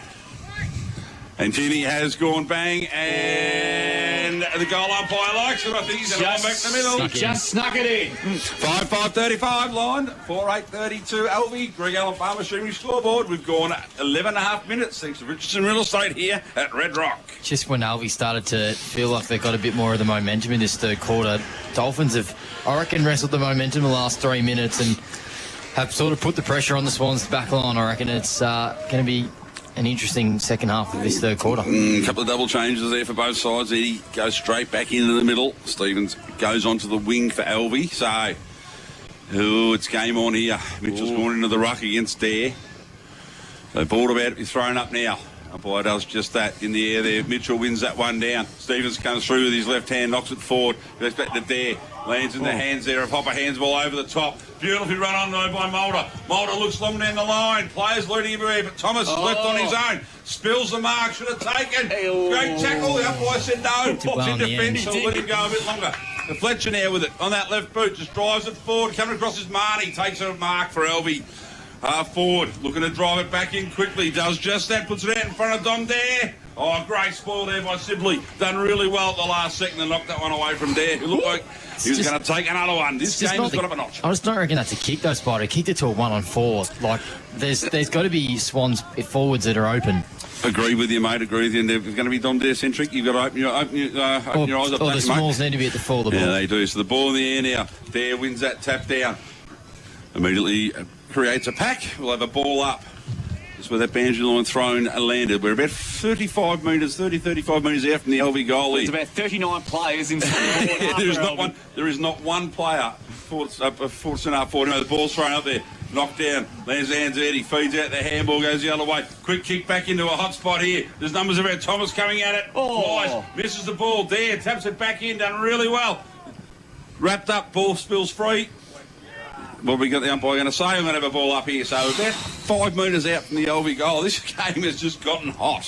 And Tierney has gone bang, and the goal umpire likes it. I think he's going to come back to the middle. Just snuck it in. 5-5-35 line, 4-8-32 Alvie, Greg Allen Farm Machinery scoreboard. We've gone 11.5 minutes thanks to Richardson Real Estate here at Red Rock. Just when Alvie started to feel like they got a bit more of the momentum in this third quarter, Dolphins have, I reckon, wrestled the momentum the last 3 minutes and have sort of put the pressure on the Swans back line. I reckon it's going to be an interesting second half of this third quarter. A couple of double changes there for both sides. Eddie goes straight back into the middle. Stevens goes onto the wing for Alvie. So, it's game on here. Mitchell's gone into the ruck against Dare. So, ball about to be thrown up now. Umpire does just that in the air there. Mitchell wins that one down. Stevens comes through with his left hand, knocks it forward, goes back to Dare. Lands in the hands there of Hopper, handsball over the top. Beautifully run on though by Mulder. Mulder looks long down the line. Players leading him away, but Thomas is left on his own. Spills the mark, should have taken. Great tackle. The umpire said no. Walks in defence, so let him go a bit longer. The Fletcher now with it on that left boot, just drives it forward. Coming across his Marnie, takes a mark for Alvie. Half forward, looking to drive it back in quickly. Does just that, puts it out in front of Dom Dare. Oh, great spoil there by Sibley. Done really well at the last second and knocked that one away from Dare. It looked like he was going to take another one. This game has got up a notch. I just don't reckon that's a kick, though, Spider. He kicked it to a 1-on-4. Like, there's got to be Swans forwards that are open. Agree with you, mate. Agree with you. And they're going to be Dom Dare centric. You've got to open your eyes up. Or the Smalls need to be at the fall of the ball. Yeah, they do. So the ball in the air now. Dare wins that tap down. Immediately creates a pack. We'll have a ball up. Just where that boundary line thrown and landed. We're about 35 metres out from the Alvie goal. It's about 39 players in there is not one player forwards and half forward. The ball's thrown up there. Knocked down. Lands hands out. He feeds out the handball. Goes the other way. Quick kick back into a hot spot here. There's numbers about Thomas coming at it. Flies. Misses the ball. There. Taps it back in. Done really well. Wrapped up. Ball spills free. What we got the umpire going to say? I'm going to have a ball up here. So about 5 metres out from the Alvie goal. This game has just gotten hot.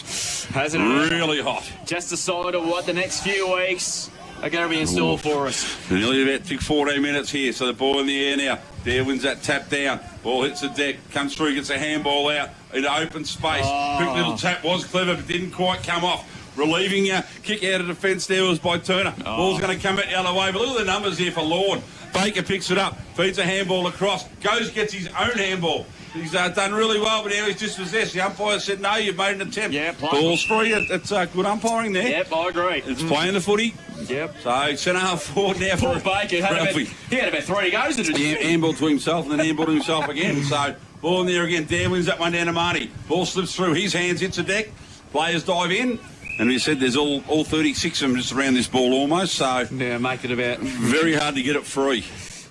Hasn't it? Really hot. Just a sign of what the next few weeks are going to be in store for us. Nearly about 14 minutes here. So the ball in the air now. Dare wins that tap down. Ball hits the deck. Comes through. Gets a handball out into open space. Quick little tap. Was clever but didn't quite come off. Relieving kick out of defence there was by Turner. Ball's going to come out the other way. But look at the numbers here for Lorne. Baker picks it up, feeds a handball across, gets his own handball. He's done really well, but now he's dispossessed. The umpire said, no, you've made an attempt. Yeah, ball's free. It's good umpiring there. Yep, I agree. It's playing the footy. Yep. So, centre half forward now for Baker. He had about 3 goes to do. Handball to himself and then handball to himself again. So, ball in there again. Dare wins that one down to Marnie. Ball slips through his hands, hits the deck. Players dive in. And we said there's all 36 of them just around this ball almost. So, yeah, make it about very hard to get it free.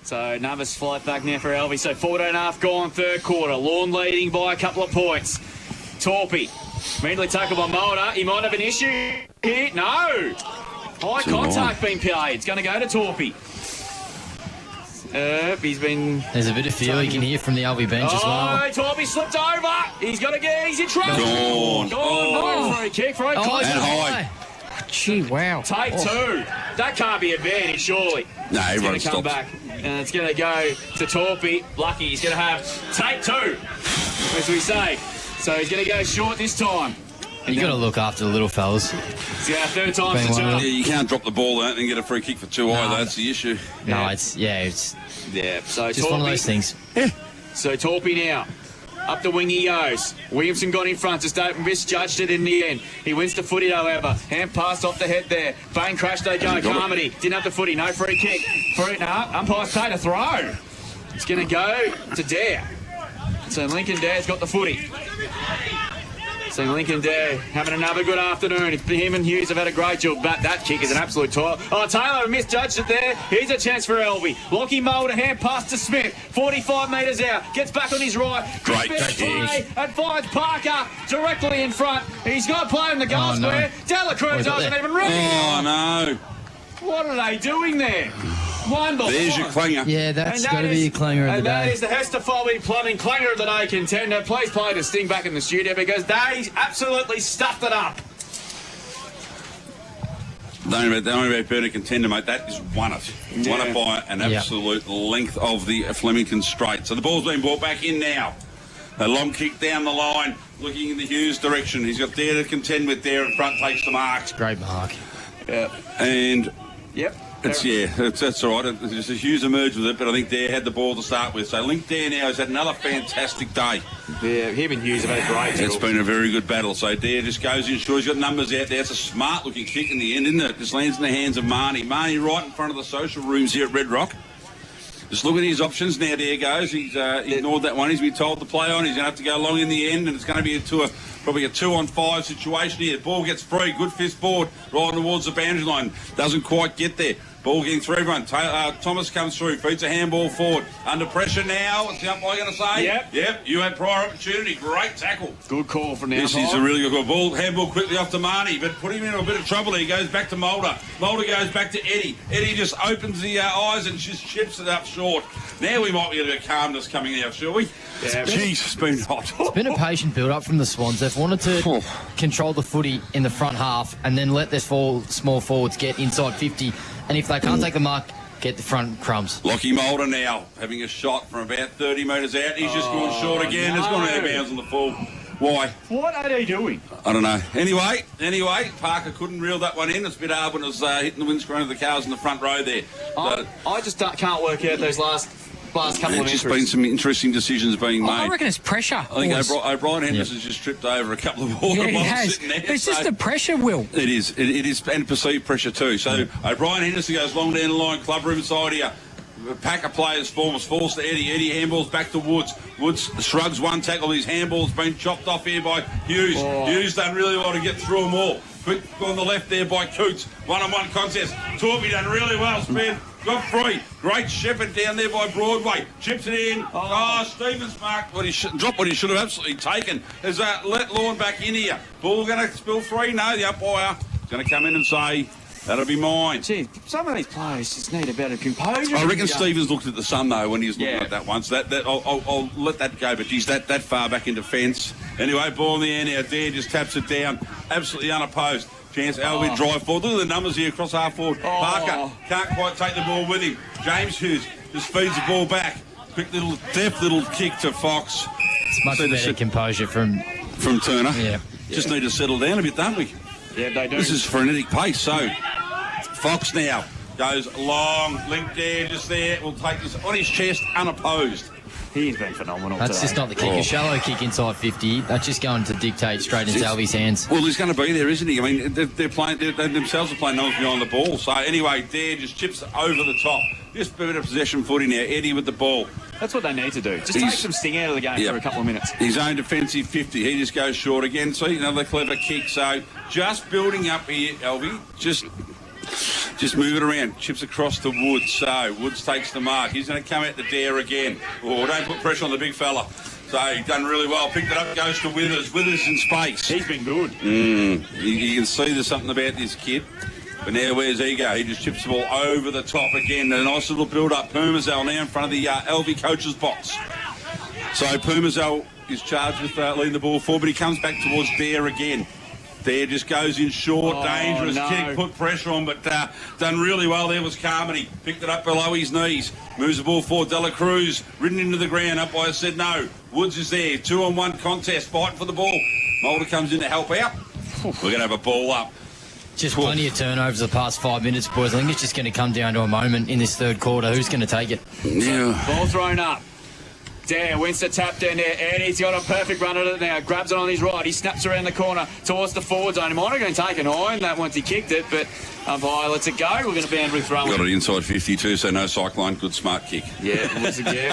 So numbers flight back now for Alvie. So 14.5 gone third quarter. Lorne leading by a couple of points. Torpy immediately tackled by Mulder. He might have an issue here. No. High contact being played. It's going to go to Torpy. He's been... There's a bit of feel you can hear from the Alvie bench as well. Oh, Torpy slipped over. He's got to get... He's in trouble. Gone. Free kick. Free high. Gee, wow. Take 2. That can't be advantage, surely. No, everyone stops. Come back. And it's going to go to Torpy. Lucky he's going to have take 2, as we say. So he's going to go short this time. You got to look after the little fellas. It's our third time to Yeah, you can't drop the ball out and get a free kick for 2 either. That's the issue. No, it's So just Torpy, one of those things. Yeah. So Torpy now. Up the wing he goes. Williamson got in front, just misjudged it in the end. He wins the footy, however. Hand passed off the head there. Bain crashed, they go. Carmody didn't have the footy, no free kick. Umpire's paid a throw. It's going to go to Dare. So Lincoln Dare's got the footy. So Lincoln Dare having another good afternoon. Him and Hughes have had a great job, but that kick is an absolute toil. Oh, Taylor misjudged it there. Here's a chance for Alvie. Lockie Mulder, hand pass to Smith. 45 metres out. Gets back on his right. Great play and finds Parker directly in front. He's got to play in the goal square. Delacruz doesn't even read. Oh, no. What are they doing there? Wonderful. There's your clanger. Yeah, that's got to be your clanger of the day. And that is the Hester Plumbing clanger of the day contender. Please play the Sting back in the studio because they absolutely stuffed it up. Don't worry about Burner contender, mate. That is won it. Won it by an absolute length of the Flemington straight. So the ball's been brought back in now. A long kick down the line, looking in the Hughes direction. He's got Dare to contend with there in front, takes the mark. Great mark. Yeah. And... That's all right. It's a Hughes emerged with it, but I think Dare had the ball to start with. So Link Dare now has had another fantastic day. Yeah, him and Hughes have had a great It's been a very good battle. So Dare just goes in, sure he's got numbers out there. It's a smart looking kick in the end, isn't it? Just lands in the hands of Marnie. Marnie right in front of the social rooms here at Red Rock. Just look at his options now. Dare goes. He's ignored that one. He's been told to play on. He's going to have to go long in the end, and it's going to be probably a 2-on-5 situation here. The ball gets free. Good fist forward right towards the boundary line. Doesn't quite get there. Ball getting through everyone. Thomas comes through, feeds a handball forward. Under pressure now. What's the umpire going to say? Yep. You had prior opportunity. Great tackle. Good call from the umpire. This is a really good call. Ball, handball quickly off to Marnie, but put him into a bit of trouble. He goes back to Mulder. Mulder goes back to Eddie. Eddie just opens the eyes and just chips it up short. Now we might get a bit of calmness coming out, shall we? Yeah. Jeez, it's been hot. It's been a patient build-up from the Swans. They've wanted to control the footy in the front half and then let their small forwards get inside 50. And if they can't take the mark, get the front crumbs. Lockie Mulder now having a shot from about 30 metres out. He's just gone short again. It's gone out of bounds on the full. Why? What are they doing? I don't know. Anyway, Parker couldn't reel that one in. It's a bit hard when it was hitting the windscreen of the cars in the front row there. I just can't work out those last couple of There's just been some interesting decisions being made. I reckon it's pressure. I think O'Brien Henderson's just tripped over a couple of water bottles sitting there. It's just the pressure, Will. It is, and perceived pressure too. So O'Brien Henderson goes long down the line, club room side here. A pack of players falls to Eddie. Eddie handballs back to Woods. Woods shrugs one tackle. His handball's been chopped off here by Hughes. Hughes done really well to get through them all. Quick on the left there by Coots. One-on-one contest. Torby done really well. Spin. Got free. Great shepherd down there by Broadway. Chips it in. Stevens marked dropped what he should have absolutely taken. There's let Lorne back in here. Ball going to spill free? No, the umpire is going to come in and say, that'll be mine. Gee, some of these players just need a better composure. I reckon Stevens looked at the sun, though, when he was looking at that once. I'll let that go, but geez, that far back in defence. Anyway, ball in the air now. Dare just taps it down. Absolutely unopposed. Chance, Alvie drive forward. Look at the numbers here across half forward. Parker can't quite take the ball with him. James Hughes just feeds the ball back. Quick little, deft little kick to Fox. It's much better composure from Turner. Yeah. Just need to settle down a bit, don't we? Yeah, they do. This is frenetic pace. So, Fox now goes long, linked there, just there. Will take this on his chest, unopposed. He's been phenomenal. That's just not the kick. A shallow kick inside 50. That's just going to dictate straight into Alvie's hands. Well, he's going to be there, isn't he? I mean, they're playing. They themselves are playing nose behind the ball. So anyway, Dare just chips over the top. Just a bit of possession footy now. Eddie with the ball. That's what they need to do. Just take some sting out of the game for a couple of minutes. His own defensive 50. He just goes short again. See, another clever kick. So just building up here, Alvie. Just move it around. Chips across to Woods. So Woods takes the mark. He's going to come out the Dare again. Oh, don't put pressure on the big fella. So he's done really well. Picked it up, goes to Withers. Withers in space. He's been good. You can see there's something about this kid. But now where's he go? He just chips the ball over the top again. A nice little build-up. Pumazel now in front of the Alvie coach's box. So Pumazel is charged with leading the ball forward, but he comes back towards Dare again. There just goes in short, dangerous kick, put pressure on, but done really well. There was Carmody, picked it up below his knees, moves the ball forward. Dela Cruz ridden into the ground. Umpire said no. Woods is there, 2-on-1 contest, fighting for the ball. Mulder comes in to help out. We're going to have a ball up. Just plenty of turnovers the past 5 minutes, boys. I think it's just going to come down to a moment in this third quarter. Who's going to take it? Yeah. Ball thrown up. Dare wins the tap down there. Eddie's got a perfect run at it now. Grabs it on his right. He snaps around the corner towards the forward zone. He might have going to take an eye on that once he kicked it, but umpire lets it go. We're going to boundary throw. Got it inside 52, so no cyclone. Good smart kick. Yeah,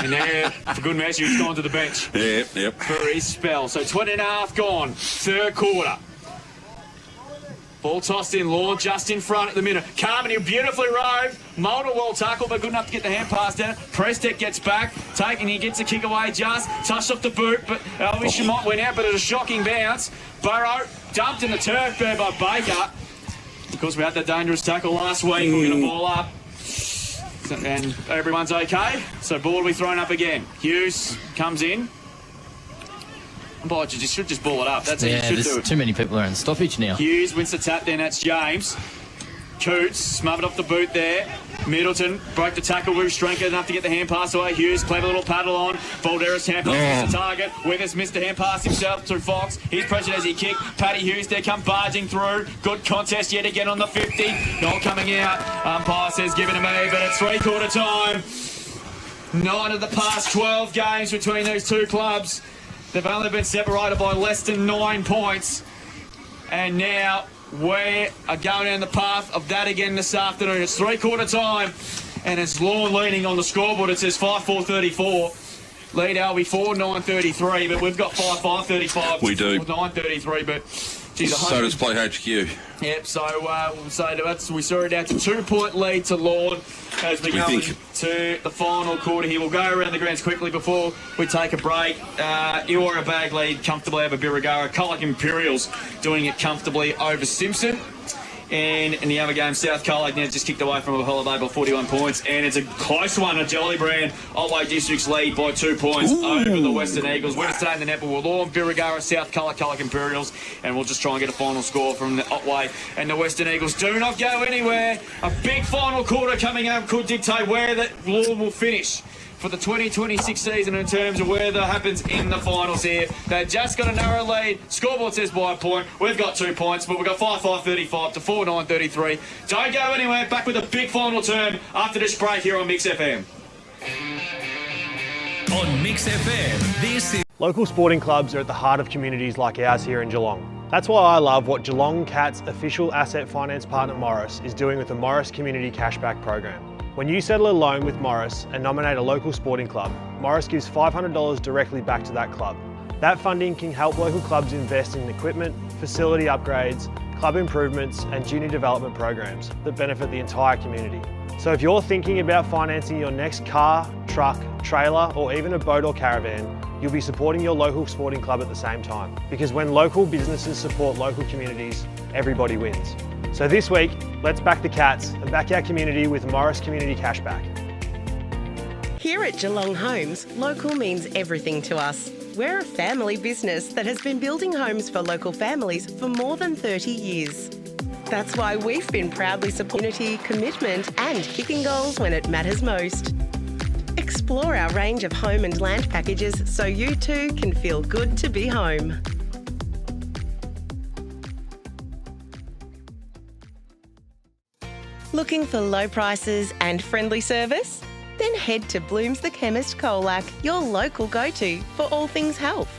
now, for good measure, he's gone to the bench. Yep. For his spell. So 20 and a half gone. Third quarter. Ball tossed in, Lorne just in front at the minute. Carmody beautifully roved. Mulder well tackled, but good enough to get the hand pass down. Prestek gets back, taking, he gets a kick away just. Touched off the boot, but Alvie might win out, but it was a shocking bounce. Burrow dumped in the turf there by Baker. Because we had that dangerous tackle last week, we're going to ball up. And everyone's okay. So ball will be thrown up again. Hughes comes in. You should just ball it up. That's how you should do it. Too many people are in stoppage now. Hughes wins the tap, then that's James. Coots smothered off the boot there. Middleton broke the tackle with strength enough to get the hand pass away. Hughes, clever little paddle on. Valderas hand pass the target. Withers missed the hand pass himself through Fox. He's pressured as he kicked. Paddy Hughes there come barging through. Good contest yet again on the 50. Not coming out. Umpire says give it to me, but it's three-quarter time. 9 of the past 12 games between these two clubs. They've only been separated by less than 9 points. And now we are going down the path of that again this afternoon. It's three-quarter time, and it's Lorne leading on the scoreboard. It says 5-4-34. Lead Alvie 4-9-33, but we've got 5-5-35. We do. 9-33, but... Geez, so does Play HQ. Yep, so we saw it down to 2-point lead to Lorne as we go into the final quarter here. We'll go around the grounds quickly before we take a break. Iwara Bag lead comfortably over Birregurra. Colac Imperials doing it comfortably over Simpson. And in the other game, South Colac now just kicked away from a holiday by 41 points. And it's a close one. A Gellibrand, Otway District's lead by 2 points over the Western Eagles. We're staying in the netball with Lorne, Birregurra, South Colac, Colac Imperials. And we'll just try and get a final score from the Otway and the Western Eagles. Do not go anywhere. A big final quarter coming up could dictate where the Lorne will finish for the 2026 season in terms of where that happens in the finals here. They've just got a narrow lead. Scoreboard says by a point. We've got 2 points, but we've got 5-5-35 to 4-9-33. Don't go anywhere. Back with a big final term after this break here on Mix FM. On Mix FM, this is... Local sporting clubs are at the heart of communities like ours here in Geelong. That's why I love what Geelong Cats official asset finance partner Morris is doing with the Morris Community Cashback Program. When you settle a loan with Morris and nominate a local sporting club, Morris gives $500 directly back to that club. That funding can help local clubs invest in equipment, facility upgrades, club improvements and junior development programs that benefit the entire community. So if you're thinking about financing your next car, truck, trailer or even a boat or caravan, you'll be supporting your local sporting club at the same time. Because when local businesses support local communities, everybody wins. So this week, let's back the Cats and back our community with Morris Community Cashback. Here at Geelong Homes, local means everything to us. We're a family business that has been building homes for local families for more than 30 years. That's why we've been proudly supporting community, commitment and kicking goals when it matters most. Explore our range of home and land packages so you too can feel good to be home. Looking for low prices and friendly service? Then head to Bloom's the Chemist Colac, your local go-to for all things health.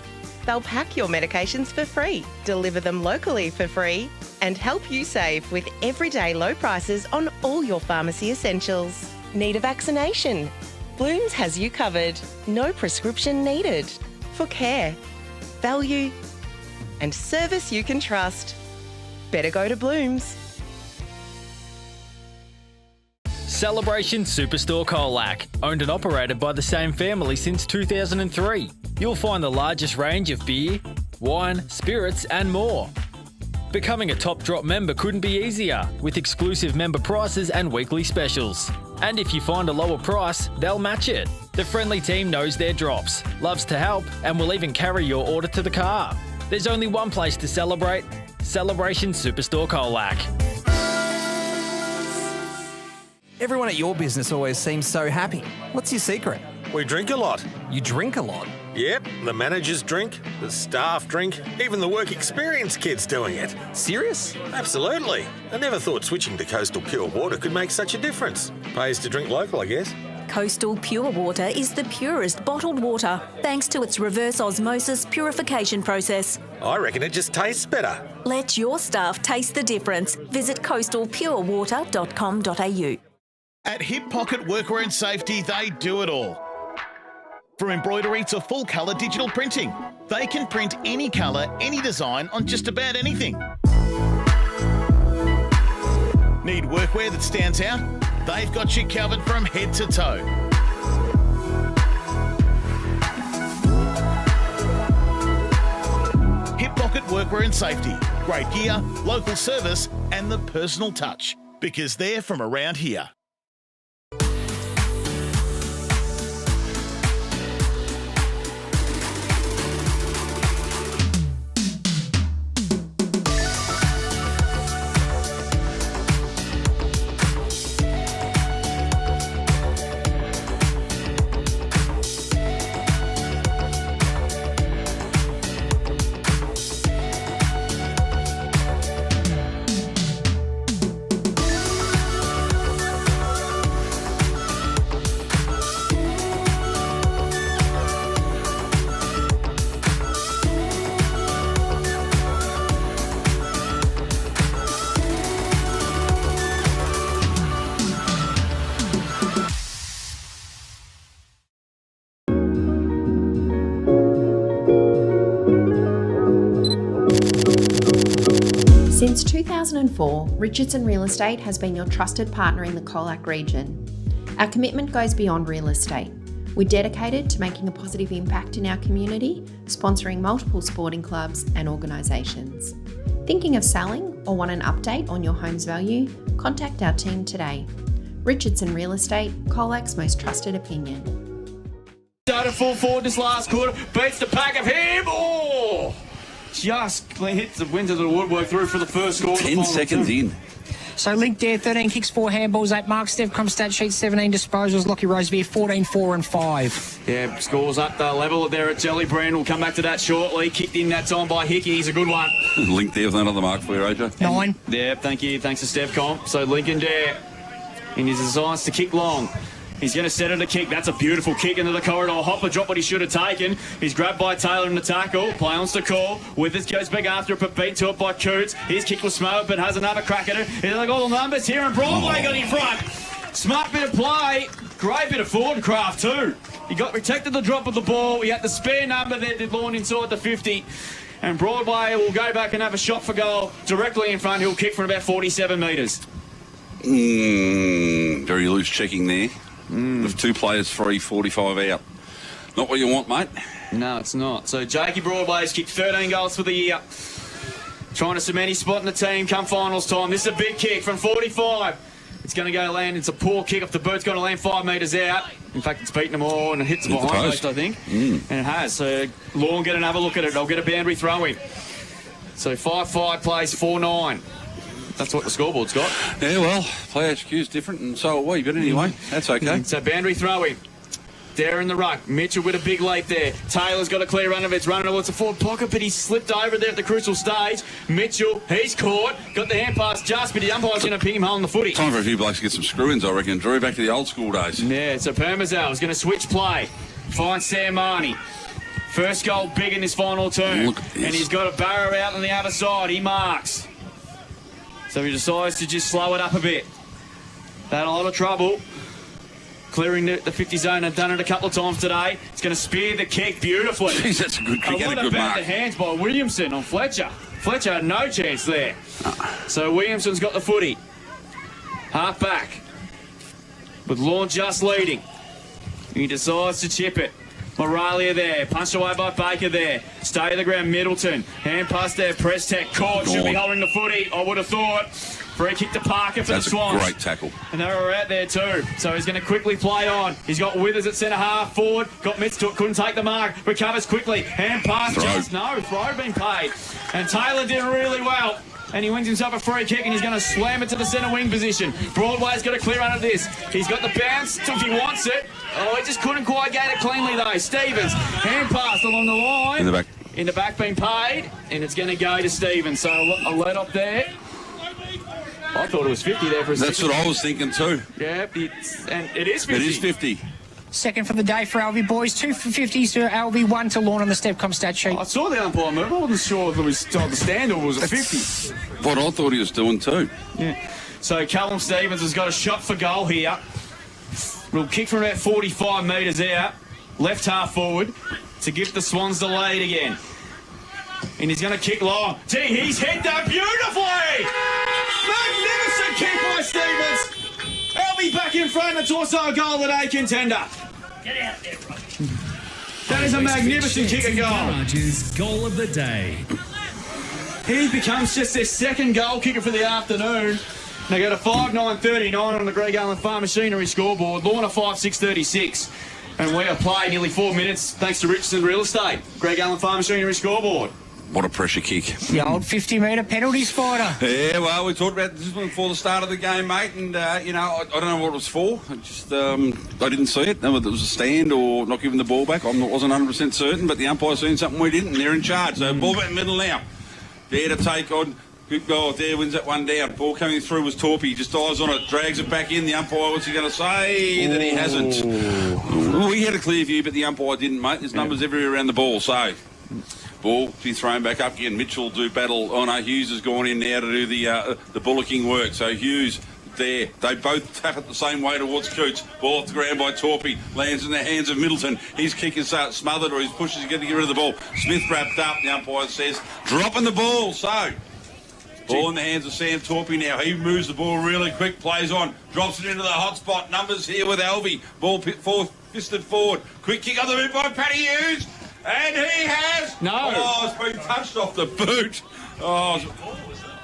They'll pack your medications for free, deliver them locally for free, and help you save with everyday low prices on all your pharmacy essentials. Need a vaccination? Bloom's has you covered. No prescription needed. For care, value, and service you can trust. Better go to Bloom's. Celebration Superstore Colac, owned and operated by the same family since 2003. You'll find the largest range of beer, wine, spirits and more. Becoming a Top Drop member couldn't be easier, with exclusive member prices and weekly specials. And if you find a lower price, they'll match it. The friendly team knows their drops, loves to help and will even carry your order to the car. There's only one place to celebrate, Celebration Superstore Colac. Everyone at your business always seems so happy. What's your secret? We drink a lot. You drink a lot? Yep, the managers drink, the staff drink, even the work experience kids doing it. Serious? Absolutely. I never thought switching to Coastal Pure Water could make such a difference. Pays to drink local, I guess. Coastal Pure Water is the purest bottled water, thanks to its reverse osmosis purification process. I reckon it just tastes better. Let your staff taste the difference. Visit coastalpurewater.com.au. At Hip Pocket Workwear and Safety, they do it all. From embroidery to full colour digital printing, they can print any colour, any design on just about anything. Need workwear that stands out? They've got you covered from head to toe. Hip Pocket Workwear and Safety. Great gear, local service and the personal touch. Because they're from around here. Since 2004, Richardson Real Estate has been your trusted partner in the Colac region. Our commitment goes beyond real estate. We're dedicated to making a positive impact in our community, sponsoring multiple sporting clubs and organisations. Thinking of selling or want an update on your home's value? Contact our team today. Richardson Real Estate, Colac's most trusted opinion. Started full forward this last quarter, beats the pack of him. Oh! Just hits the winds of the woodwork through for the first score. 10 seconds in. So Link there, 13 kicks, 4 handballs, 8 marks. Steph comes stat sheet, 17 disposals. Lockie Rosevear, 14, 4 and 5. Yeah, scores up the level there at Jellybrand. We'll come back to that shortly. Kicked in that time by Hickey. He's a good one. Link there with another mark for you, Roger. 9. Yeah, thank you. Thanks to Steph Comp. So Lincoln Dare in his designs to kick long. He's going to set it a kick. That's a beautiful kick into the corridor. Hopper dropped what he should have taken. He's grabbed by Taylor in the tackle. Play on to call. With this goes back after it, but beat to it by Coots. His kick was smoked, but has another crack at it. He's like all the numbers here, and Broadway got in front. Smart bit of play. Great bit of forward craft too. He got protected the drop of the ball. He had the spare number there, did Lorne inside the 50. And Broadway will go back and have a shot for goal directly in front. He'll kick from about 47 metres. Very loose checking there. With 2 players free, 45 out. Not what you want, mate. No, it's not. So Jakey Broadway's kicked 13 goals for the year. Trying to cement his spot in the team come finals time. This is a big kick from 45. It's going to go land. It's a poor kick off the boot's going to land 5 metres out. In fact, it's beaten them all and it hits the behind post, I think. And it has. So Lorne get another look at it. They'll get a boundary throw in. So 5-5 plays 4-9. That's what the scoreboard's got. Yeah, well, play HQ's different and so are we. But anyway, that's okay. So boundary throw in. There in the ruck. Mitchell with a big leap there. Taylor's got a clear run of it. It's running towards the forward pocket, but he's slipped over there at the crucial stage. Mitchell, he's caught. Got the hand pass just, but the umpire's going to ping him home on the footy. Time for a few blokes to get some screw-ins, I reckon. Drew, back to the old school days. Yeah, so Permazel is going to switch play. Finds Sam Marnie. First goal big in this final term. Look at this. And he's got a barrow out on the other side. He marks. So he decides to just slow it up a bit. They had a lot of trouble. Clearing the 50 zone. I've done it a couple of times today. It's going to spear the kick beautifully. Jeez, that's a good kick and a good mark. The hands by Williamson on Fletcher. Fletcher had no chance there. So Williamson's got the footy. Half back. With Lorne just leading. He decides to chip it. Moralia there. Punched away by Baker there. Stay to the ground, Middleton. Hand pass there. Press tech. Caught. Should be holding the footy. I would have thought. Free kick to Parker for the Swans. That's a great tackle. And they were out there too. So he's going to quickly play on. He's got Withers at centre half forward. Got Mitz to it. Couldn't take the mark. Recovers quickly. Hand pass. Throw being paid. And Taylor did really well. And he wins himself a free kick and he's going to slam it to the centre wing position. Broadway's got a clear run of this. He's got the bounce if he wants it. Oh, he just couldn't quite get it cleanly though. Stevens, hand pass along the line. In the back. In the back being paid. And it's going to go to Stevens. So a let up there. I thought it was 50 there for a second. That's what I was thinking too. Yeah, and it is 50. It is 50. Second for the day for Alvie boys. 2 for 50s to Alvie, 1 to Lorne on the Stepcom stat sheet. I saw the umpire move. I wasn't sure if it was on the stand or was it 50. What I thought he was doing too. Yeah. So Callum Stevens has got a shot for goal here. Will kick from about 45 metres out. Left half forward to give the Swans the lead again. And he's going to kick long. Gee, he's hit that beautifully! Magnificent kick by Stevens! Alvie back in front. It's also a goal that contender. Get out there, Rob. That is a magnificent kick and goal. Garage's goal of the day. He becomes just their second goal kicker for the afternoon. They go to 5-9-39 on the Greg Allen Farm Machinery scoreboard. Lorne 5-6-36. And we have played nearly 4 minutes thanks to Richardson Real Estate. Greg Allen Farm Machinery scoreboard. What a pressure kick. The old 50-metre penalty spider. Yeah, well, we talked about this one before the start of the game, mate, and, you know, I don't know what it was for. I just, I didn't see it. Whether it was a stand or not giving the ball back, I wasn't 100% certain, but the umpire seen something we didn't, and they're in charge. So ball back in the middle now. There to take on. Good goal there, wins that one down. Ball coming through was Torpy. He just dives on it, drags it back in. The umpire, what's he going to say? That he hasn't. Well, we had a clear view, but the umpire didn't, mate. There's numbers everywhere around the ball, so... Ball to be thrown back up again. Mitchell do battle. Oh no, Hughes has gone in now to do the bullocking work. So Hughes there. They both tap it the same way towards Coots. Ball off the ground by Torpy. Lands in the hands of Middleton. His kick is smothered or his push is going to get rid of the ball. Smith wrapped up. The umpire says dropping the ball. So ball in the hands of Sam Torpy now. He moves the ball really quick. Plays on. Drops it into the hot spot. Numbers here with Alvie. Ball fisted forward. Quick kick on the move by Paddy Hughes. And he has... No. Oh, it's been touched off the boot. Oh,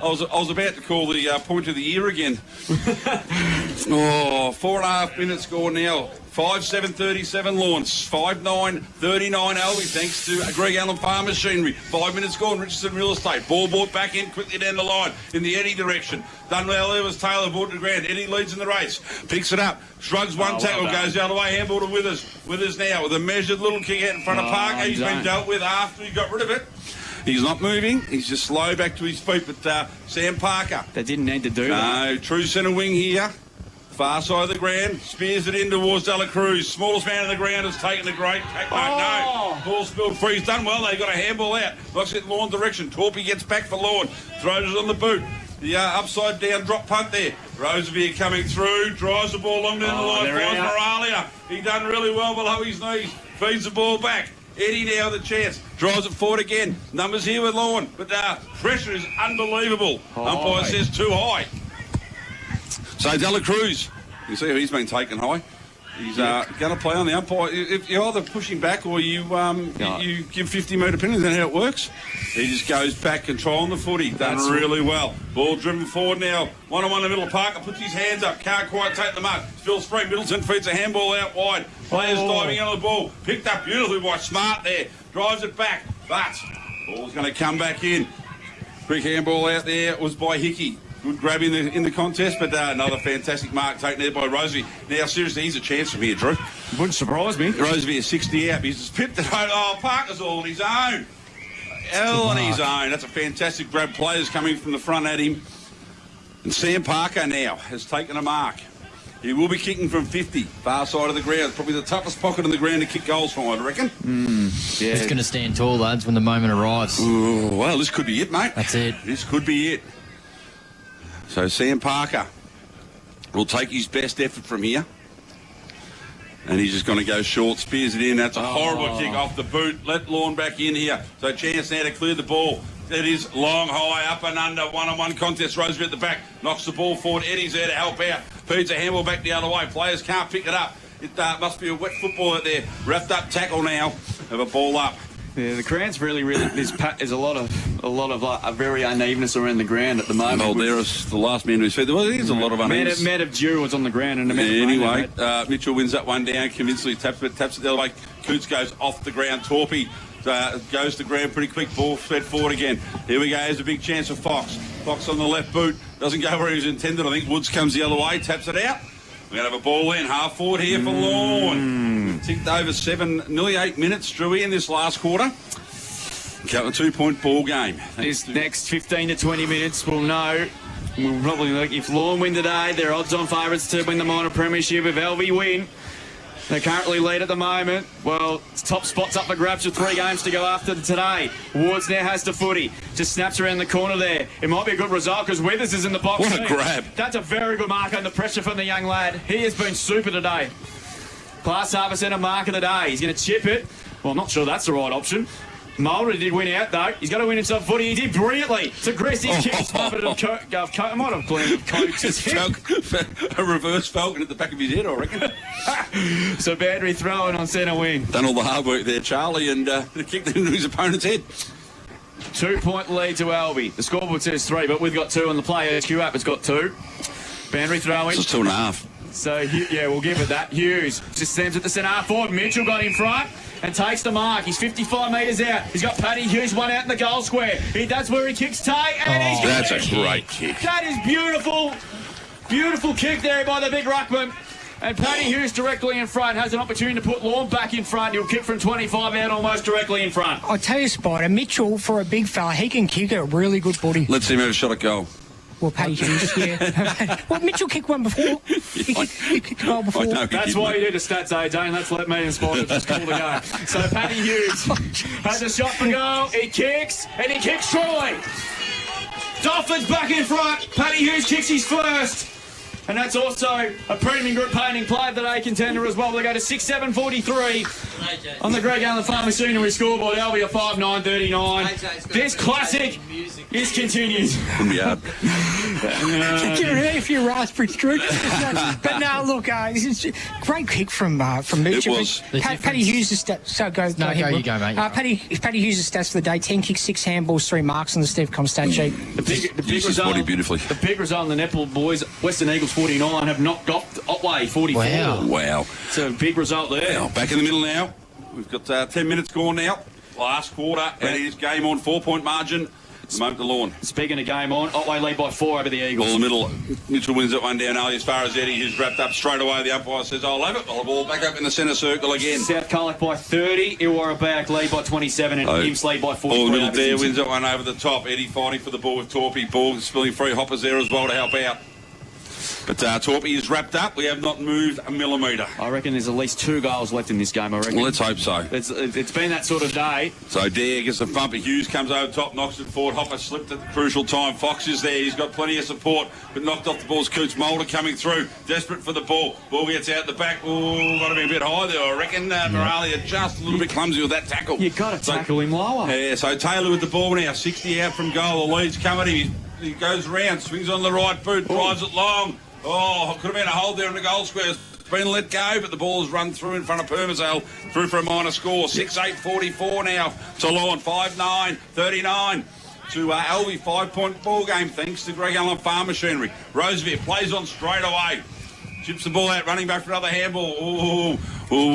I was about to call the point of the year again. 4.5 minutes gone now. 5-7-37 Lorne. 5-9-39 Alvie, thanks to Greg Allen Farm Machinery. 5 minutes gone, Richardson Real Estate. Ball brought back in quickly down the line in the Eddie direction. Done well there was Taylor, brought to the ground. Eddie leads in the race. Picks it up. Shrugs one tackle, goes the other way. Handball to Withers. Withers now with a measured little kick out in front of Parker. He's been dealt with after he got rid of it. He's not moving. He's just slow back to his feet. But Sam Parker. They didn't need to do that. No, true centre wing here. Far side of the ground. Spears it in towards Dela Cruz. Smallest man on the ground has taken a great tackle. No. Ball spilled free. He's done well. They got a handball out. Looks at Lorne direction. Torpy gets back for Lorne. Throws it on the boot. The upside down drop punt there. Roosevelt coming through, drives the ball long down the line, finds Moralia. He done really well below his knees, feeds the ball back. Eddie now with a chance, drives it forward again. Numbers here with Lorne, but pressure is unbelievable. Umpire says too high. So Dela Cruz, you see how he's been taken high. He's going to play on the umpire. If you're either pushing back or you give 50-metre penalties, then how it works. He just goes back, controlling the footy. Done really well. Ball driven forward now. One-on-one in the middle. Parker puts his hands up. Can't quite take the mark. Phil Spring. Middleton feeds a handball out wide. Players diving on the ball. Picked up beautifully by Smart there. Drives it back. But ball's going to come back in. Quick handball out there. It was by Hickey. Good grab in the contest, but another fantastic mark taken there by Rosie. Now, seriously, he's a chance from here, Drew. Wouldn't surprise me. Rosie is 60 out. He's just pipped it out. Oh, Parker's all on his own. All on his own. That's a fantastic grab. Players coming from the front at him. And Sam Parker now has taken a mark. He will be kicking from 50, far side of the ground. Probably the toughest pocket on the ground to kick goals from, I reckon. Yeah. He's going to stand tall, lads, when the moment arrives. Ooh, well, this could be it, mate. That's it. This could be it. So Sam Parker will take his best effort from here. And he's just going to go short, spears it in. That's a horrible kick off the boot. Let Lorne back in here. So chance now to clear the ball. It is long, high, up and under. One-on-one contest. Rosebery at the back. Knocks the ball forward. Eddie's there to help out. Feeds a handball back the other way. Players can't pick it up. It must be a wet football out there. Wrapped up tackle now. Have a ball up. Yeah, the ground's really there's a lot of a very unevenness around the ground at the moment. Well, there is the last man who's fed. Well, there's a lot of unevenness. Met of Dew was on the ground and anyway, Mitchell wins that one down convincingly. Taps it the other way. Coots goes off the ground. Torpy goes to ground pretty quick. Ball fed forward again. Here we go. There's a big chance for Fox. Fox on the left boot. Doesn't go where he was intended. I think Woods comes the other way. Taps it out. We're going to have a ball in. Half forward here for Lorne. Ticked over nearly 8 minutes, Drewy, in this last quarter. Got a 2-point ball game. This next 15 to 20 minutes, we'll know. We'll probably look if Lorne win today, they're odds-on favourites to win the minor premiership. If Alvie win, they currently lead at the moment. Well, top spot's up for grabs with 3 games to go after today. Wards now has the footy. Just snaps around the corner there. It might be a good result because Withers is in the box. What a grab. That's a very good mark under pressure from the young lad. He has been super today. Class Harvest Centre mark of the day. He's going to chip it. Well, I'm not sure that's the right option. Mulder did win out, though. He's got to win himself footy. He did brilliantly. To Grist, his kick. I might have blamed Coates. A reverse Falcon at the back of his head, I reckon. So Bandry throwing on centre wing. Done all the hard work there, Charlie, and kicked it into his opponent's head. 2-point lead to Alvie. The scoreboard says 3, but we've got 2 on the Play HQ app. It's got 2. Bandry throwing. It's 2.5. So, yeah, we'll give it that. Hughes just stands at the centre half forward. Mitchell got in front and takes the mark. He's 55 metres out. He's got Paddy Hughes one out in the goal square. That's where he kicks Tay, and he's got that's a great kick. That is beautiful. Beautiful kick there by the big ruckman. And Paddy Hughes directly in front has an opportunity to put Lorne back in front. He'll kick from 25 out almost directly in front. I'll tell you, Spider, Mitchell, for a big fella, he can kick a really good footy. Let's see him have a shot at goal. Well, Paddy Hughes, yeah. Well, Mitchell kicked one before. He kicked a goal before. That's why you do the stats, AJ, let's let me and Spider just call the go. So Paddy Hughes has a shot for goal. He kicks, and he kicks Troy. Dolphins back in front. Paddy Hughes kicks his first. And that's also a premium group painting player of the day contender as well. They go to 6-7-43 on the Greg Allen Farm Machinery scoreboard. Alvie a 5-9-39. This classic is continued. Couldn't be hard. If you're raspberry fruit. But no, look, this is a great kick from Mitchell. It was. Paddy Hughes' stats. So go. No, go, you go, mate. Paddy Hughes' stats for the day: 10 kicks, 6 handballs, 3 marks on the Steve Com stat sheet. The big result. Beautifully. The big result in the netball boys. Western Eagles 49 have knocked off Otway 44. Wow. So a big result there. Now, back in the middle now. We've got 10 minutes gone now. Last quarter, and it is game on, 4-point margin. Moment to Lorne. Speaking of game on, Otway lead by 4 over the Eagles. Ball in the middle. Mitchell wins that one down early as far as Eddie, who's wrapped up straight away. The umpire says, I'll have it. Well, the ball back up in the centre circle again. South Colac by 30. Illawarra Back lead by 27 and Imps lead by 43. Ball in the middle there, wins that one over the top. Eddie fighting for the ball with Torpy. Ball spilling free. Hoppers there as well to help out. But Torpy is wrapped up. We have not moved a millimetre. I reckon there's at least 2 goals left in this game, I reckon. Well, let's hope so. It's been that sort of day. So Dare gets the bumper. Hughes comes over top, knocks it forward. Hopper slipped at the crucial time. Fox is there. He's got plenty of support, but knocked off the ball's Coots. Mulder coming through, desperate for the ball. Ball gets out the back. Oh, got to be a bit high there, I reckon. Moralia just a little bit clumsy with that tackle. You've got to tackle him lower. Yeah, so Taylor with the ball now. 60 out from goal. The lead's coming. He goes round, swings on the right boot, drives it long. Oh, could have been a hold there in the goal square. It's been let go, but the ball's run through in front of Permazale, through for a minor score. 6-8-44 now to Lorne. 5-9-39 to Alvie. 5-point ball game thanks to Greg Allen Farm Machinery. Roosevelt plays on straight away. Chips the ball out, running back for another handball. Oh,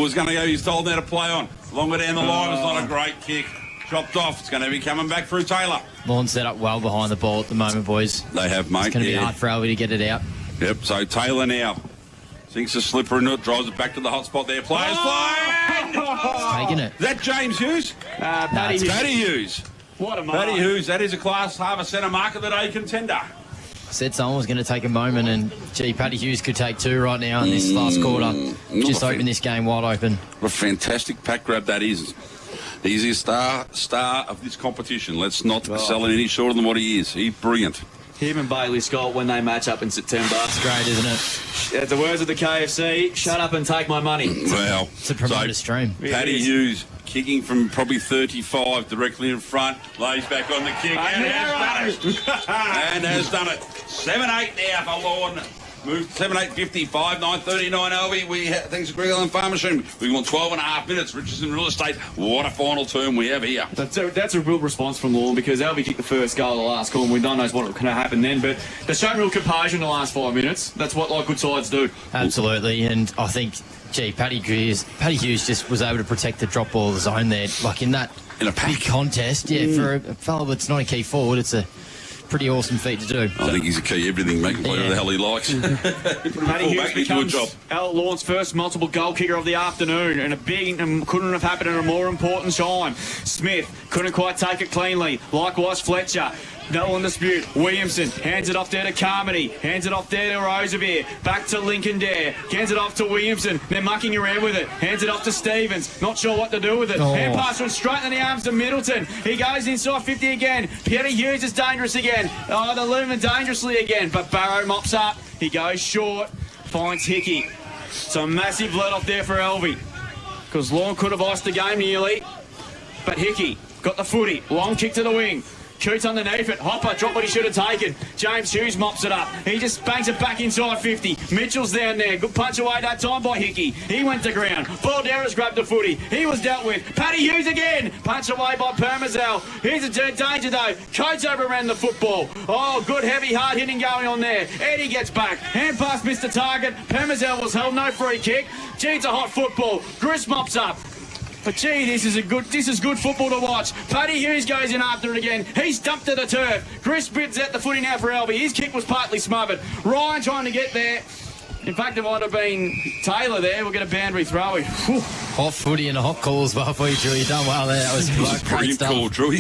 was going to go. He's told now to play on. Longer down the line. It's not a great kick. Chopped off. It's going to be coming back through Taylor. Lorne set up well behind the ball at the moment, boys. They have, mate. It's going to be hard for Alvie to get it out. Yep, so Taylor now sinks a slipper in it, drives it back to the hot spot there. Players flying! He's taking it. Is that James Hughes? Paddy Hughes. What a mark. Paddy Hughes, that is a class harvest centre mark of the day contender. Said someone was going to take a moment, and Paddy Hughes could take 2 right now in this last quarter. Just open this game wide open. What a fantastic pack grab that is. He's a star of this competition. Let's not sell it any shorter than what he is. He's brilliant. Him and Bailey Scott when they match up in September. That's great, isn't it? The words of the KFC, shut up and take my money. Well, it's a promoted stream. Paddy Hughes kicking from probably 35 directly in front, lays back on the kick and has done it. 7-8 now for Lorne. Moved 7-8-55, 9-39 Alvie. Thanks to Greg Allen Farm Machine. We want 12.5 minutes. Richardson Real Estate. What a final term we have here. That's a real response from Lorne because Alvie kicked the first goal of the last call and we don't know what can happen then. But they've shown real composure in the last 5 minutes. That's what good sides do. Absolutely, and I think, Paddy Hughes just was able to protect the drop ball of the zone there, like in a big contest. Yeah, for a fellow that's not a key forward, it's a pretty awesome feat to do. I think he's a key everything, making whatever the hell he likes. Paddy Hughes becomes Lorne's first multiple goal kicker of the afternoon, and couldn't have happened at a more important time. Smith couldn't quite take it cleanly. Likewise Fletcher. No one dispute. Williamson hands it off there to Carmody. Hands it off there to Roosevelt. Back to Lincoln Dare. Hands it off to Williamson. They're mucking around with it. Hands it off to Stevens. Not sure what to do with it. Hand pass from straight in the arms to Middleton. He goes inside 50 again. Paddy Hughes is dangerous again. Oh, they're moving dangerously again. But Barrow mops up. He goes short. Finds Hickey. So a massive let off there for Alvie. Because Lorne could have iced the game nearly. But Hickey got the footy. Long kick to the wing. Shoots underneath it. Hopper dropped what he should have taken. James Hughes mops it up. He just bangs it back inside 50. Mitchell's down there. Good punch away that time by Hickey. He went to ground. Balderas grabbed the footy. He was dealt with. Paddy Hughes again. Punch away by Permazale. Here's a danger though. Coates overran the football. Oh, good heavy hard hitting going on there. Eddie gets back. Hand pass missed the target. Permazale was held. No free kick. Gee, it's a hot football. Gris mops up. But gee, this is good football to watch. Paddy Hughes goes in after it again. He's dumped to the turf. Chris bids at the footy now for Alvie. His kick was partly smothered. Ryan trying to get there. In fact, it might have been Taylor there. We'll get a boundary throw in. Hot footy and a hot call as well for you, Drew. You done well there. That was great stuff. Call, Drew.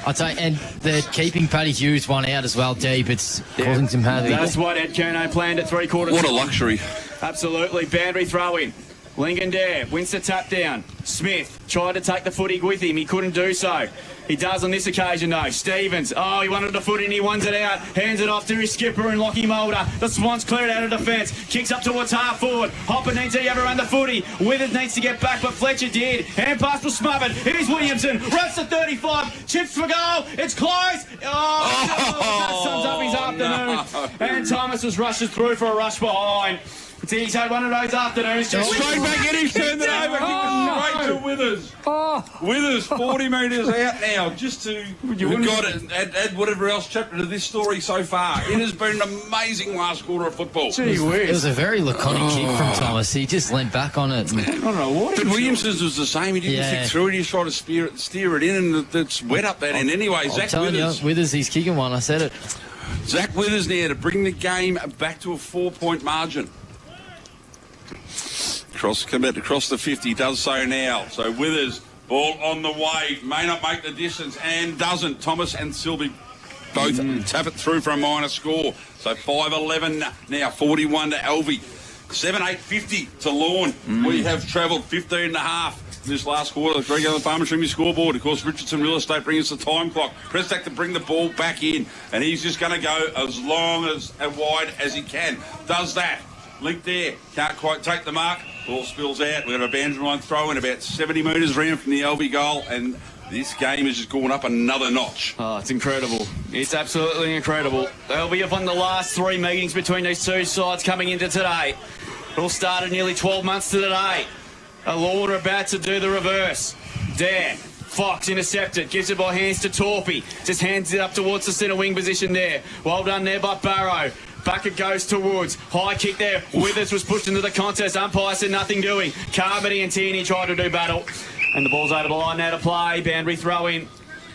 I tell you, and they're keeping Paddy Hughes one out as well deep. It's causing some havoc. That's what Ed Kerno planned at 3/4. What a luxury. Absolutely. Boundary throw in. Lincoln Dare wins the tap down. Smith tried to take the footy with him. He couldn't do so. He does on this occasion though. Stevens, he wanted the footy and he wants it out. Hands it off to his skipper and Lockie Mulder. The Swans cleared out of defence. Kicks up towards half forward. Hopper needs to overrun the footy. Withers needs to get back, but Fletcher did. Hand pass was smothered. Here's Williamson. Runs to 35. Chips for goal. It's close. That sums up his afternoon. And Thomas rushes through for a rush behind. He's had one of those afternoons. Just straight back in, he's turned it over. Straight to Withers. Withers, 40 metres out now. Just to add whatever else chapter to this story so far. It has been an amazing last quarter of football. Gee whiz. It was a very laconic kick from Thomas. He just leant back on it. I don't know what. But Williamson's was the same. He didn't stick through it. He just tried to steer it in, and it's wet up that end anyway. Zach Withers. Withers, he's kicking one. I said it. Zach Withers now to bring the game back to a 4-point margin. Across the 50, does so now. So Withers, ball on the way, may not make the distance and doesn't. Thomas and Silby Both tap it through for a minor score. So 5-11 now, 41 to Alvie. 7-8-50 to Lorne. We have travelled 15 and a half this last quarter. Greg Allen Farmer trim your scoreboard. Of course, Richardson Real Estate brings us the time clock. Prestack to bring the ball back in, and he's just going to go as long as and wide as he can. Does that. Link there. Can't quite take the mark. Ball spills out. We've got a boundary line throw in about 70 metres round from the Alvie goal, and this game has just gone up another notch. Oh, it's incredible. It's absolutely incredible. Alvie have won the last 3 meetings between these two sides coming into today. It all started nearly 12 months to today. Lorne are about to do the reverse. Dan Fox intercepted, gives it by hands to Torpy. Just hands it up towards the centre wing position there. Well done there by Barrow. Back it goes to Woods. High kick there. Withers was pushed into the contest. Umpire said nothing doing. Carmody and Tierney tried to do battle. And the ball's over the line now to play. Boundary throw in.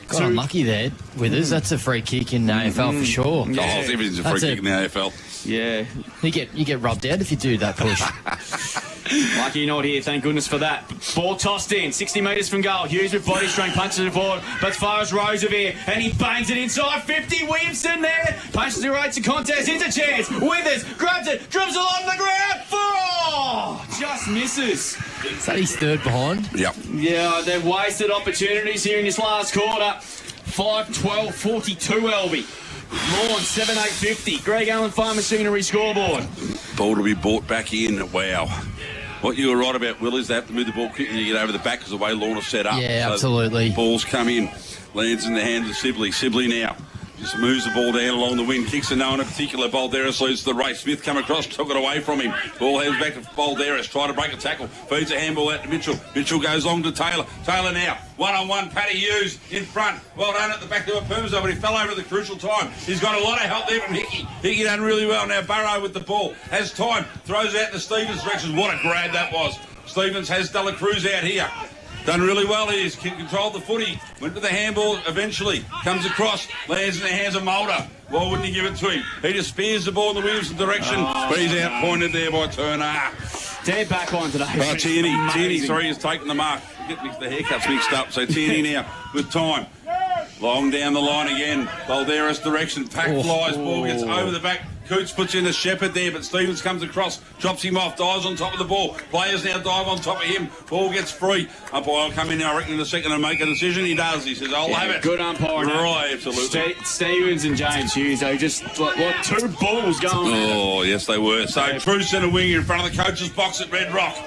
Got unlucky there, Withers. That's a free kick in the AFL for sure. Yeah. Oh, everything's a free kick in the AFL. Yeah. You get rubbed out if you do that push. Lucky you're not here, thank goodness for that. Ball tossed in, 60 metres from goal. Hughes with body strength, punches it forward. But as far as Roosevelt, and he bangs it inside 50. Williamson there, punches the rates of contest. Here's a chance. Withers grabs it, dribbles along the ground. Just misses. Is that his third behind? Yep. Yeah, they've wasted opportunities here in this last quarter. 5-12-42 Alvie. Lorne 7-8-50. Greg Allen Farm Machinery scoreboard. Ball to be brought back in. Wow. What you were right about, Will, is they have to move the ball quickly to get over the back because the way Lorne is set up. Yeah, so absolutely. Balls come in. Lands in the hands of Sibley. Sibley now just moves the ball down along the wing. Kicks to no one in particular. Balderas leads the race. Smith come across, took it away from him. Ball heads back to Balderas. Trying to break a tackle. Feeds a handball out to Mitchell. Mitchell goes long to Taylor. Taylor now. One-on-one, Paddy Hughes in front. Well done at the back to a Pumzo, but he fell over at the crucial time. He's got a lot of help there from Hickey. Hickey done really well. Now Barrow with the ball. Has time. Throws out to Stevens' direction. What a grab that was. Stevens has Dela Cruz out here. Done really well. He's controlled the footy. Went to the handball eventually. Comes across. Lands in the hands of Mulder. Why wouldn't he give it to him? He just spears the ball in the Williamson direction, but he's outpointed there by Turner. They're back on today. Oh, Tierney, sorry, has taken the mark. Get the haircuts mixed up. So Tierney now with time. Long down the line again. Balderas direction. Pack flies. Ball gets over the back. Coots puts in a Shepherd there, but Stevens comes across, drops him off, dives on top of the ball. Players now dive on top of him. Ball gets free. Umpire will come in now, I reckon, in a second and make a decision. He does. He says, I'll have it. Good umpire. Right, absolutely. Stevens and James Hughes, they just, what, 2 balls going on. Oh, yes, they were. So, true centre wing in front of the coach's box at Red Rock.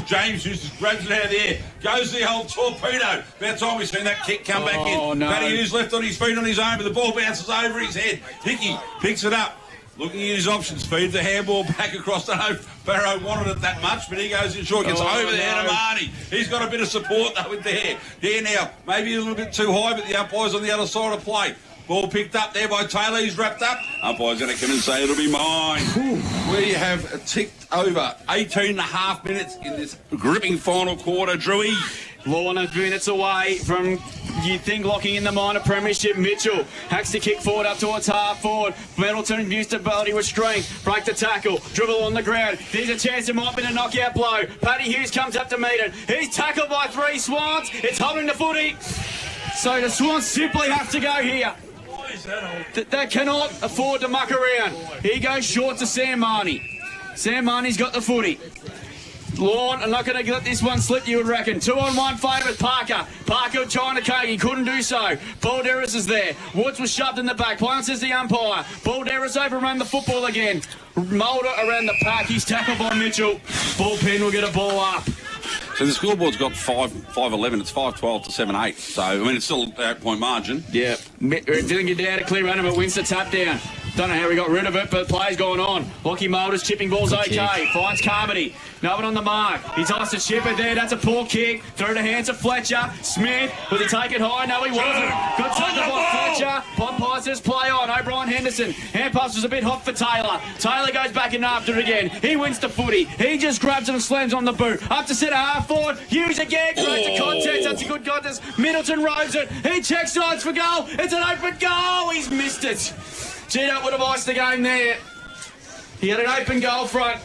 James Hughes grabs it out of the air, goes the old torpedo. About time we've seen that kick come back in. No. Paddy Hughes left on his feet on his own, but the ball bounces over his head. Hickey picks it up. Looking at his options, feeds the handball back across. I don't know if Barrow wanted it that much, but he goes in short, gets over the head of Marnie. He's got a bit of support though with there. There now, maybe a little bit too high, but the umpire's on the other side of play. Ball picked up there by Taylor, he's wrapped up. Umpire's going to come and say it'll be mine. We have ticked over 18 and a half minutes in this gripping final quarter, Drewy. Lorne a few minutes away from, you think, locking in the minor premiership. Mitchell hacks the kick forward up towards half forward. Middleton used ability with strength. Break the tackle. Dribble on the ground. There's a chance it might be a knockout blow. Paddy Hughes comes up to meet it. He's tackled by 3 Swans. It's holding the footy. So the Swans simply have to go here. They cannot afford to muck around. He goes short to Sam Marnie. Sam Marnie's got the footy. Lorne are not going to let this one slip, you would reckon. 2-on-1 favourite, Parker. Parker trying to coke, he couldn't do so. Balderas is there. Woods was shoved in the back. Plant says the umpire. Balderas overrun the football again. Mulder around the pack. He's tackled by Mitchell. Bullpen will get a ball up. So the scoreboard's got 5-11. It's 5-12 to 7-8. So, I mean, it's still an 8-point margin. Yeah. Didn't get down a clear runner, but wins the tap down. Don't know how we got rid of it, but the play's going on. Lockie Mulder's chipping ball's okay. Finds Carmody. No one on the mark. He's asked to chip it there. That's a poor kick. Through the hands of Fletcher. Smith. Will he take it high? No, he wasn't. Good tackle by Fletcher. Pompey says play on. O'Brien Henderson. Hand pass was a bit hot for Taylor. Taylor goes back in after it again. He wins the footy. He just grabs it and slams on the boot. Up to centre half forward. Hughes again. Creates a contest. That's a good contest. Middleton rows it. He checks sides for goal. It's an open goal. He's missed it. Gee, that would have iced the game there. He had an open goal front.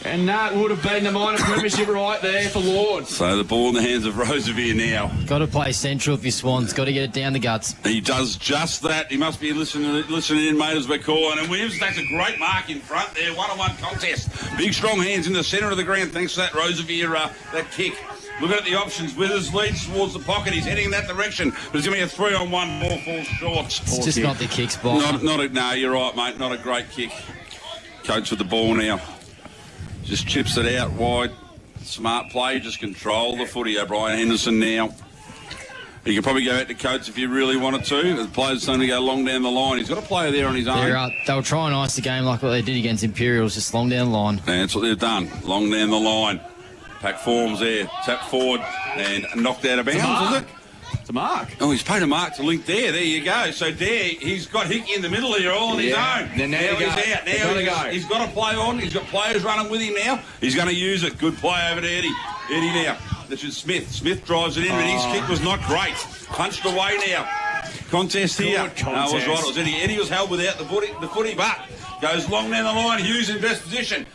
And that would have been the minor premiership right there for Lorne. So the ball in the hands of Roosevelt now. Got to play central if your Swans. Got to get it down the guts. He does just that. He must be listening in, mate, as we're calling. And Williams takes a great mark in front there. 1-on-1 contest. Big, strong hands in the centre of the ground. Thanks to that Roosevelt, that kick. Looking at the options. Withers leads towards the pocket. He's heading in that direction. But it's going to be a 3-on-1. Ball falls short. It's just not the kick spot. No, you're right, mate. Not a great kick. Coach with the ball now. Just chips it out wide. Smart play. Just control the footy. O'Brien Henderson now. He could probably go out to Coates if you really wanted to. The player's starting to go long down the line. He's got a player there on his own. They were trying to ice the game like what they did against Imperials, just long down the line. And that's what they've done. Long down the line. Pack forms there. Tap forward and knocked out of bounds, is it? It's a mark. Oh, he's paid a mark to Link there. There you go. So there, he's got Hickey in the middle here all on his own. Now he's out. Now he's got to play on. He's got players running with him now. He's going to use it. Good play over to Eddie. Eddie now. This is Smith. Smith drives it in, but his kick was not great. Punched away now. Contest here. Contest. No, it was right. It was Eddie. Eddie was held without the footy, but goes long down the line. Hughes in best position.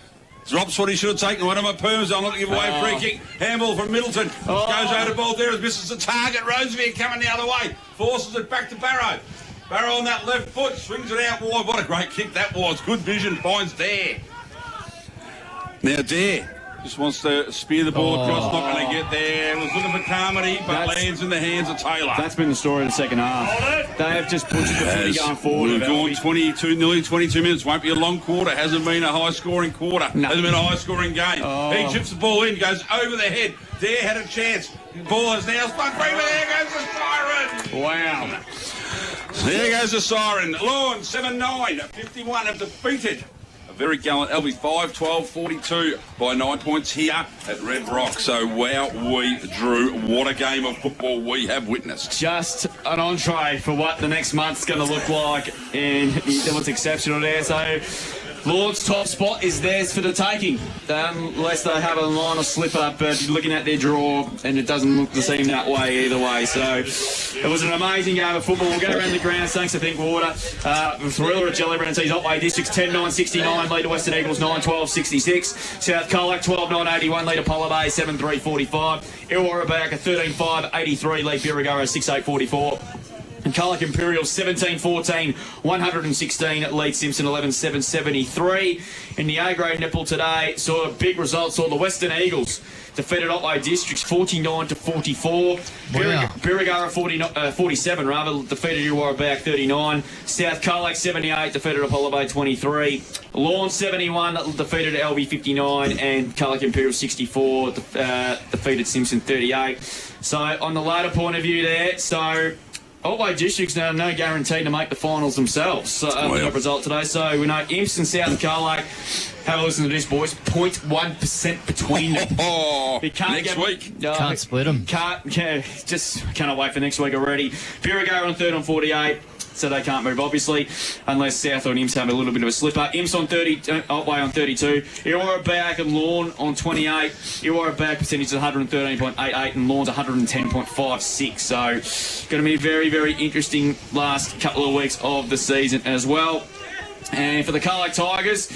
Drops what he should have taken. One of my perms. I'm not going to give away a free kick. Handball from Middleton. Goes over the ball there. Misses the target. Roosevelt coming the other way. Forces it back to Barrow. Barrow on that left foot. Swings it out wide. What a great kick that was. Good vision. Finds Dare. Now Dare just wants to spear the ball across. Not going to get there. Was looking for Carmody, but lands in the hands of Taylor. That's been the story of the second half. They have just pushed the footy going forward. We've gone nearly 22 minutes. Won't be a long quarter. Hasn't been a high-scoring quarter. No. Hasn't been a high-scoring game. He chips the ball in, goes over the head. Dare had a chance. Ball has now spun free, but there goes the siren. Wow. There goes the siren. Lorne, 7-9, 51 have defeated very gallant Alvie 5-12-42 by 9 points here at Red Rock. So, wow, we drew. What a game of football we have witnessed. Just an entree for what the next month's going to look like, and what's exceptional there. So, Lord's top spot is theirs for the taking, unless they have a line or slip up. But looking at their draw, and it doesn't look the same that way either way. So it was an amazing game of football. We'll go around the grounds. Thanks to Thinkwater. Thriller at Jelly Brand Otway Districts 10-9-69, lead to Western Eagles 9-12-66. South Colac 12-9-81, lead to Polar Bay 7-3-45. Illawarra Back 13-5-83, lead Birregurra 6-8-44. And Colac Imperials 17-14, 116, lead Simpson 11-7-73. In the A-grade netball today, saw a big result, saw the Western Eagles defeated Otway Districts 49-44. Wow. Birregurra 47 defeated Illawarra Back 39. South Colac 78 defeated Apollo Bay 23. Lorne 71 defeated Alvie 59, and Colac Imperials 64 defeated Simpson 38. So on the latter point of view there, Otway Districts now no guaranteed to make the finals themselves. So the result today. So we know Imps and South Colac. Have a listen to this, boys. 0.1% between them. Next week. Can't split them. Can't wait for next week already. Birregurra on 3rd on 48. So they can't move, obviously, unless South or Imps have a little bit of a slipper. Imps on 30, Otway on 32. Illawarra Back and Lorne on 28. Illawarra Back percentage is 113.88 and Lorne's 110.56. So going to be a very, very interesting last couple of weeks of the season as well. And for the Colac Tigers,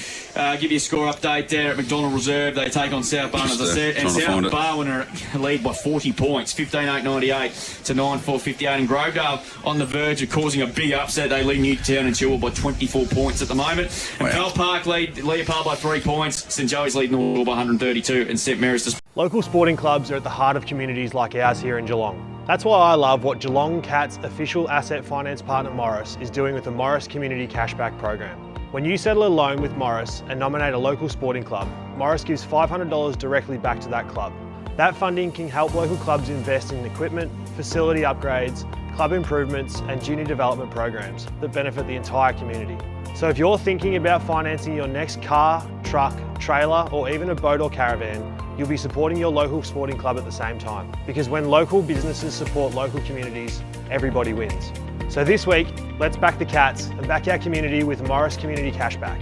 give you a score update there at McDonald Reserve. They take on South Barwon, as I said. And South Barwon are lead by 40 points, 15-8-98 to 9-4-58. And Grovedale on the verge of causing a big upset. They lead Newtown and Chilwell by 24 points at the moment. And Pearl Park lead Leopold by 3 points. St Joey's lead Norwell by 132. And St Mary's... Local sporting clubs are at the heart of communities like ours here in Geelong. That's why I love what Geelong Cats official asset finance partner Morris is doing with the Morris Community Cashback Program. When you settle a loan with Morris and nominate a local sporting club, Morris gives $500 directly back to that club. That funding can help local clubs invest in equipment, facility upgrades, club improvements and junior development programs that benefit the entire community. So if you're thinking about financing your next car, truck, trailer or even a boat or caravan, you'll be supporting your local sporting club at the same time. Because when local businesses support local communities, everybody wins. So this week, let's back the Cats and back our community with Morris Community Cashback.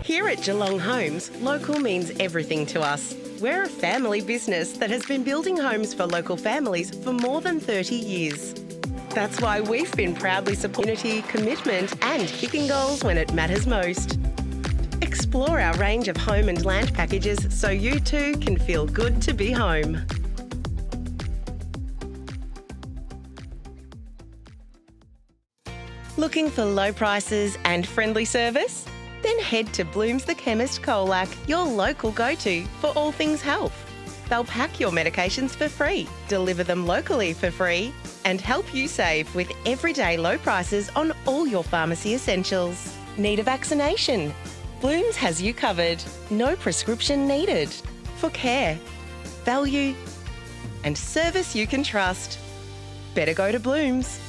Here at Geelong Homes, local means everything to us. We're a family business that has been building homes for local families for more than 30 years. That's why we've been proudly supporting community, commitment and kicking goals when it matters most. Explore our range of home and land packages so you too can feel good to be home. Looking for low prices and friendly service? Then head to Bloom's the Chemist Colac, your local go-to for all things health. They'll pack your medications for free, deliver them locally for free, and help you save with everyday low prices on all your pharmacy essentials. Need a vaccination? Bloom's has you covered. No prescription needed. For care, value, and service you can trust. Better go to Bloom's.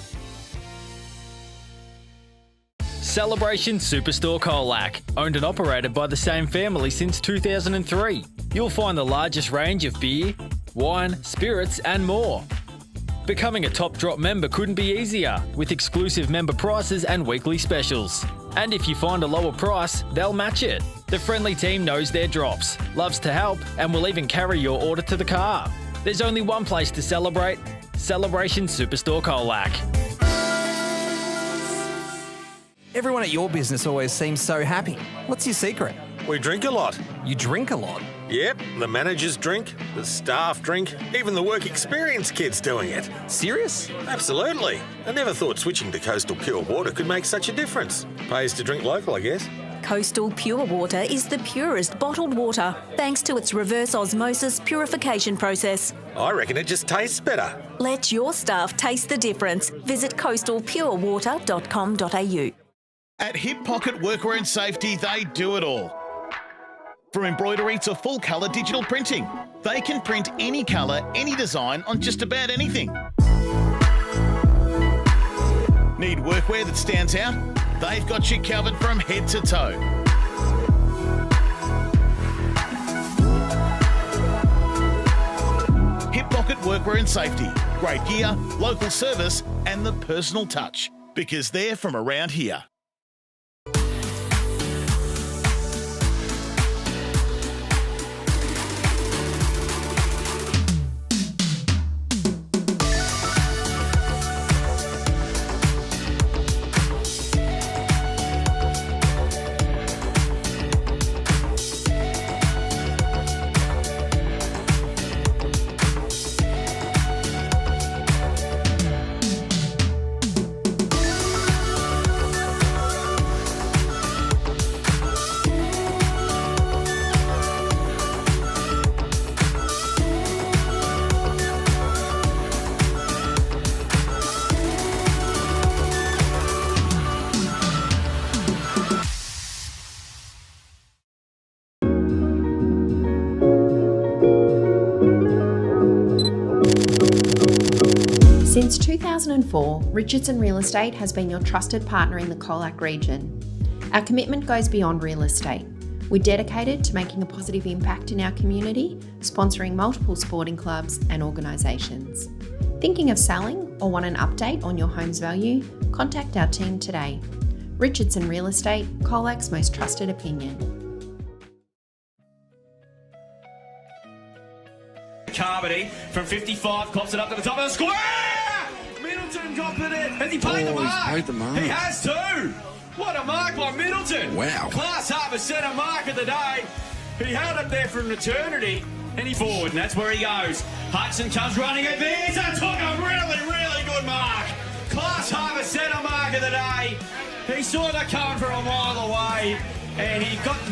Celebration Superstore Colac, owned and operated by the same family since 2003. You'll find the largest range of beer, wine, spirits and more. Becoming a Top Drop member couldn't be easier, with exclusive member prices and weekly specials. And if you find a lower price, they'll match it. The friendly team knows their drops, loves to help, and will even carry your order to the car. There's only one place to celebrate: Celebration Superstore Colac. Everyone at your business always seems so happy. What's your secret? We drink a lot. You drink a lot? Yep, the managers drink, the staff drink, even the work experience kids doing it. Serious? Absolutely. I never thought switching to Coastal Pure Water could make such a difference. Pays to drink local, I guess. Coastal Pure Water is the purest bottled water, thanks to its reverse osmosis purification process. I reckon it just tastes better. Let your staff taste the difference. Visit coastalpurewater.com.au. At Hip Pocket Workwear and Safety, they do it all. From embroidery to full colour digital printing, they can print any colour, any design on just about anything. Need workwear that stands out? They've got you covered from head to toe. Hip Pocket Workwear and Safety. Great gear, local service and the personal touch. Because they're from around here. Since 2004, Richardson Real Estate has been your trusted partner in the Colac region. Our commitment goes beyond real estate. We're dedicated to making a positive impact in our community, sponsoring multiple sporting clubs and organisations. Thinking of selling or want an update on your home's value? Contact our team today. Richardson Real Estate, Colac's most trusted opinion. Carmody from 55 cops it up to the top of the square. Middleton got it. Has he paid the mark? He's paid the mark. He has too. What a mark by Middleton. Wow. Class Harbour centre mark of the day. He held it there for an eternity. And he's forward, and that's where he goes. Hudson comes running at this and took a really, really good mark. Class Harbour centre mark of the day. He saw that coming from a mile away. And he got the